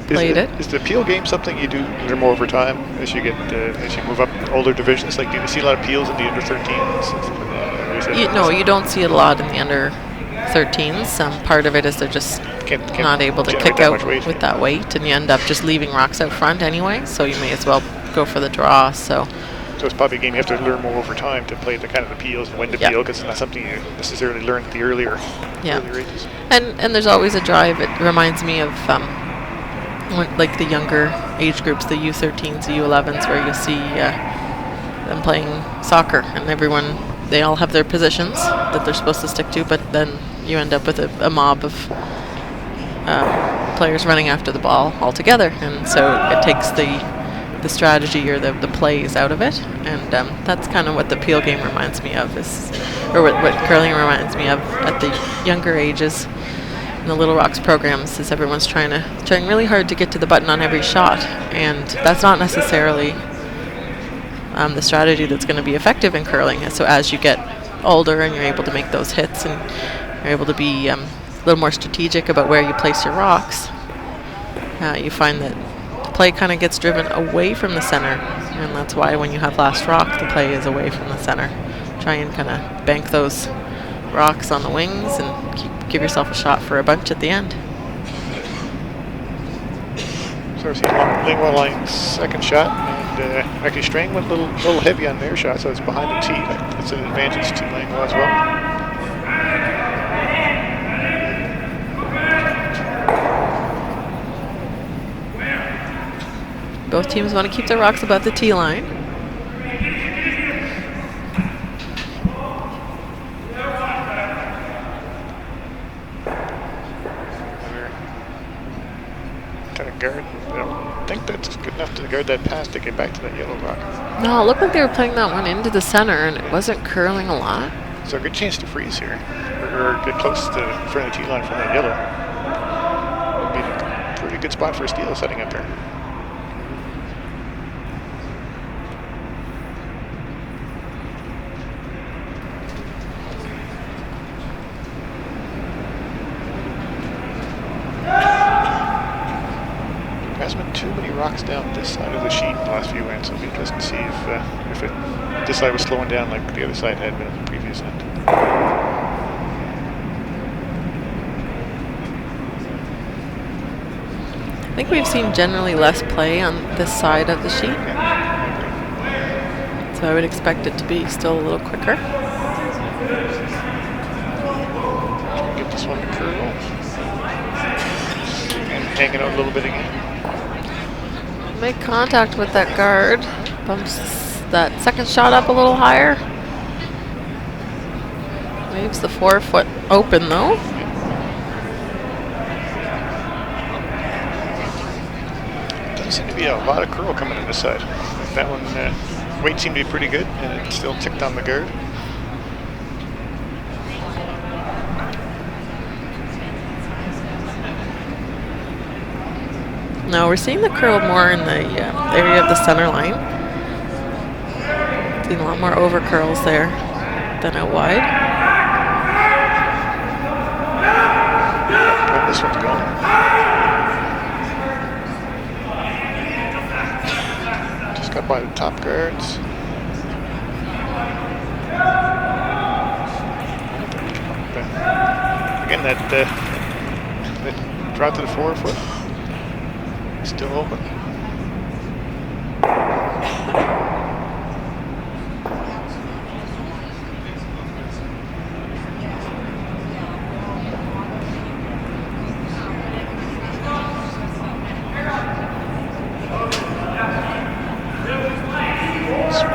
S2: played it.
S1: Is the peel game something you do learn more over time as you get as you move up older divisions? Like, do you see a lot of peels in the under 13s?
S2: No, you don't see it a lot in the under 13s. Part of it is they're just not able to kick out with that weight, and you end up just leaving rocks out front anyway, so you may as well go for the draw. So
S1: it's probably a game you have to learn more over time to play the kind of the peels and when to peel, because it's not something you necessarily learn at the earlier ages.
S2: And there's always a drive. It reminds me of like the younger age groups, the U13s, the U11s, where you see them playing soccer, and they all have their positions that they're supposed to stick to, but then you end up with a mob of players running after the ball altogether, and so it takes the strategy or the plays out of it, and that's kind of what the peel game reminds me of, or what curling reminds me of at the younger ages. In the Little Rocks programs, is everyone's trying really hard to get to the button on every shot, and that's not necessarily the strategy that's going to be effective in curling. So as you get older and you're able to make those hits and you're able to be a little more strategic about where you place your rocks, you find that the play kind of gets driven away from the center, and that's why when you have last rock, the play is away from the center. Try and kind of bank those rocks on the wings and give yourself a shot for a bunch at the end.
S1: So we're seeing Langlois line's second shot, and actually Strang went a little heavy on their shot, so it's behind the tee. That's an advantage to Langlois as well.
S2: Both teams want to keep their rocks above the tee line.
S1: Guard. I don't think that's good enough to guard that pass to get back to that yellow rock.
S2: No, it looked like they were playing that one into the center, and it wasn't curling a lot.
S1: So a good chance to freeze here, or get close to the front of the tee line from that yellow. Would be a pretty good spot for a steal setting up there. Too many rocks down this side of the sheet in the last few ends. It'll be interesting to see if this side was slowing down like the other side had been on the previous end.
S2: think we've seen generally less play on this side of the sheet. So I would expect it to be still a little quicker.
S1: Get this one to curl. And hanging out a little bit again.
S2: Make contact with that guard. Bumps that second shot up a little higher. Leaves the forefoot open though.
S1: Doesn't seem to be a lot of curl coming in this side. That one, weight seemed to be pretty good, and it still ticked on the guard.
S2: No, we're seeing the curl more in the area of the center line. Seeing a lot more over curls there than out wide.
S1: Oh, this one's going. Just got by the top guards. Again, that draw to the forefoot. Still open.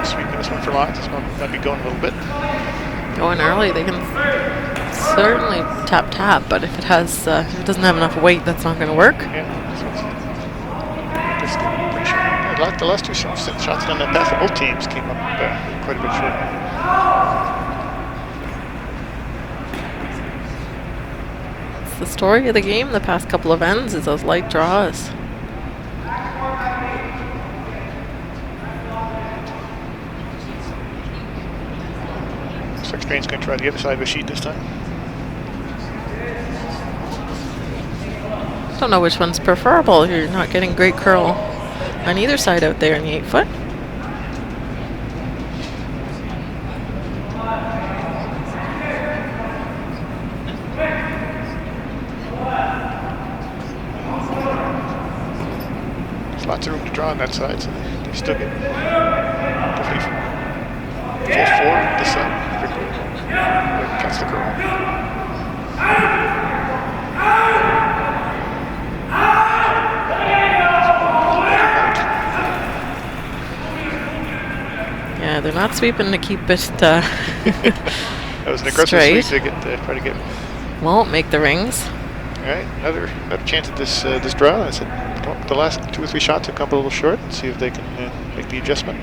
S1: Sweeping this one for lines. This one might be going a little bit.
S2: Going early, they can certainly tap, but if it has, if it doesn't have enough weight, that's not going to work.
S1: Yeah, this one's pretty short. The last two shots on that pass, both teams came up quite a bit short.
S2: It's the story of the game the past couple of ends is those light draws.
S1: Looks like Strang's going to try the other side of the sheet this time.
S2: Don't know which one's preferable. You're not getting great curl on either side out there in the 8-foot.
S1: There's lots of room to draw on that side, so they still get definitely full forward this side. That's the curl.
S2: Yeah, they're not sweeping to keep it
S1: That was an aggressive
S2: straight.
S1: sweep to try to get.
S2: Won't make the rings.
S1: All right, another chance at this this draw. I said the last 2 or 3 shots have come up a little short. See if they can make the adjustment.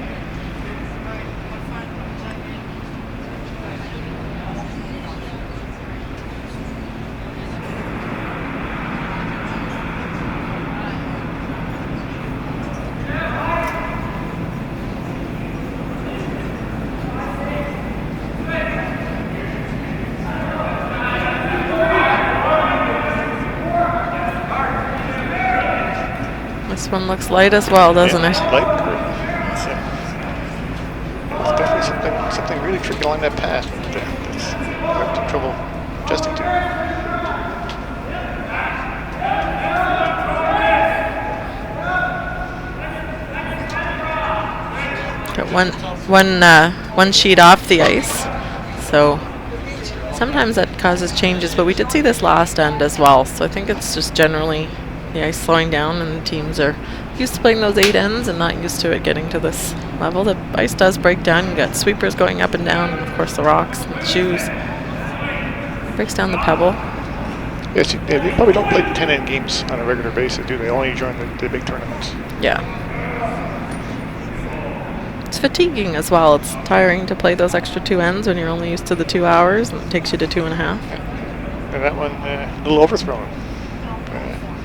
S2: This one looks light as well, doesn't it?
S1: Light curl. It's definitely something really tricky along that path that that's having trouble adjusting to.
S2: Got one sheet off the ice, so sometimes that causes changes, but we did see this last end as well, so I think it's just generally the ice slowing down and the teams are used to playing those 8 ends and not used to it getting to this level. The ice does break down. You got sweepers going up and down, and of course the rocks and the shoes. It breaks down the pebble.
S1: Yes, they probably don't play 10-end games on a regular basis, do they? Only during the big tournaments.
S2: Yeah. It's fatiguing as well. It's tiring to play those extra 2 ends when you're only used to the 2 hours, and it takes you to 2.5.
S1: Yeah. And that one, a little overthrown.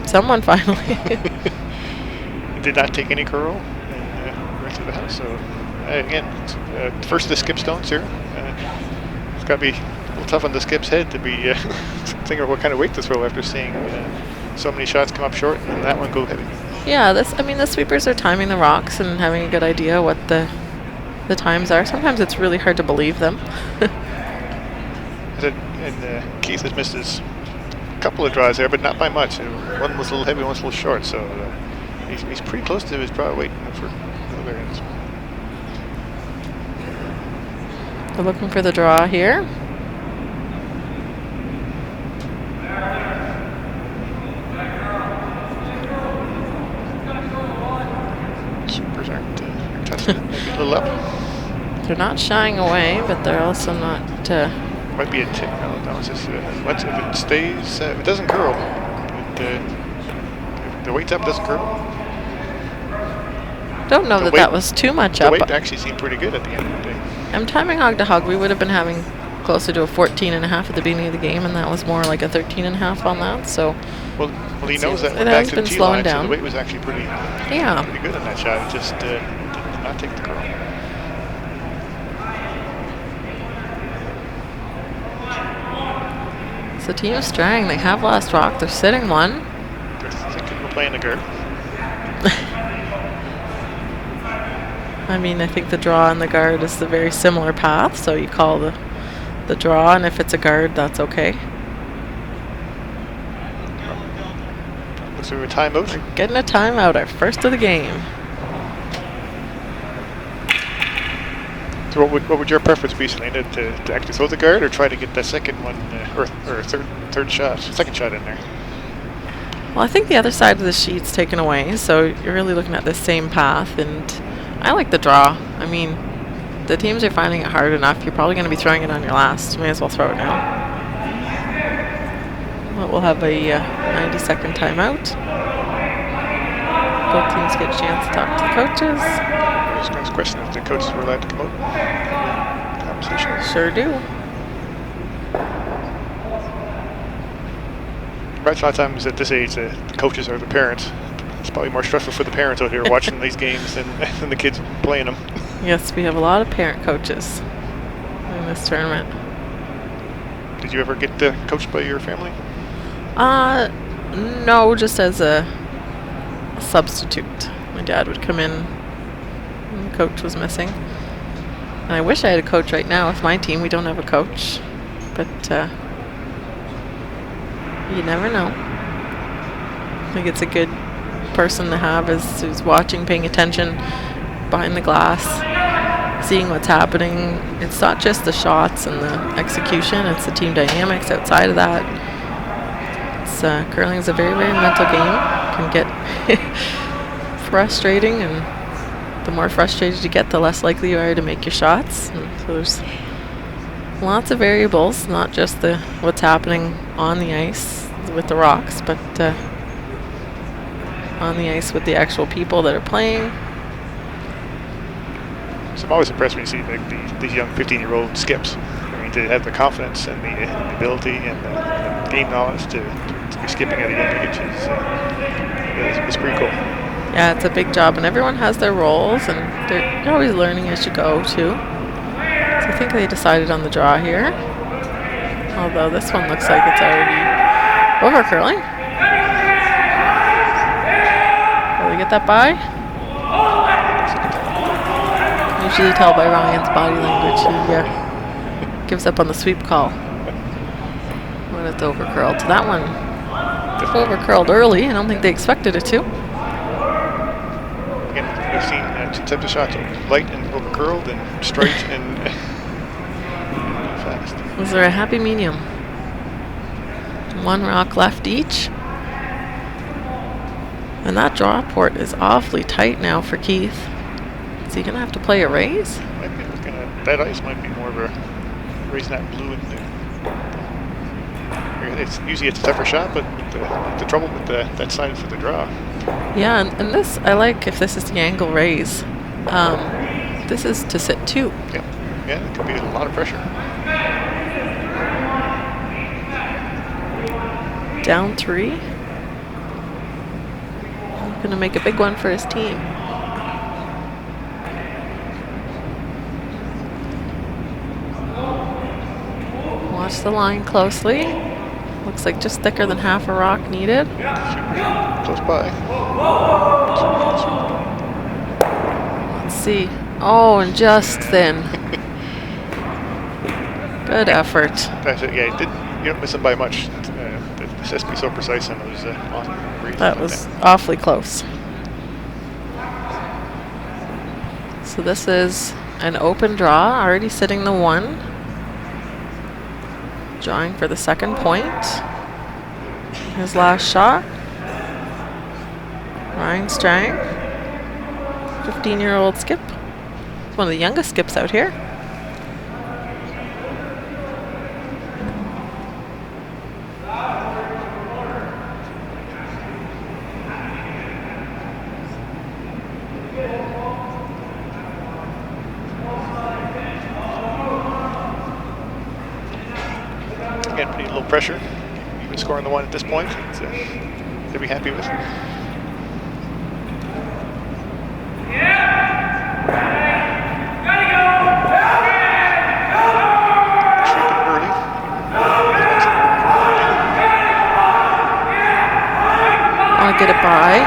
S2: Someone finally.
S1: Did not take any curl and right through the house. So again, first of the skip stones here. It's got to be a little tough on the skip's head to be thinking of what kind of weight to throw after seeing so many shots come up short and that one go heavy.
S2: Yeah, the sweepers are timing the rocks and having a good idea what the times are. Sometimes it's really hard to believe them.
S1: And Keith has missed his couple of draws there, but not by much. One was a little heavy, one was a little short, so he's pretty close to his draw weight for other ends.
S2: We're looking for the draw here.
S1: Supers aren't testing it, maybe a little up.
S2: They're not shying away, but they're also not...
S1: Might be a tick. No, it's just if it stays, if it doesn't curl, the weight's up, doesn't curl.
S2: Don't know that was too much up.
S1: The weight actually seemed pretty good at the end of the day.
S2: I'm timing hog to hog. We would have been having closer to a 14.5 at the beginning of the game, and that was more like a 13.5 on that. So,
S1: well, he knows that
S2: it
S1: back
S2: has
S1: to
S2: been
S1: the tee
S2: slowing
S1: line,
S2: down.
S1: so the weight was actually pretty good on that shot. It just did not take the curl.
S2: So Team Strang, they have last rock. They're sitting one.
S1: They're thinking we're playing the guard.
S2: I mean, I think the draw and the guard is the very similar path, so you call the draw, and if it's a guard, that's okay.
S1: Looks like a timeout.
S2: We're getting a timeout, our first of the game.
S1: So what would your preference be, Selena, to actually throw the guard or try to get that second one, or second shot in there?
S2: Well, I think the other side of the sheet's taken away, so you're really looking at the same path, and I like the draw. I mean, the teams are finding it hard enough. You're probably going to be throwing it on your last. You may as well throw it now. Well, we'll have a 90-second timeout. Both teams get a chance to talk to the coaches.
S1: I was going to question if the coaches were allowed to come out. Conversation.
S2: Sure do.
S1: Right, a lot of times at this age, the coaches are the parents. It's probably more stressful for the parents out here watching these games than the kids playing them.
S2: Yes, we have a lot of parent coaches in this tournament.
S1: Did you ever get coached by your family?
S2: No, just as a substitute. My dad would come in when the coach was missing. And I wish I had a coach right now with my team. We don't have a coach, but you never know. I think it's a good person to have who's watching, paying attention behind the glass, seeing what's happening. It's not just the shots and the execution, it's the team dynamics outside of that. Curling is a very, very mental game. It can get frustrating, and the more frustrated you get, the less likely you are to make your shots. And so there's lots of variables, not just what's happening on the ice with the rocks, but on the ice with the actual people that are playing.
S1: So I'm always impressed when you see these young 15-year-old skips. I mean, to have the confidence and the ability and the game knowledge to be skipping at a young age is pretty cool.
S2: Yeah, it's a big job, and everyone has their roles, and you're always learning as you go, too. So I think they decided on the draw here. Although this one looks like it's already over curling. Will we get that by? Usually tell by Ryan's body language. He gives up on the sweep call when it's over curled. So that one over curled early. I don't think they expected it to.
S1: Again, we've seen two types of shots: light and over curled, and straight and fast.
S2: Was there a happy medium? One rock left each. And that draw port is awfully tight now for Keith. Is he going to have to play a raise?
S1: Might be looking at that ice. Might be more of a raising that blue in there. Usually it's a tougher shot, but the trouble with that side for the draw.
S2: Yeah, and this, I like if this is the angle raise. This is to sit 2.
S1: Yeah, it could be a lot of pressure.
S2: Down 3. Going to make a big one for his team. Watch the line closely. Looks like just thicker than half a rock needed.
S1: Close by.
S2: Let's see. Oh, and just thin. Good effort.
S1: That's it. Yeah, you don't miss them by much. This has to be so precise on those awesome reads.
S2: That was awfully close. So this is an open draw, already sitting the 1. Drawing for the second point. His last shot. Ryan Strang, 15-year-old skip. He's one of the youngest skips out here.
S1: Again, pretty low pressure. Even scoring the 1 at this point, they'll be happy with.
S2: I'll get it by.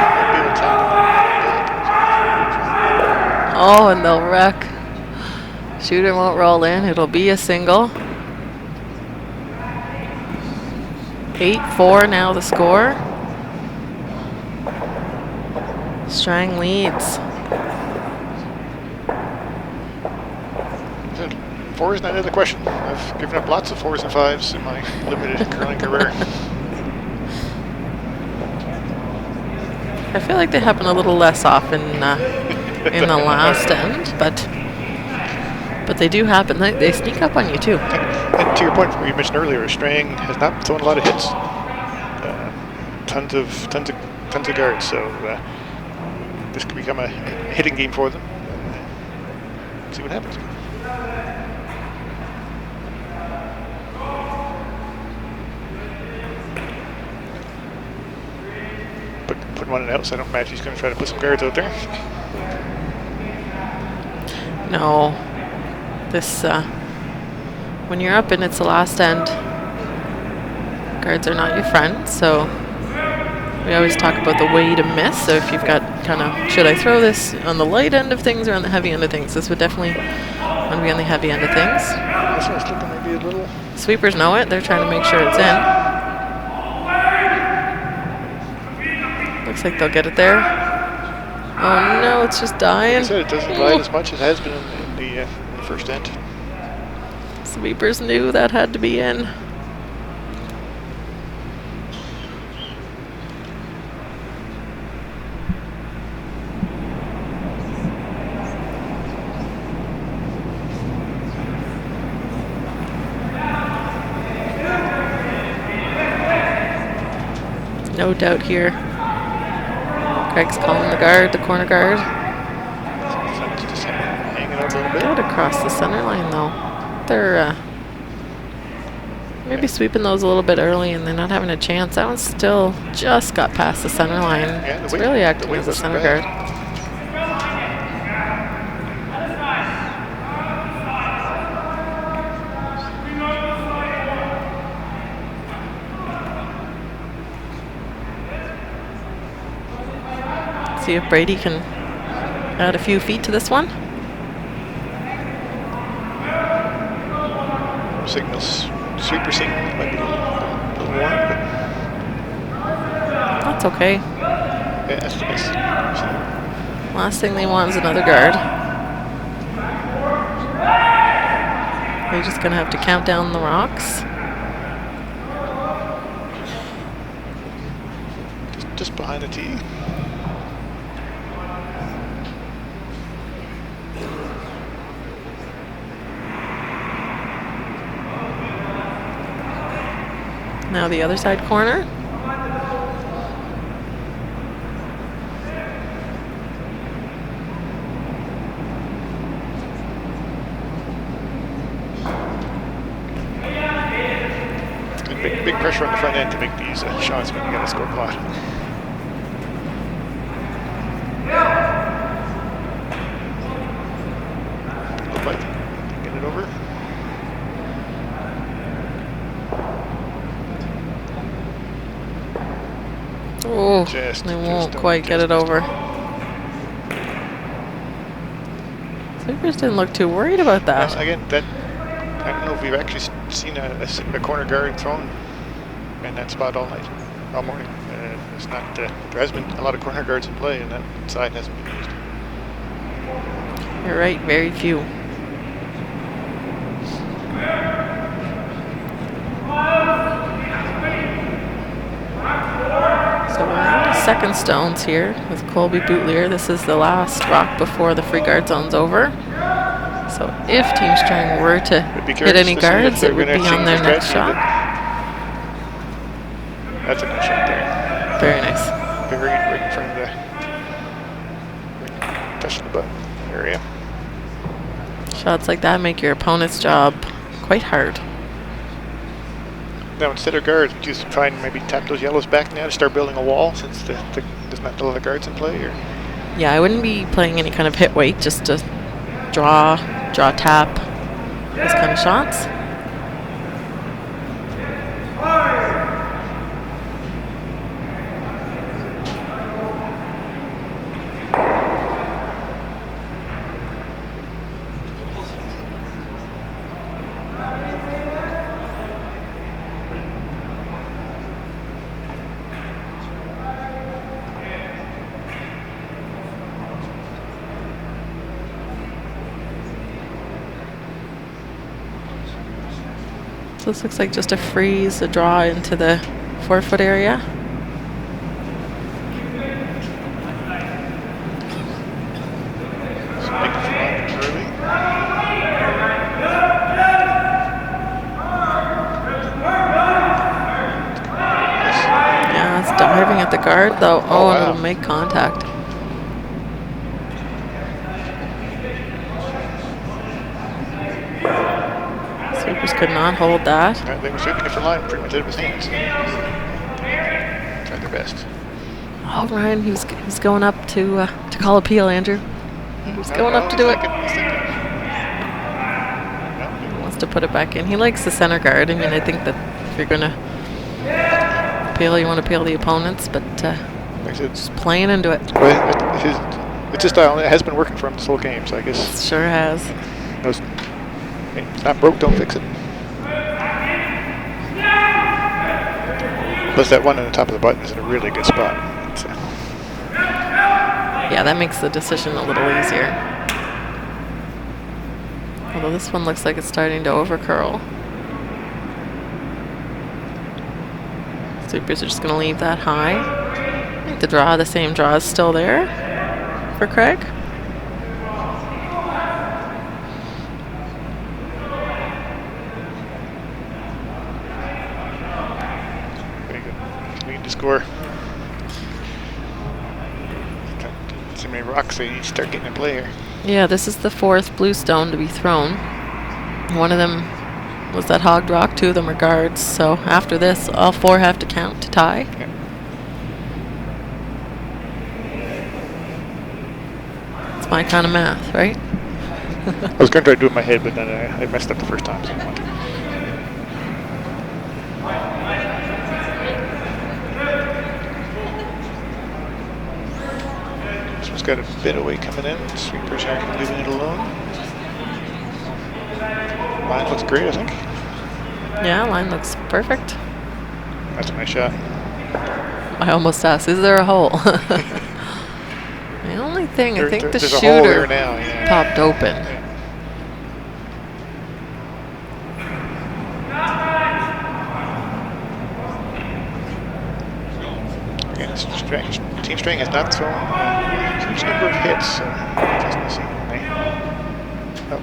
S2: Oh, and they'll wreck. Shooter won't roll in. It'll be a single. 8-4 now the score. Strang leads.
S1: 4 is not out of the question. I've given up lots of 4s and 5s in my limited curling career.
S2: I feel like they happen a little less often in the last end, but they do happen. They sneak up on you too.
S1: And to your point, you mentioned earlier, Strang has not thrown a lot of hits. Tons of guards. So this could become a hitting game for them. See what happens. Put one out, so I don't imagine he's going to try to put some guards out there.
S2: No. This, when you're up and it's the last end, guards are not your friend, so we always talk about the way to miss. So if you've got kind of, should I throw this on the light end of things or on the heavy end of things? This would definitely want to be on the heavy end of things.
S1: This one's looking maybe a little...
S2: Sweepers know it. They're trying to make sure it's in. Looks like they'll get it there. Oh no, it's just dying.
S1: Like I said, it doesn't glide as much as it has been in the first end.
S2: Sweepers knew that had to be in. No doubt here. Craig's calling the guard, the corner guard.
S1: Just hanging out a little bit.
S2: Out across the center line though. They're maybe sweeping those a little bit early and they're not having a chance. That one still just got past the center line.
S1: Yeah,
S2: it's really acting as a center guard. See if Brady can add a few feet to this one.
S1: Signals, sweeper signal might be a little warm, but
S2: that's okay.
S1: Yeah, that's nice.
S2: Last thing they want is another guard. They're just gonna have to count down the rocks.
S1: Just behind the tee.
S2: Now the other side corner.
S1: Big pressure on the front end to make these shots when you got a score plot. Look like get it over.
S2: Oh, they won't quite get it over. Sweepers didn't look too worried about that.
S1: Again, I don't know if we've actually seen a corner guard thrown in that spot all night, all morning. It's not. There has been a lot of corner guards in play, and that side hasn't been used.
S2: You're right, very few. So we're on to second stones here with Colby Bootlier. This is the last rock before the free guard zone's over. So if Team Strang were to hit any guards, it would be on their next shot.
S1: That's a nice shot there.
S2: Very nice.
S1: Very right in front of the touching the button area.
S2: Shots like that make your opponent's job quite hard.
S1: Now, instead of guards, would you just try and maybe tap those yellows back now to start building a wall since there's not a lot of guards in play? Or?
S2: Yeah, I wouldn't be playing any kind of hit weight, just to draw, tap, those kind of shots. So this looks like just a freeze, a draw into the 4-foot area. Yeah, it's diving at the guard though. Oh, and it'll make contact. Sweepers could not hold that.
S1: They were sweeping it for line pretty much out of his hands. Tried their best.
S2: Oh, Ryan, he was going up to call appeal, Andrew. He was going up to do it. He wants to put it back in. He likes the center guard. I mean, I think that if you're going to appeal, you want to appeal the opponents, but just playing into it.
S1: Well, it's his style. It has been working for him this whole game, so I guess.
S2: It sure has.
S1: It's not broke, don't fix it. Plus, that one on the top of the button is in a really good spot.
S2: Yeah, that makes the decision a little easier. Although this one looks like it's starting to overcurl. Sweepers are just going to leave that high. I think the same draw is still there for Craig.
S1: Score. So many rocks, they start getting in play here.
S2: Yeah, this is the 4th blue stone to be thrown. One of them was that hogged rock, 2 of them are guards. So after this, all 4 have to count to tie.
S1: Yeah.
S2: It's my kind of math, right?
S1: I was going to try to do it in my head, but then I messed up the first time. So got a bit of weight coming in. Sweepers aren't leaving it alone. Line looks great, I think.
S2: Yeah, line looks perfect.
S1: That's a nice shot.
S2: I almost asked, is there a hole? The only thing, I think the shooter popped open.
S1: Yeah. Team Strang has not thrown a huge number of hits. Oh,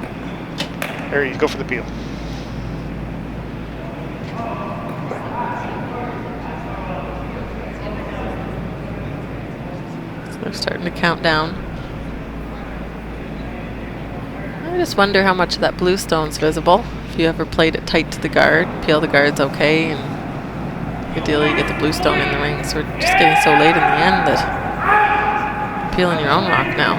S1: there you go for the peel.
S2: So they're starting to count down. I just wonder how much of that blue stone's visible. If you ever played it tight to the guard, peel the guard's okay, and ideally you get the blue stone in the ring. So we're just getting so late in the end that you're peeling your own rock now.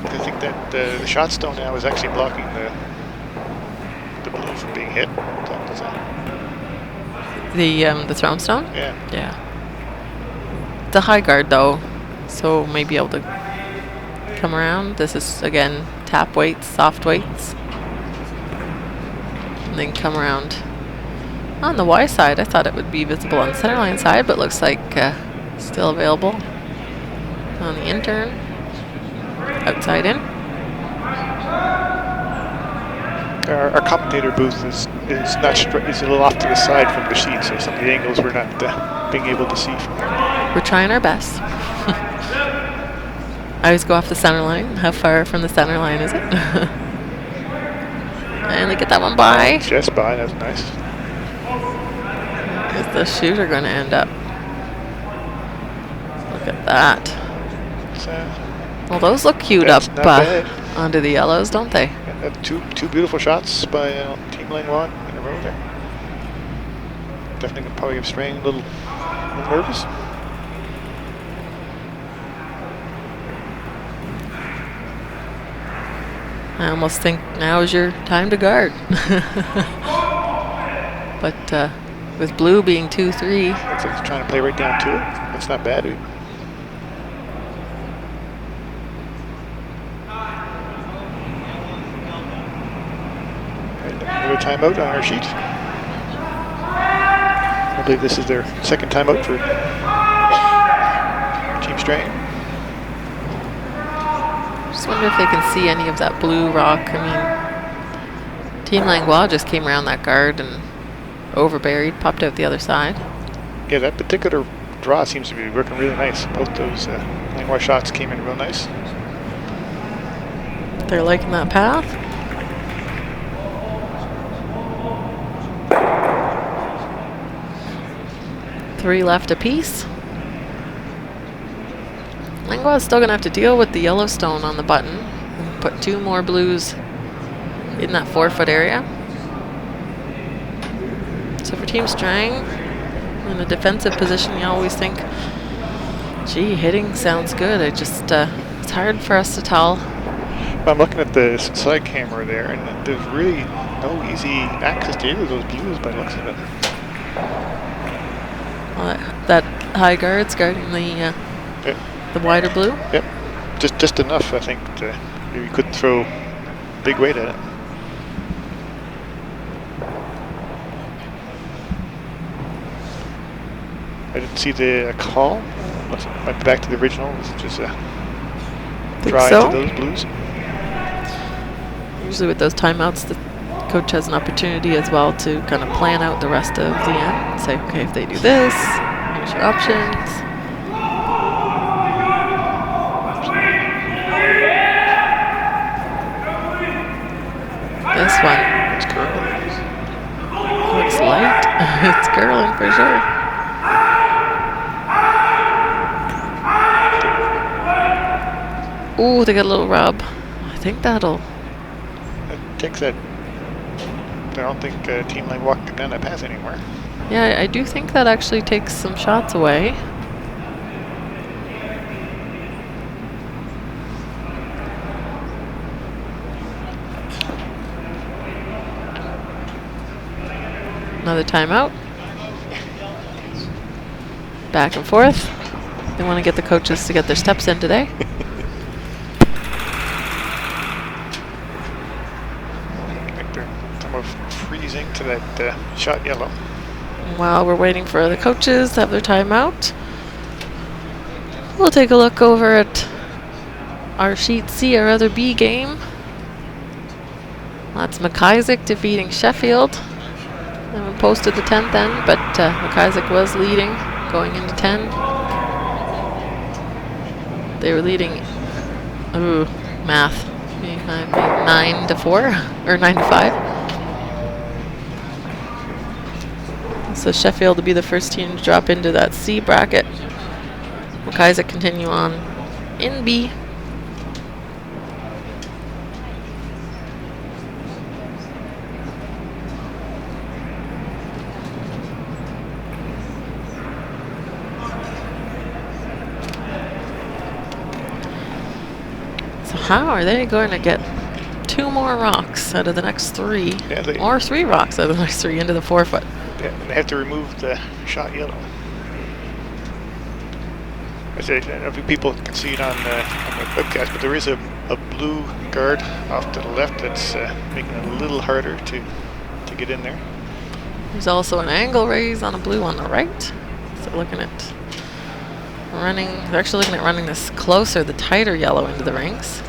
S1: I think that the shot stone now is actually blocking the blue from being hit. Does that?
S2: The thrown stone?
S1: Yeah.
S2: Yeah. The high guard though, so maybe able to come around. This is, again, tap weights, soft weights. And then come around on the Y side. I thought it would be visible on the centerline side, but looks like still available on the intern. Outside in.
S1: Our commentator booth is a little off to the side from the sheet, so some of the angles we're not being able to see from there.
S2: We're trying our best. I always go off the center line. How far from the center line is it? And they get that one by.
S1: Just by, that's nice.
S2: Is the shooter going to end up? Look at that. Well, those look queued up onto the yellows, don't they?
S1: Yeah, two beautiful shots by Team Langlois in a row there. Definitely probably give Strang a little nervous.
S2: I almost think now is your time to guard. But with blue being 2-3.
S1: Looks like he's trying to play right down to it. That's not bad. Another timeout on our sheet. I believe this is their second timeout for Team Strang.
S2: Just wonder if they can see any of that blue rock. I mean, Team Langlois just came around that guard and overburied, popped out the other side.
S1: Yeah, that particular draw seems to be working really nice. Both those Langlois shots came in real nice.
S2: They're liking that path. Three left apiece. Langlois is still going to have to deal with the Yellowstone on the button. And put two more blues in that 4-foot area. So for Team Strang, in a defensive position, you always think, gee, hitting sounds good. It's hard for us to tell.
S1: I'm looking at the side camera there, and there's really no easy access to either of those blues by the looks of it.
S2: That high guard's guarding the wider blue?
S1: Yep. Just enough, I think, to you couldn't throw big weight at it. I didn't see the call. Went back to the original. This is just a try to those blues.
S2: Usually with those timeouts, the coach has an opportunity as well to kind of plan out the rest of the end. Say, okay, if they do this, here's your options. This one.
S1: It's curling.
S2: Looks light. It's curling for sure. Ooh, they got a little rub. I think that'll...
S1: It takes that... I don't think Team Langlois can down that pass anymore.
S2: Yeah, I do think that actually takes some shots away. Another timeout. Back and forth. They want to get the coaches to get their steps in today.
S1: Freezing to that shot yellow.
S2: While we're waiting for the coaches to have their timeout, we'll take a look over at our sheet C, our other B game. That's McIsaac defeating Sheffield. They haven't posted the 10th end, but McIsaac was leading going into 10. They were leading, math, 9-4 or 9-5. So Sheffield will be the first team to drop into that C bracket. McIsaac continue on in B. So how are they going to get 2 more rocks out of the next 3?
S1: Yeah,
S2: or 3 rocks out of the next 3 into the 4-foot?
S1: Yeah, they have to remove the shot yellow. I say, I don't know if people can see it on the webcast, but there is a blue guard off to the left that's making it a little harder to get in there.
S2: There's also an angle raise on a blue on the right. So looking at running, they're actually looking at running this closer, the tighter yellow into the rings.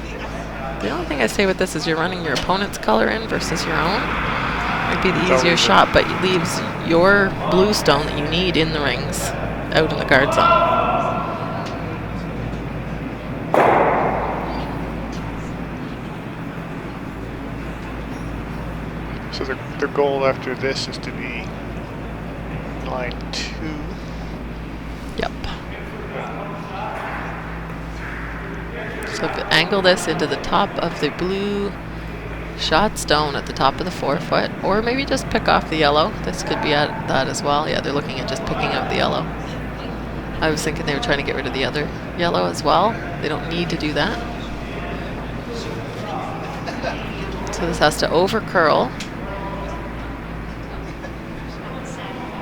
S2: The only thing I say with this is you're running your opponent's color in versus your own. Might be the easier shot, but it leaves your blue stone that you need in the rings out in the guard zone.
S1: So their goal after this is to be line 2.
S2: Yep. So angle this into the top of the blue shot stone at the top of the 4-foot, or maybe just pick off the yellow. This could be at that as well. Yeah, they're looking at just picking out the yellow. I was thinking they were trying to get rid of the other yellow as well. They don't need to do that. So this has to over curl.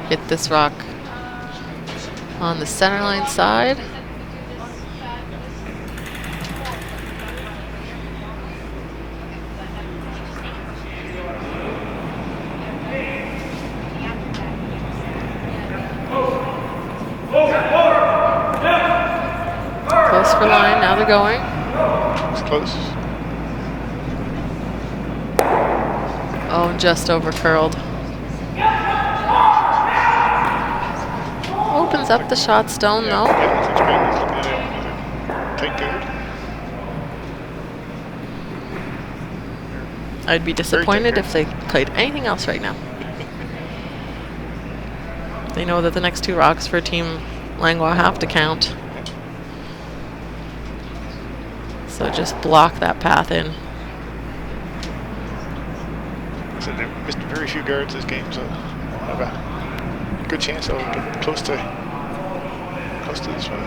S2: Hit this rock on the center line side. Close for line, now they're going.
S1: It's close.
S2: Oh, just over curled. Opens up the shot stone though.
S1: Yeah, I think Strang is looking at another tight guard.
S2: I'd be disappointed if they played anything else right now. They know that the next 2 rocks for Team Langlois have to count. So just block that path in.
S1: So they've missed very few guards this game, so have a good chance they'll get close to this one.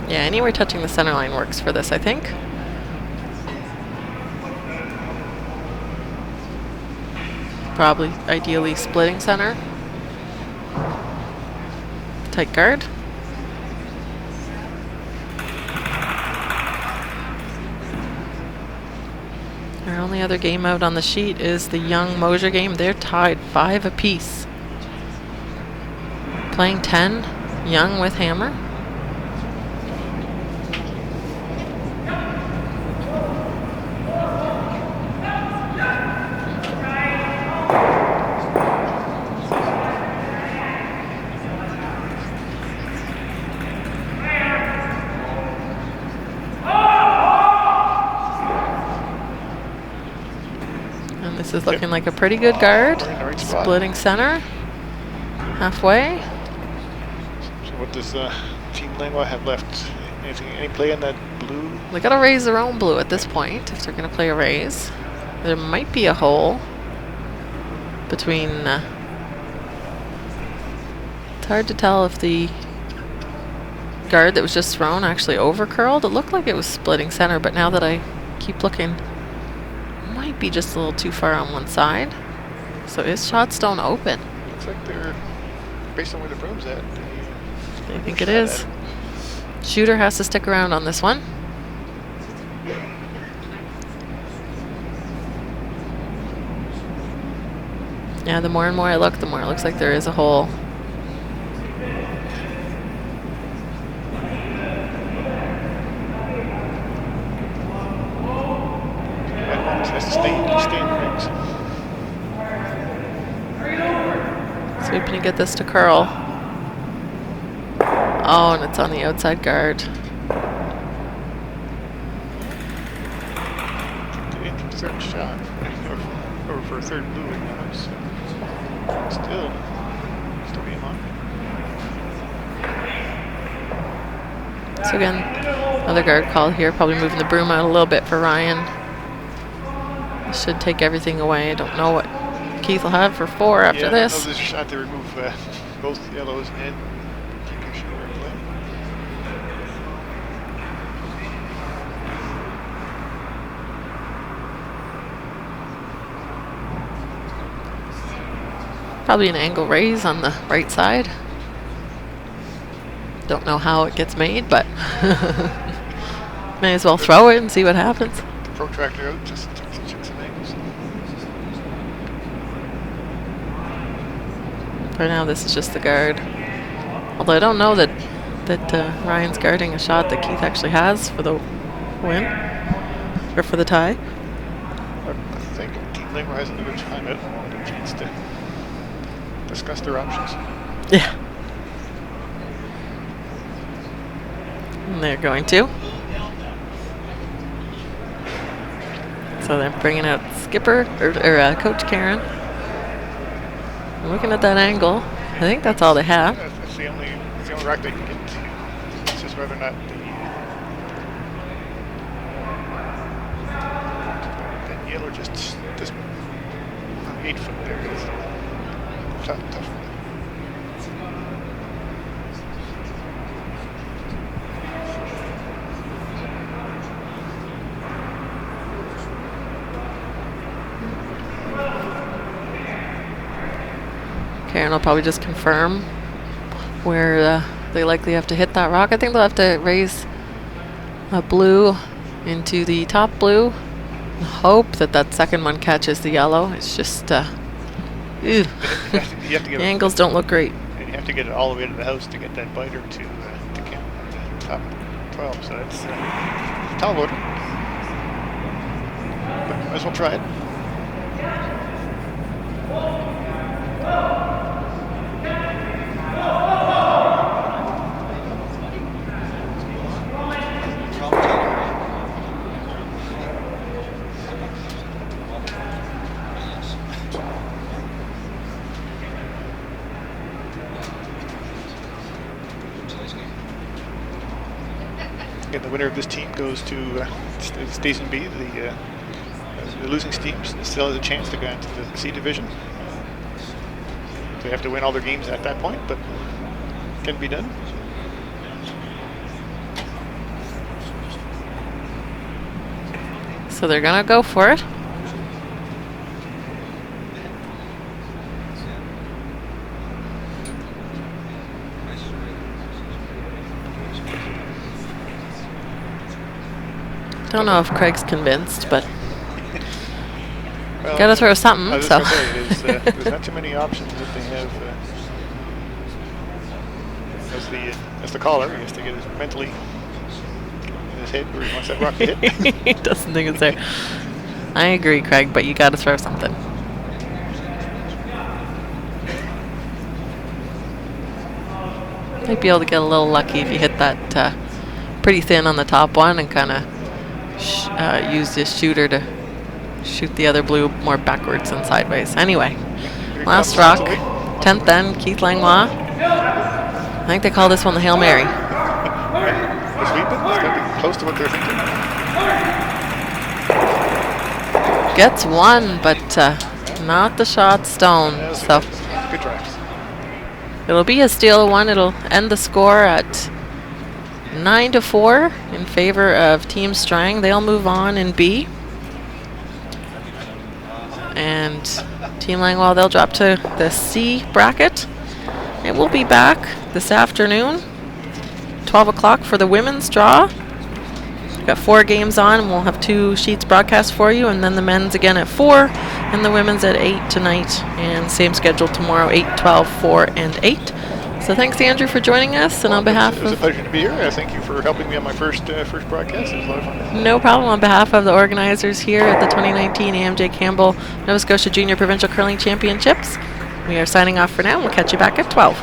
S2: Yeah, anywhere touching the center line works for this, I think. Probably, ideally, splitting center. Tight guard. Our only other game out on the sheet is the Young Mosier game. They're tied 5 apiece. Playing 10, Young with hammer. This is looking like a pretty good guard.
S1: Right
S2: Splitting center. Halfway.
S1: So what does Team Langlois have left? Any play in that blue?
S2: They gotta raise their own blue at this point if they're gonna play a raise. There might be a hole between. It's hard to tell if the guard that was just thrown actually over curled. It looked like it was splitting center, but now that I keep looking, might be just a little too far on one side. So is shot stone open?
S1: Looks like they're, based on where the broom's at.
S2: I think it is. Shooter has to stick around on this one. Yeah, the more and more I look, the more it looks like there is a hole.
S1: Has to stay in the rings.
S2: Sweeping to get this to curl. Oh, and it's on the outside guard.
S1: Third shot, or for a third blue. Still being on.
S2: So again, another guard call here, probably moving the broom out a little bit for Ryan. This should take everything away. I don't know what Keith will have for 4 after this.
S1: There's a shot to remove both yellows and keep your shooter in play.
S2: Probably an angle raise on the right side. Don't know how it gets made, but may as well throw it and see what happens.
S1: The protractor out, just checks and angles.
S2: For now, this is just the guard. Although I don't know that Ryan's guarding a shot that Keith actually has for the win or for the tie.
S1: I think Keith Langlois has another timeout and won't get a chance to discuss their options.
S2: Yeah. And they're going to. So they're bringing out skipper or Coach Karen. I'm looking at that angle. I think that's all they have.
S1: That's the only rack they can get to. It's just whether or not that yellow just 8 foot there is tough.
S2: Karen will probably just confirm where they likely have to hit that rock. I think they'll have to raise a blue into the top blue. Hope that second one catches the yellow. It's just, ew.
S1: You have to
S2: The angles don't look great.
S1: And you have to get it all the way to the house to get that biter to count the top 12. So it's tall voter. But might as well try it. Again, the winner of this team goes to Station B. The losing team still has a chance to go into the C division. They have to win all their games at that point, but it can be done.
S2: So they're gonna go for it. Don't know if Craig's convinced, but
S1: Well,
S2: gotta throw something.
S1: I was
S2: So
S1: gonna say, there's not too many options that they have. As the caller, he has to get his mentally in his head where he wants that rock to hit.
S2: he doesn't think it's there. I agree, Craig, but you gotta throw something. Might be able to get a little lucky if you hit that pretty thin on the top one and kind of use this shooter to shoot the other blue more backwards than sideways. Anyway, last rock, 10th then, Keith Langlois. I think they call this one the Hail Mary.
S1: The sweep it? It's got to be close to what they're thinking.
S2: Gets one, but not the shot stone.
S1: Yeah,
S2: So
S1: good drives.
S2: it'll be a steal one. It'll end the score at 9-4 in favor of Team Strang. They'll move on in B. And Team Langlois, they'll drop to the C bracket. And we'll be back this afternoon, 12 o'clock for the women's draw. We've got 4 games on, and we'll have 2 sheets broadcast for you, and then the men's again at 4, and the women's at 8 tonight, and same schedule tomorrow, 8, 12, 4, and 8. So thanks, Andrew, for joining us, and on behalf
S1: It was a
S2: of...
S1: pleasure to be here. Thank you for helping me on my first broadcast. It was a lot of fun.
S2: No problem. On behalf of the organizers here at the 2019 AMJ Campbell Nova Scotia Junior Provincial Curling Championships, we are signing off for now, and we'll catch you back at 12.